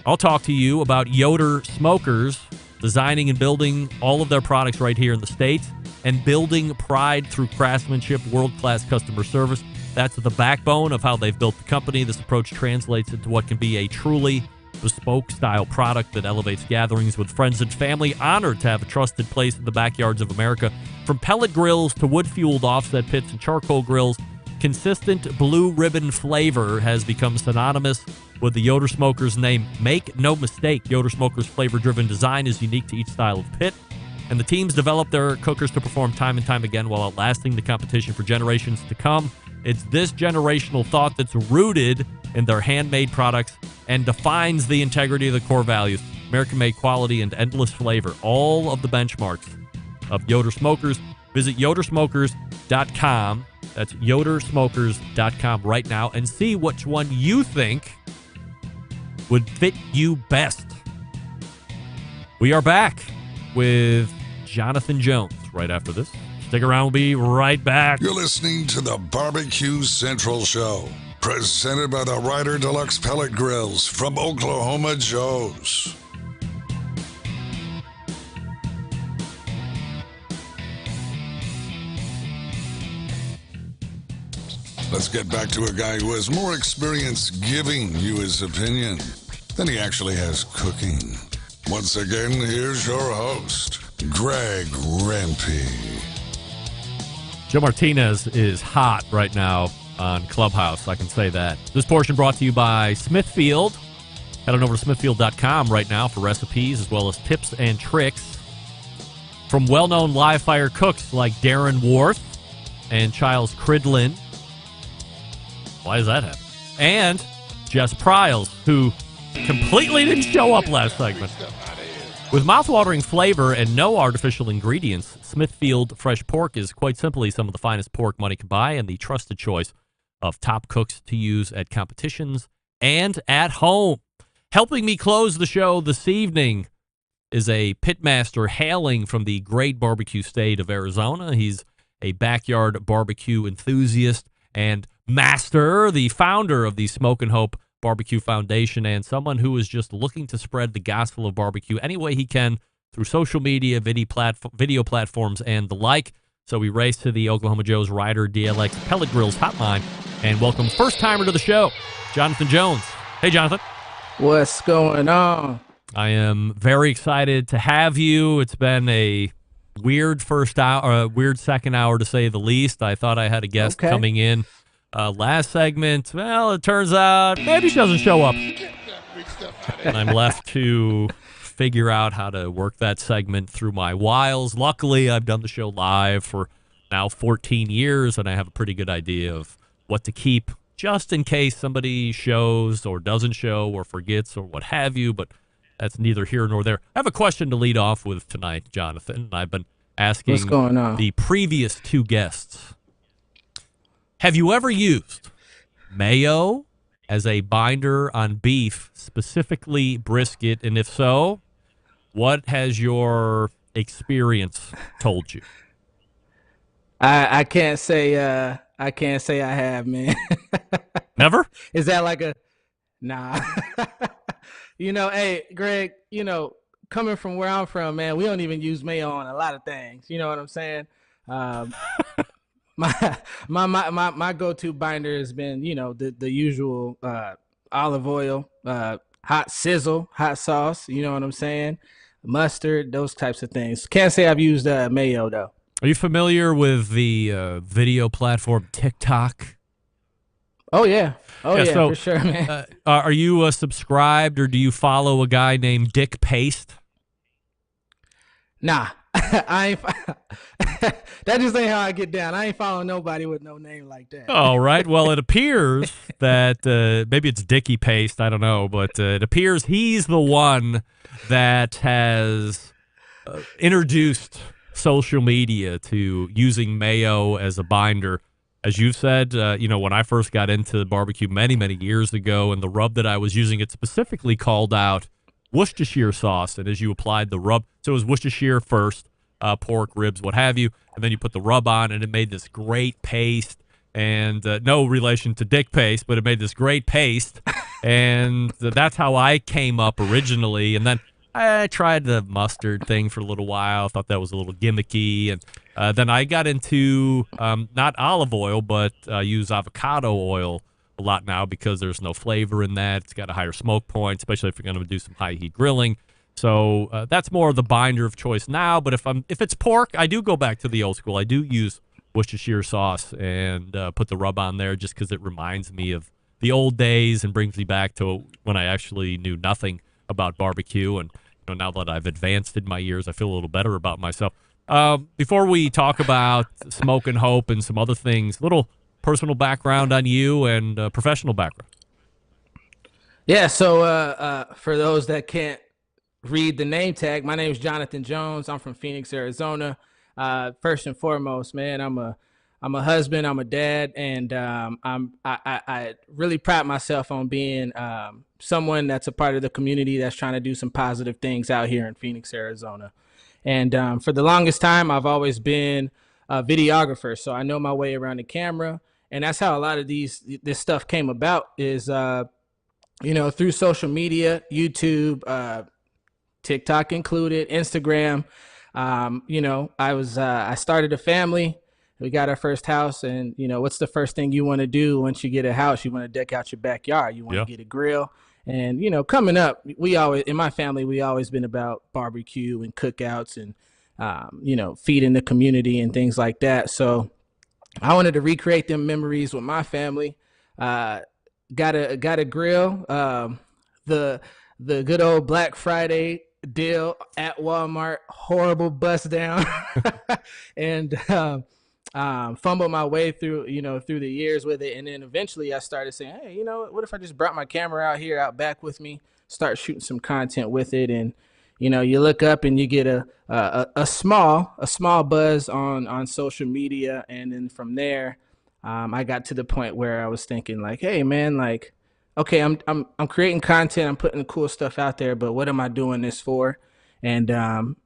[SPEAKER 5] I'll talk to you about Yoder Smokers, designing and building all of their products right here in the States, and building pride through craftsmanship, world-class customer service. That's the backbone of how they've built the company. This approach translates into what can be a truly bespoke-style product that elevates gatherings with friends and family. Honored to have a trusted place in the backyards of America. From pellet grills to wood-fueled offset pits and charcoal grills, consistent blue ribbon flavor has become synonymous with the Yoder Smoker's name. Make no mistake, Yoder Smoker's flavor-driven design is unique to each style of pit, and the teams develop their cookers to perform time and time again while outlasting the competition for generations to come. It's this generational thought that's rooted in their handmade products and defines the integrity of the core values: American-made quality and endless flavor. All of the benchmarks of Yoder Smokers. Visit yodersmokers.com. That's yodersmokers.com right now and see which one you think would fit you best. We are back with Jonathan Jones right after this. Stick around, we'll be right back.
[SPEAKER 6] You're listening to the Barbecue Central Show, presented by the Ryder Deluxe Pellet Grills from Oklahoma Joe's. Let's get back to a guy who has more experience giving you his opinion than he actually has cooking. Once again, here's your host, Greg Rempe.
[SPEAKER 5] Joe Martinez is hot right now on Clubhouse, I can say that. This portion brought to you by Smithfield. Head on over to smithfield.com right now for recipes as well as tips and tricks from well-known live fire cooks like Darren Worth and Charles Cridlin. Why does that happen? And Jess Pryles, who completely didn't show up last segment. With mouth-watering flavor and no artificial ingredients, Smithfield Fresh Pork is quite simply some of the finest pork money can buy and the trusted choice of top cooks to use at competitions and at home. Helping me close the show this evening is a pitmaster hailing from the great barbecue state of Arizona. He's a backyard barbecue enthusiast and master, the founder of the Smokin Hope Barbecue Foundation, and someone who is just looking to spread the gospel of barbecue any way he can through social media, video platforms, and the like. So we race to the Oklahoma Joe's Ryder DLX Pellet Grills hotline and welcome first-timer to the show, Jonathan Jones. Hey, Jonathan.
[SPEAKER 16] What's going on?
[SPEAKER 5] I am very excited to have you. It's been a weird first hour, weird second hour to say the least. I thought I had a guest coming in last segment. Well, it turns out maybe she doesn't show up. And I'm left to figure out how to work that segment through my wiles. Luckily, I've done the show live for now 14 years, and I have a pretty good idea of what to keep just in case somebody shows or doesn't show or forgets or what have you, but that's neither here nor there. I have a question to lead off with tonight, Jonathan. I've been asking
[SPEAKER 16] What's going on?
[SPEAKER 5] The previous two guests. Have you ever used mayo as a binder on beef, specifically brisket? And if so, what has your experience told you?
[SPEAKER 16] I can't say I have, man.
[SPEAKER 5] Never?
[SPEAKER 16] Is that like a nah? Hey, Greg, coming from where I'm from, man, we don't even use mayo on a lot of things. You know what I'm saying? My go-to binder has been, the usual olive oil, hot sizzle, hot sauce. You know what I'm saying? Mustard, those types of things. Can't say I've used mayo though.
[SPEAKER 5] Are you familiar with the video platform TikTok?
[SPEAKER 16] Oh yeah, so, for sure, man.
[SPEAKER 5] Are you subscribed or do you follow a guy named Dick Paste?
[SPEAKER 16] Nah, I ain't. That just ain't how I get down. I ain't following nobody with no name like that.
[SPEAKER 5] All right. Well, it appears that maybe it's Dickie Paste. I don't know, but it appears he's the one that has introduced social media to using mayo as a binder. As you've said, when I first got into barbecue many, many years ago, and the rub that I was using, it specifically called out Worcestershire sauce. And as you applied the rub, so it was Worcestershire first, pork, ribs, what have you, and then you put the rub on, and it made this great paste. And no relation to Dick Paste, but it made this great paste. And that's how I came up originally. And then I tried the mustard thing for a little while. Thought that was a little gimmicky. And then I got into not olive oil, but use avocado oil a lot now because there's no flavor in that. It's got a higher smoke point, especially if you're going to do some high heat grilling. So that's more of the binder of choice now. But if it's pork, I do go back to the old school. I do use Worcestershire sauce and put the rub on there just because it reminds me of the old days and brings me back to when I actually knew nothing about barbecue. And now that I've advanced in my years, I feel a little better about myself. Before we talk about Smokin Hope and some other things, little personal background on you and professional background.
[SPEAKER 16] Yeah, so for those that can't read the name tag, my name is Jonathan Jones. I'm from Phoenix, Arizona. First and foremost, man, I'm a husband, I'm a dad, and I really pride myself on being someone that's a part of the community that's trying to do some positive things out here in Phoenix, Arizona. And for the longest time, I've always been a videographer, so I know my way around the camera, and that's how a lot of this stuff came about is through social media, YouTube, TikTok included, Instagram. I started a family. We got our first house, and what's the first thing you want to do once you get a house? You want to deck out your backyard. You want to get a grill. And coming up, in my family, we always been about barbecue and cookouts and feeding the community and things like that. So I wanted to recreate them memories with my family. Got a grill. The good old Black Friday deal at Walmart, horrible bust down, and fumbled my way through the years with it. And then eventually I started saying, hey, what if I just brought my camera out back with me, start shooting some content with it. And you look up and you get a small buzz on social media. And then from there, I got to the point where I was thinking like, hey man, like, okay, I'm creating content, I'm putting cool stuff out there, but what am I doing this for? And found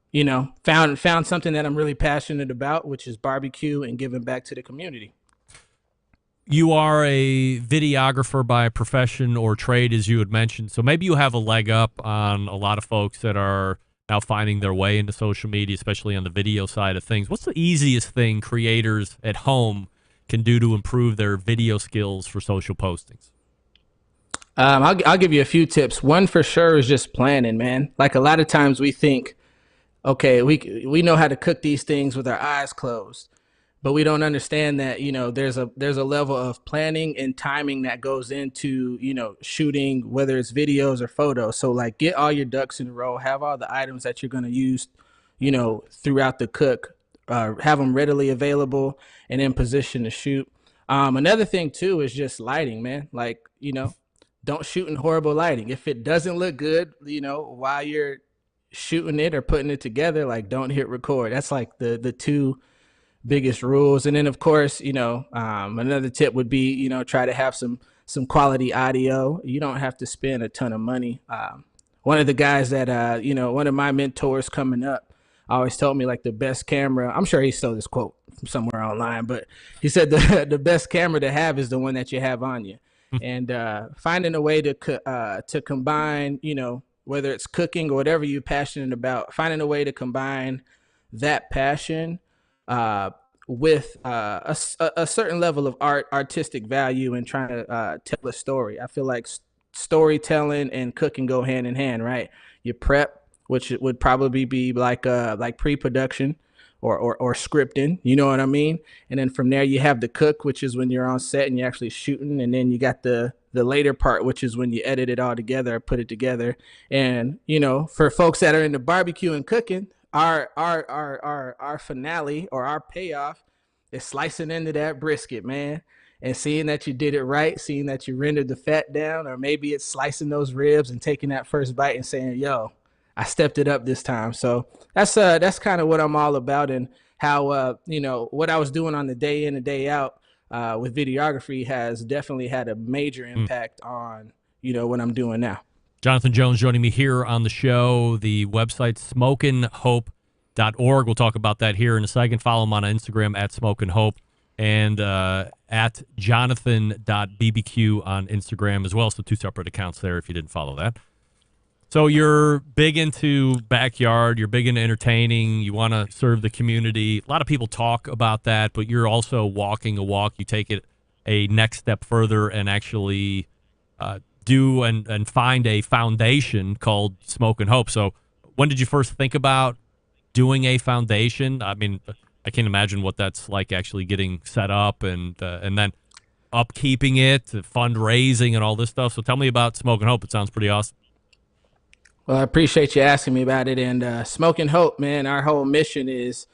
[SPEAKER 16] something that I'm really passionate about, which is barbecue and giving back to the community.
[SPEAKER 5] You are a videographer by profession or trade, as you had mentioned, so maybe you have a leg up on a lot of folks that are now finding their way into social media, especially on the video side of things. What's the easiest thing creators at home can do to improve their video skills for social postings?
[SPEAKER 16] I'll give you a few tips. One for sure is just planning, man. Like a lot of times we think, okay, we know how to cook these things with our eyes closed, but we don't understand that, there's a level of planning and timing that goes into, shooting, whether it's videos or photos. So like get all your ducks in a row, have all the items that you're going to use, throughout the cook, have them readily available and in position to shoot. Another thing too is just lighting, man. Like, don't shoot in horrible lighting. If it doesn't look good, while you're shooting it or putting it together, like don't hit record. That's like the two biggest rules. And then of course, another tip would be, try to have some quality audio. You don't have to spend a ton of money. One of the guys that, one of my mentors coming up always told me like the best camera, I'm sure he stole this quote from somewhere online, but he said the best camera to have is the one that you have on you. And finding a way to combine, whether it's cooking or whatever you're passionate about, finding a way to combine that passion with a certain level of artistic value and trying to tell a story. I feel like storytelling and cooking go hand in hand, right? You prep, which would probably be like pre-production or scripting, you know what I mean? And then from there you have the cook, which is when you're on set and you're actually shooting. And then you got the later part, which is when you edit it all together, put it together. And, for folks that are into barbecue and cooking, our finale or our payoff is slicing into that brisket, man. And seeing that you did it right, seeing that you rendered the fat down, or maybe it's slicing those ribs and taking that first bite and saying, yo, I stepped it up this time. So that's kind of what I'm all about, and how, what I was doing on the day in and day out with videography has definitely had a major impact on, what I'm doing now.
[SPEAKER 5] Jonathan Jones joining me here on the show. The website, smokinhope.org. We'll talk about that here in a second. Follow him on Instagram at Smokin Hope and at jonathan.bbq on Instagram as well. So 2 separate accounts there if you didn't follow that. So you're big into backyard, you're big into entertaining, you want to serve the community. A lot of people talk about that, but you're also walking a walk. You take it a next step further and actually do and find a foundation called Smokin Hope. So when did you first think about doing a foundation? I mean, I can't imagine what that's like actually getting set up and then upkeeping it, fundraising, and all this stuff. So tell me about Smokin Hope. It sounds pretty awesome.
[SPEAKER 16] Well, I appreciate you asking me about it. And Smokin Hope, man, our whole mission is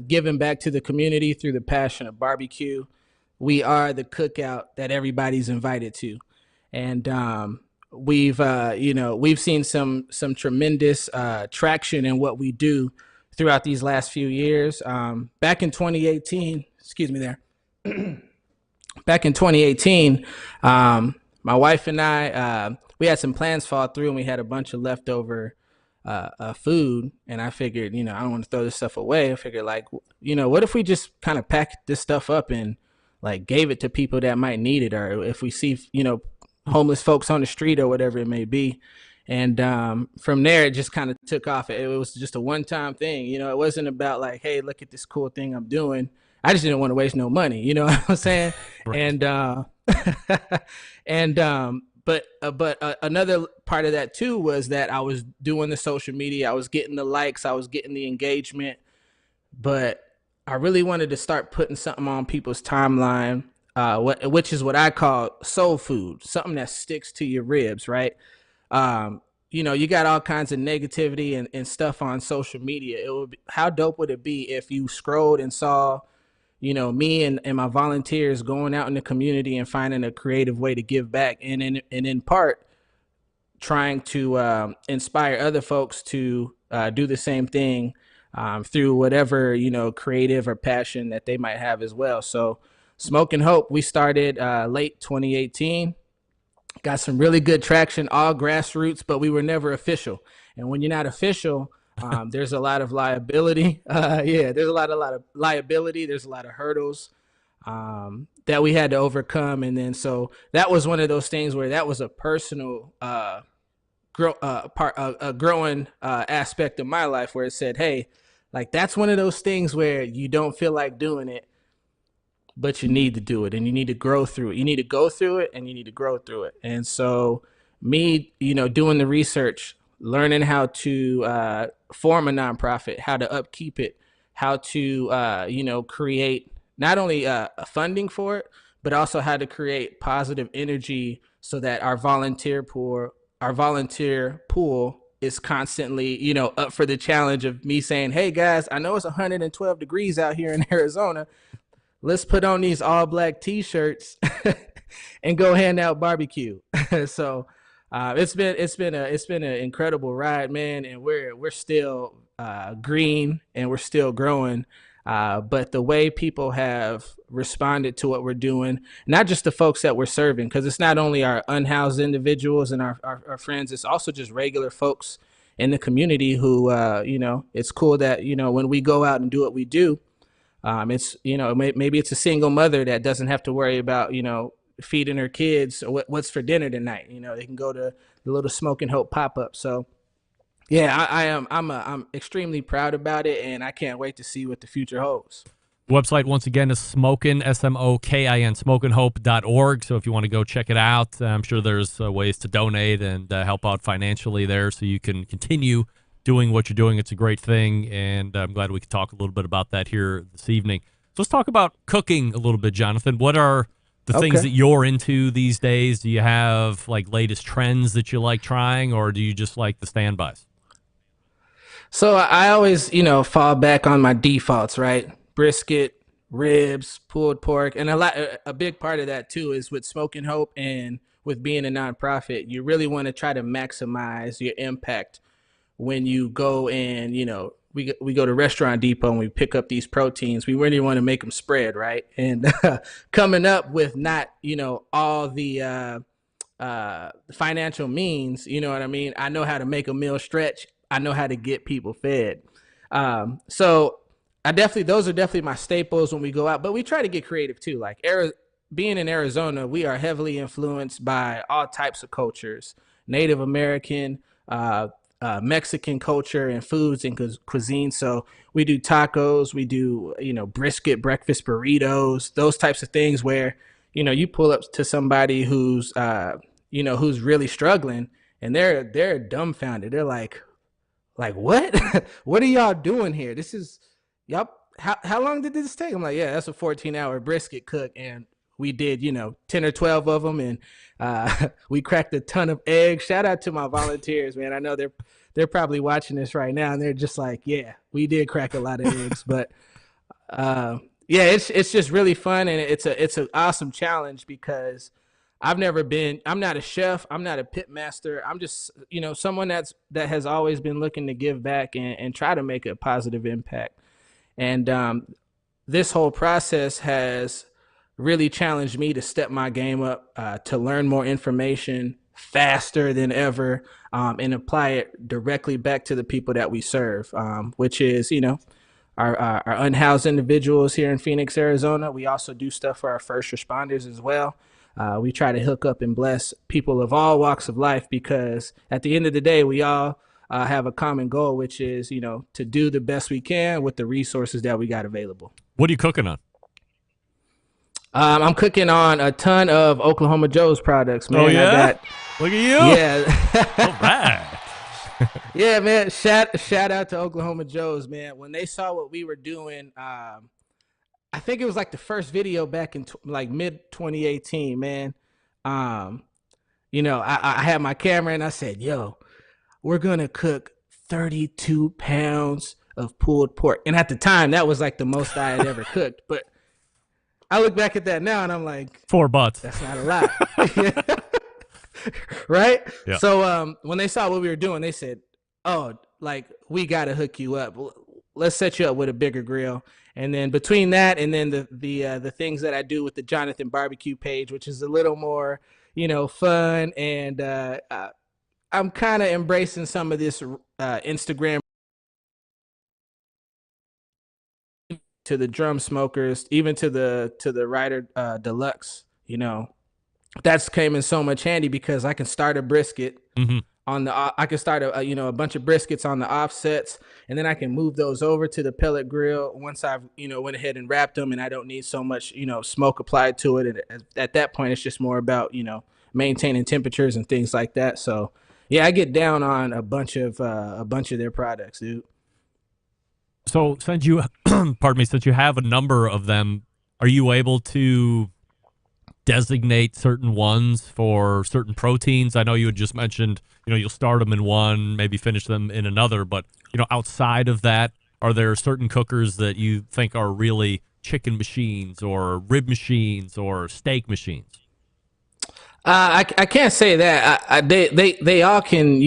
[SPEAKER 16] giving back to the community through the passion of barbecue. We are the cookout that everybody's invited to. And we've seen some tremendous traction in what we do throughout these last few years. Back in 2018, back in 2018, my wife and I, we had some plans fall through, and we had a bunch of leftover food. And I figured, I don't want to throw this stuff away. I figured, what if we just kind of packed this stuff up and gave it to people that might need it, or if we see, homeless folks on the street or whatever it may be. And from there, it just kind of took off. It was just a one-time thing. It wasn't about hey, look at this cool thing I'm doing. I just didn't want to waste no money. You know what I'm saying? Right. But another part of that too was that I was doing the social media. I was getting the likes. I was getting the engagement. But I really wanted to start putting something on people's timeline, which is what I call soul food, something that sticks to your ribs, right? You got all kinds of negativity and stuff on social media. How dope would it be if you scrolled and saw, me and my volunteers going out in the community and finding a creative way to give back, and in part trying to inspire other folks to do the same thing through whatever, creative or passion that they might have as well. So Smokin Hope, we started late 2018. Got some really good traction, all grassroots, but we were never official. And when you're not official, there's a lot of liability. There's a lot of liability. There's a lot of hurdles that we had to overcome. And then so that was one of those things where that was a personal growing aspect of my life, where it said, hey, that's one of those things where you don't feel like doing it, but you need to do it, and you need to grow through it. You need to go through it, and you need to grow through it. And so me, doing the research, learning how to form a nonprofit, how to upkeep it, how to, create not only funding for it, but also how to create positive energy so that our volunteer pool is constantly, up for the challenge of me saying, hey guys, I know it's 112 degrees out here in Arizona. Let's put on these all black t-shirts and go hand out barbecue. So it's been an incredible ride, man. And we're still green and we're still growing. But the way people have responded to what we're doing, not just the folks that we're serving, because it's not only our unhoused individuals and our friends, it's also just regular folks in the community who, it's cool that, when we go out and do what we do, it's, maybe it's a single mother that doesn't have to worry about, feeding her kids or what's for dinner tonight. They can go to the little Smokin Hope pop-up. So yeah, I'm extremely proud about it, and I can't wait to see what the future holds.
[SPEAKER 5] Website, once again, is Smokin, SMOKIN, smokinhope.org. So if you want to go check it out, I'm sure there's ways to donate and help out financially there so you can continue doing what you're doing. It's a great thing, and I'm glad we could talk a little bit about that here this evening. So let's talk about cooking a little bit, Jonathan. What are the things that you're into these days? Do you have latest trends that you like trying, or do you just like the standbys?
[SPEAKER 16] So I always, fall back on my defaults, right? Brisket, ribs, pulled pork. And a big part of that too is with Smokin Hope and with being a nonprofit, you really want to try to maximize your impact when you go and, we go to Restaurant Depot and we pick up these proteins. We really want to make them spread, right? And coming up with not, all the financial means, you know what I mean? I know how to make a meal stretch. I know how to get people fed. So those are definitely my staples when we go out, but we try to get creative too. Being in Arizona, we are heavily influenced by all types of cultures, Native American, Mexican culture and foods and cuisine. So we do tacos, we do, brisket, breakfast burritos, those types of things where, you pull up to somebody who's, who's really struggling and they're dumbfounded. They're like, what? What are y'all doing here? This is, y'all how long did this take? I'm like, yeah, that's a 14-hour brisket cook, and we did 10 or 12 of them, and we cracked a ton of eggs. Shout out to my volunteers, man. I know they're probably watching this right now, and they're just like, yeah, we did crack a lot of eggs, but yeah, it's just really fun, and it's an awesome challenge because I'm not a chef, I'm not a pit master. I'm just someone that has always been looking to give back and try to make a positive impact. And this whole process has really challenged me to step my game up, to learn more information faster than ever, and apply it directly back to the people that we serve, which is, our unhoused individuals here in Phoenix, Arizona. We also do stuff for our first responders as well. We try to hook up and bless people of all walks of life because at the end of the day, we all have a common goal, which is, to do the best we can with the resources that we got available.
[SPEAKER 5] What are you cooking on?
[SPEAKER 16] I'm cooking on a ton of Oklahoma Joe's products, man.
[SPEAKER 5] Oh, yeah? Look at you.
[SPEAKER 16] Yeah.
[SPEAKER 5] All right.
[SPEAKER 16] Yeah, man. Shout out to Oklahoma Joe's, man. When they saw what we were doing, I think it was like the first video back in mid 2018, man. I had my camera and I said, yo, we're going to cook 32 pounds of pulled pork. And at the time, that was like the most I had ever cooked. But I look back at that now and I'm like,
[SPEAKER 5] $4.
[SPEAKER 16] That's not a lot. Right?
[SPEAKER 5] Yeah.
[SPEAKER 16] So when they saw what we were doing, they said, oh, like, we got to hook you up. Let's set you up with a bigger grill. And then between that and then the things that I do with the Jonathan Barbecue page, which is a little more, fun. And I'm kind of embracing some of this Instagram to the drum smokers, even to the Rider Deluxe, that's came in so much handy because I can start a brisket on I can start a bunch of briskets on the offsets, and then I can move those over to the pellet grill once I've went ahead and wrapped them, and I don't need so much smoke applied to it. And at that point, it's just more about maintaining temperatures and things like that. So yeah, I get down on a bunch of their products, dude.
[SPEAKER 5] So since you, since you have a number of them, are you able to designate certain ones for certain proteins? I know you had just mentioned, you'll start them in one, maybe finish them in another, but, outside of that, are there certain cookers that you think are really chicken machines or rib machines or steak machines?
[SPEAKER 16] I can't say that. They all can,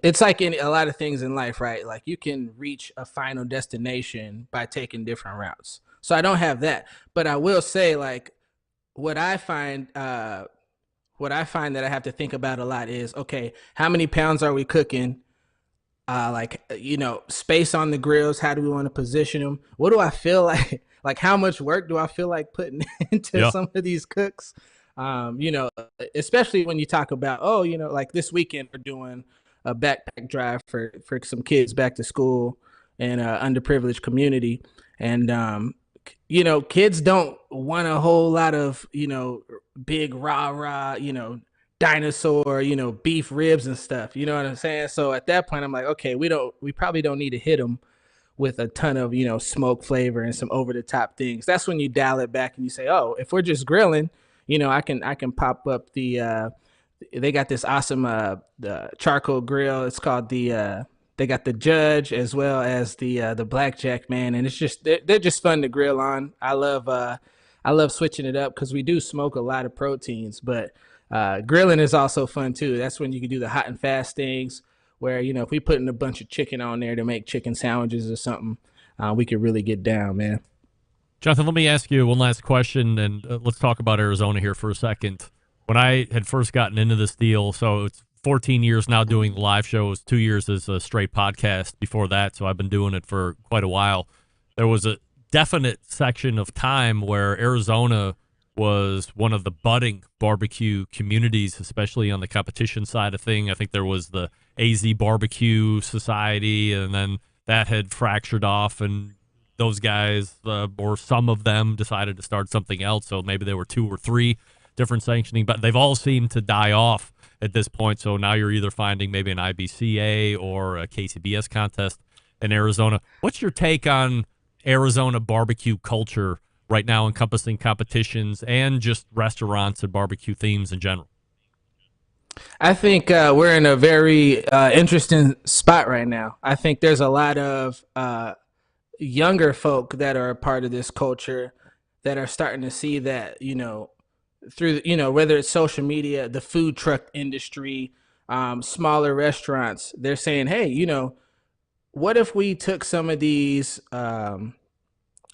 [SPEAKER 16] it's like in a lot of things in life, right? Like you can reach a final destination by taking different routes. So I don't have that, but I will say, like, what I find that I have to think about a lot is, okay, how many pounds are we cooking? Space on the grills. How do we want to position them? What do I feel like? Like, how much work do I feel like putting into some of these cooks? Especially when you talk about, like this weekend we're doing a backpack drive for some kids back to school in an underprivileged community. And, kids don't want a whole lot of, big rah, dinosaur, beef ribs and stuff. You know what I'm saying? So at that point, I'm like, okay, we probably don't need to hit them with a ton of, smoke flavor and some over the top things. That's when you dial it back and you say, oh, if we're just grilling, I can pop up they got this awesome the charcoal grill. It's called they got the Judge as well as the Blackjack, man, and it's just they're just fun to grill on. I love switching it up because we do smoke a lot of proteins, but grilling is also fun too. That's when you can do the hot and fast things where if we putting a bunch of chicken on there to make chicken sandwiches or something, we could really get down, man.
[SPEAKER 5] Jonathan, let me ask you one last question, and let's talk about Arizona here for a second. When I had first gotten into this deal, so it's 14 years now doing live shows, 2 years as a straight podcast before that, so I've been doing it for quite a while. There was a definite section of time where Arizona was one of the budding barbecue communities, especially on the competition side of thing. I think there was the AZ Barbecue Society, and then that had fractured off, and those guys, or some of them, decided to start something else. So maybe there were 2 or 3 different sanctioning, but they've all seemed to die off at this point. So now you're either finding maybe an IBCA or a KCBS contest in Arizona. What's your take on Arizona barbecue culture right now, encompassing competitions and just restaurants and barbecue themes in general?
[SPEAKER 16] I think we're in a very interesting spot right now. I think there's a lot of younger folk that are a part of this culture that are starting to see that, through, whether it's social media, the food truck industry, smaller restaurants, they're saying, hey, what if we took some of these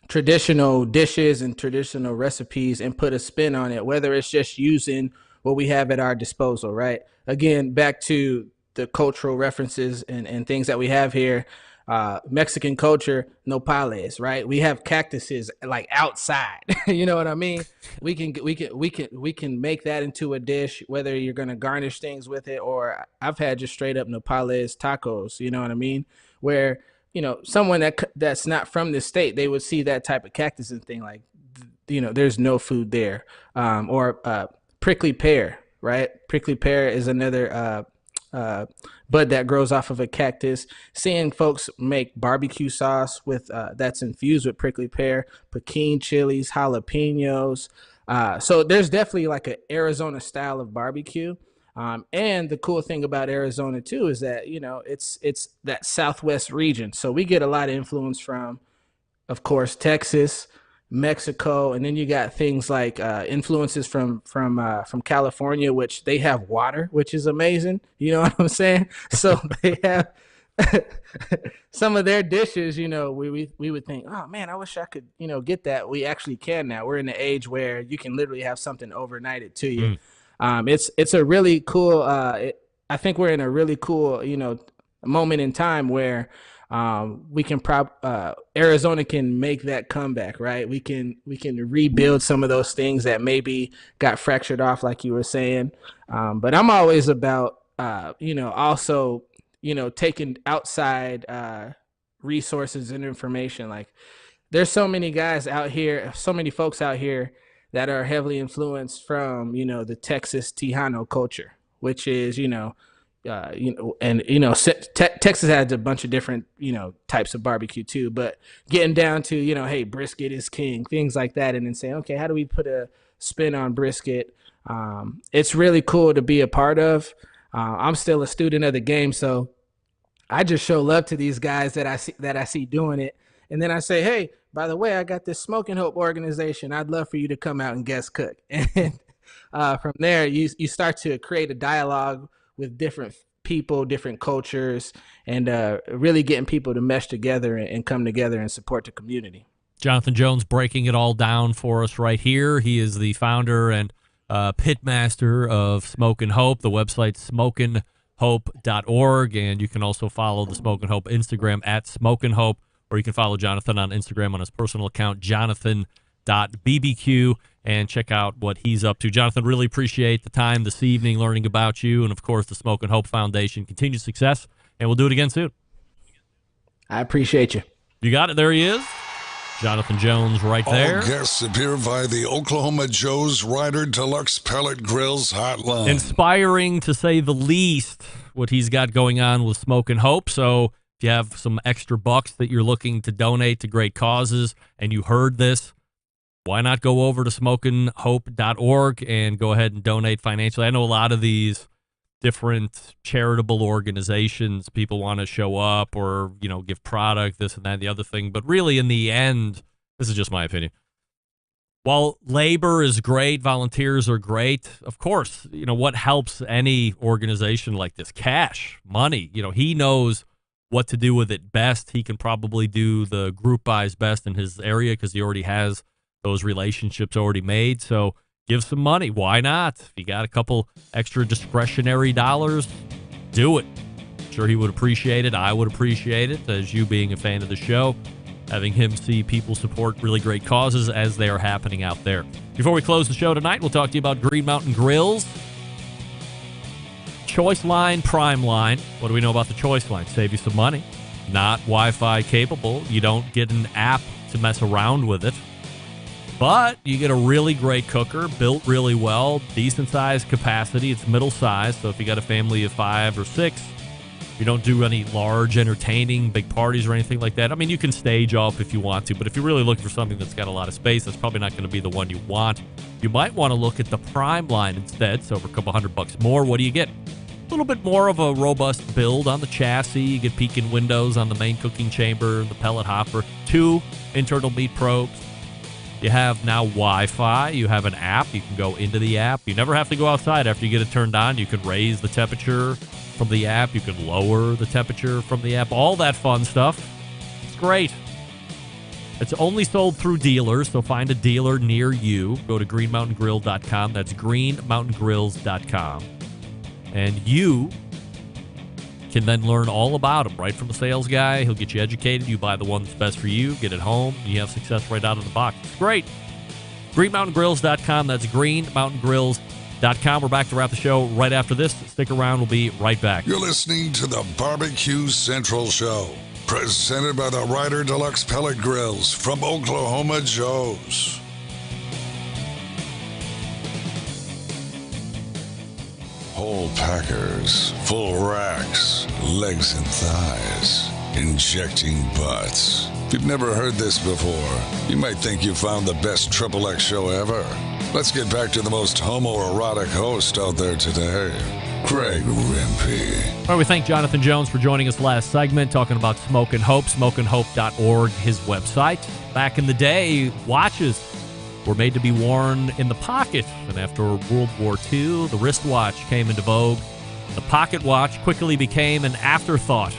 [SPEAKER 16] traditional dishes and traditional recipes and put a spin on it, whether it's just using what we have at our disposal, right? Again, back to the cultural references and things that we have here. Mexican culture, nopales, right? We have cactuses like outside. You know what I mean? We can make that into a dish, whether you're going to garnish things with it, or I've had just straight up nopales tacos. You know what I mean? Where someone that's not from this state, they would see that type of cactus and think like, there's no food there. Or prickly pear, right? Prickly pear is another bud that grows off of a cactus. Seeing folks make barbecue sauce with that's infused with prickly pear, pekin chilies, jalapenos. So there's definitely like an Arizona style of barbecue. And the cool thing about Arizona too is that it's that Southwest region. So we get a lot of influence from, of course, Texas, Mexico, and then you got things like influences from California, which they have water, which is amazing. You know what I'm saying? So they have some of their dishes. We would think, oh man, I wish I could get that. We actually can now. We're in the age where you can literally have something overnighted to you. It's a really cool. I think we're in a really cool moment in time where we can Arizona can make that comeback, right? We can rebuild some of those things that maybe got fractured off, like you were saying. But I'm always about, also, taking outside resources and information. Like there's so many guys out here, so many folks out here that are heavily influenced from, the Texas Tejano culture, which is, Texas has a bunch of different, types of barbecue too, but getting down to, hey, brisket is king, things like that. And then saying, okay, how do we put a spin on brisket? It's really cool to be a part of. I'm still a student of the game. So I just show love to these guys that I see doing it. And then I say, hey, by the way, I got this Smokin Hope organization. I'd love for you to come out and guest cook. And from there, you start to create a dialogue with different people, different cultures, and really getting people to mesh together and come together and support the community.
[SPEAKER 5] Jonathan Jones breaking it all down for us right here. He is the founder and pitmaster of Smokin Hope. The website smokinhope.org, and you can also follow the Smokin Hope Instagram at Smokin Hope, or you can follow Jonathan on Instagram on his personal account, jonathan.bbq, and check out what he's up to. Jonathan, really appreciate the time this evening learning about you and, of course, the Smokin Hope Foundation. Continued success, and we'll do it again soon.
[SPEAKER 16] I appreciate you.
[SPEAKER 5] You got it. There he is. Jonathan Jones right there.
[SPEAKER 6] All guests appear via the Oklahoma Joe's Rider Deluxe Pellet Grills hotline.
[SPEAKER 5] Inspiring, to say the least, what he's got going on with Smokin Hope. So if you have some extra bucks that you're looking to donate to great causes and you heard this, why not go over to smokinhope.org and go ahead and donate financially? I know a lot of these different charitable organizations, people want to show up or, give product, this and that and the other thing. But really, in the end, this is just my opinion. While labor is great, volunteers are great, of course, what helps any organization like this? Cash, money. He knows what to do with it best. He can probably do the group buys best in his area because he already has those relationships already made. So give some money. Why not? If you got a couple extra discretionary dollars, do it. I'm sure he would appreciate it. I would appreciate it, as you being a fan of the show, having him see people support really great causes as they are happening out there. Before we close the show tonight, we'll talk to you about Green Mountain Grills. Choice Line, Prime Line. What do we know about the Choice Line? Save you some money. Not Wi-Fi capable. You don't get an app to mess around with it. But you get a really great cooker, built really well, decent size capacity. It's middle size, so if you got a family of 5 or 6, You don't do any large entertaining, big parties or anything like that. I mean, you can stage off if you want to, but if you're really looking for something that's got a lot of space, that's probably not going to be the one you want. You might want to look at the Prime line instead. So for a couple $100 more, what do you get? A little bit more of a robust build on the chassis. You get peeking windows on the main cooking chamber, the pellet hopper, 2 internal meat probes. You have now Wi-Fi. You have an app. You can go into the app. You never have to go outside after you get it turned on. You can raise the temperature from the app. You can lower the temperature from the app. All that fun stuff. It's great. It's only sold through dealers, so find a dealer near you. Go to greenmountaingrill.com. That's greenmountaingrills.com. And you can then learn all about them right from the sales guy. He'll get you educated. You buy the one that's best for you. Get it home. You have success right out of the box. It's great. greenmountaingrills.com. That's greenmountaingrills.com. We're back to wrap the show right after this. Stick around. We'll be right back.
[SPEAKER 6] You're listening to the Barbecue Central Show, presented by the Ryder Deluxe Pellet Grills from Oklahoma Joe's. Whole packers, full racks, legs and thighs, injecting butts. If you've never heard this before, you might think you found the best XXX show ever. Let's get back to the most homoerotic host out there today, Craig Rempe.
[SPEAKER 5] All right, we thank Jonathan Jones for joining us last segment, talking about Smokin Hope, smokinhope.org, his website. Back in the day, watches were made to be worn in the pocket. And after World War II, the wristwatch came into vogue. The pocket watch quickly became an afterthought,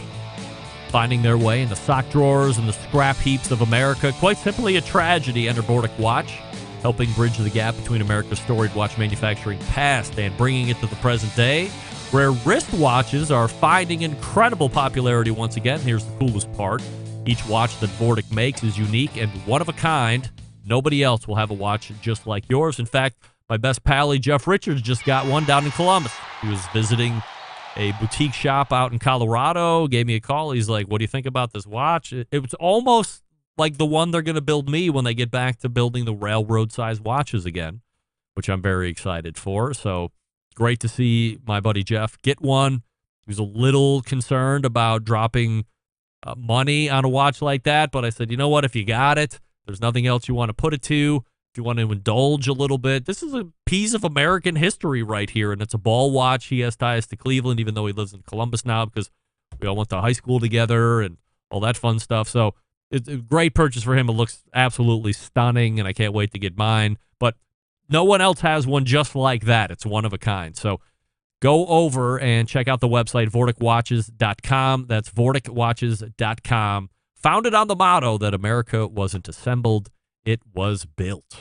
[SPEAKER 5] finding their way in the sock drawers and the scrap heaps of America. Quite simply a tragedy. Enter Vortic Watch, helping bridge the gap between America's storied watch manufacturing past and bringing it to the present day, where wristwatches are finding incredible popularity once again. Here's the coolest part. Each watch that Vortic makes is unique and one of a kind. Nobody else will have a watch just like yours. In fact, my best pally, Jeff Richards, just got one down in Columbus. He was visiting a boutique shop out in Colorado, gave me a call. He's like, what do you think about this watch? It was almost like the one they're going to build me when they get back to building the railroad-size watches again, which I'm very excited for. So great to see my buddy Jeff get one. He was a little concerned about dropping money on a watch like that, but I said, you know what, if you got it, there's nothing else you want to put it to. If you want to indulge a little bit, this is a piece of American history right here, and it's a ball watch. He has ties to Cleveland, even though he lives in Columbus now, because we all went to high school together and all that fun stuff. So it's a great purchase for him. It looks absolutely stunning, and I can't wait to get mine. But no one else has one just like that. It's one of a kind. So go over and check out the website, vorticwatches.com. That's vorticwatches.com. Founded on the motto that America wasn't assembled, it was built.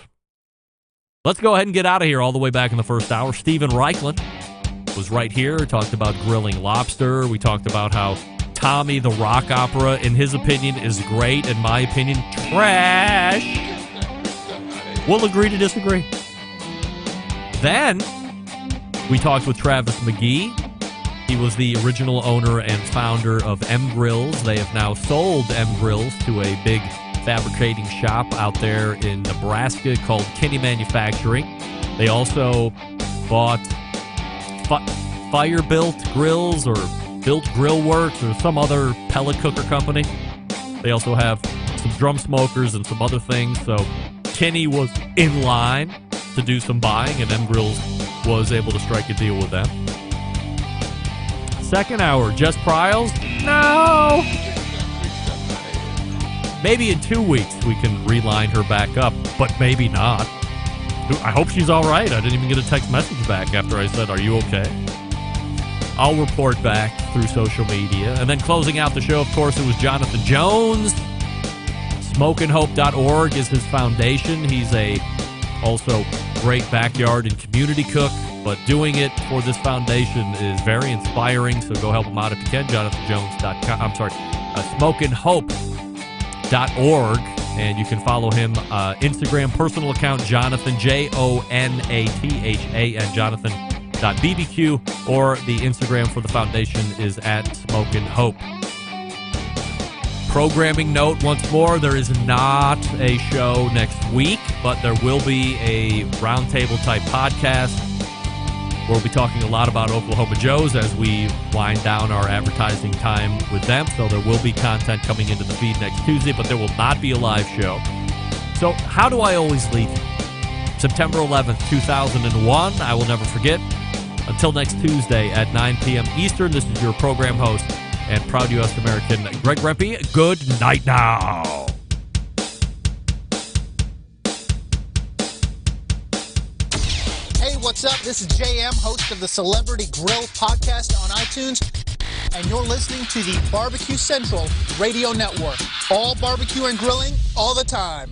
[SPEAKER 5] Let's go ahead and get out of here all the way back in the first hour. Stephen Raichlen was right here, talked about grilling lobster. We talked about how Tommy the Rock Opera, in his opinion, is great. In my opinion, trash. We'll agree to disagree. Then we talked with Travis Magee. He was the original owner and founder of M Grills. They have now sold M Grills to a big fabricating shop out there in Nebraska called Kinney Manufacturing. They also bought Fire-Built Grills or Built Grill Works or some other pellet cooker company. They also have some drum smokers and some other things. So Kinney was in line to do some buying, and M Grills was able to strike a deal with them. Second hour, Jess Pryles? No! Maybe in 2 weeks we can reline her back up, but maybe not. I hope she's all right. I didn't even get a text message back after I said, are you okay? I'll report back through social media. And then closing out the show, of course, it was Jonathan Jones. SmokinHope.org is his foundation. He's a also great backyard and community cook, but doing it for this foundation is very inspiring, so go help him out if you can. JonathanJones.com. I'm sorry, SmokinHope.org, and you can follow him Instagram personal account Jonathan JONATHAN Jonathan.BBQ, or the Instagram for the foundation is at Smokin Hope. Programming note once more, there is not a show next week, but there will be a roundtable type podcast We'll be talking a lot about Oklahoma Joe's as we wind down our advertising time with them. So there will be content coming into the feed next Tuesday, but there will not be a live show. So how do I always leave you? September 11th, 2001. I will never forget. Until next Tuesday at 9 p.m. Eastern, this is your program host and proud U.S. American, Greg Rempe. Good night now.
[SPEAKER 2] Hey, what's up? This is JM, host of the Celebrity Grill podcast on iTunes, and you're listening to the Barbecue Central Radio Network. All barbecue and grilling, all the time.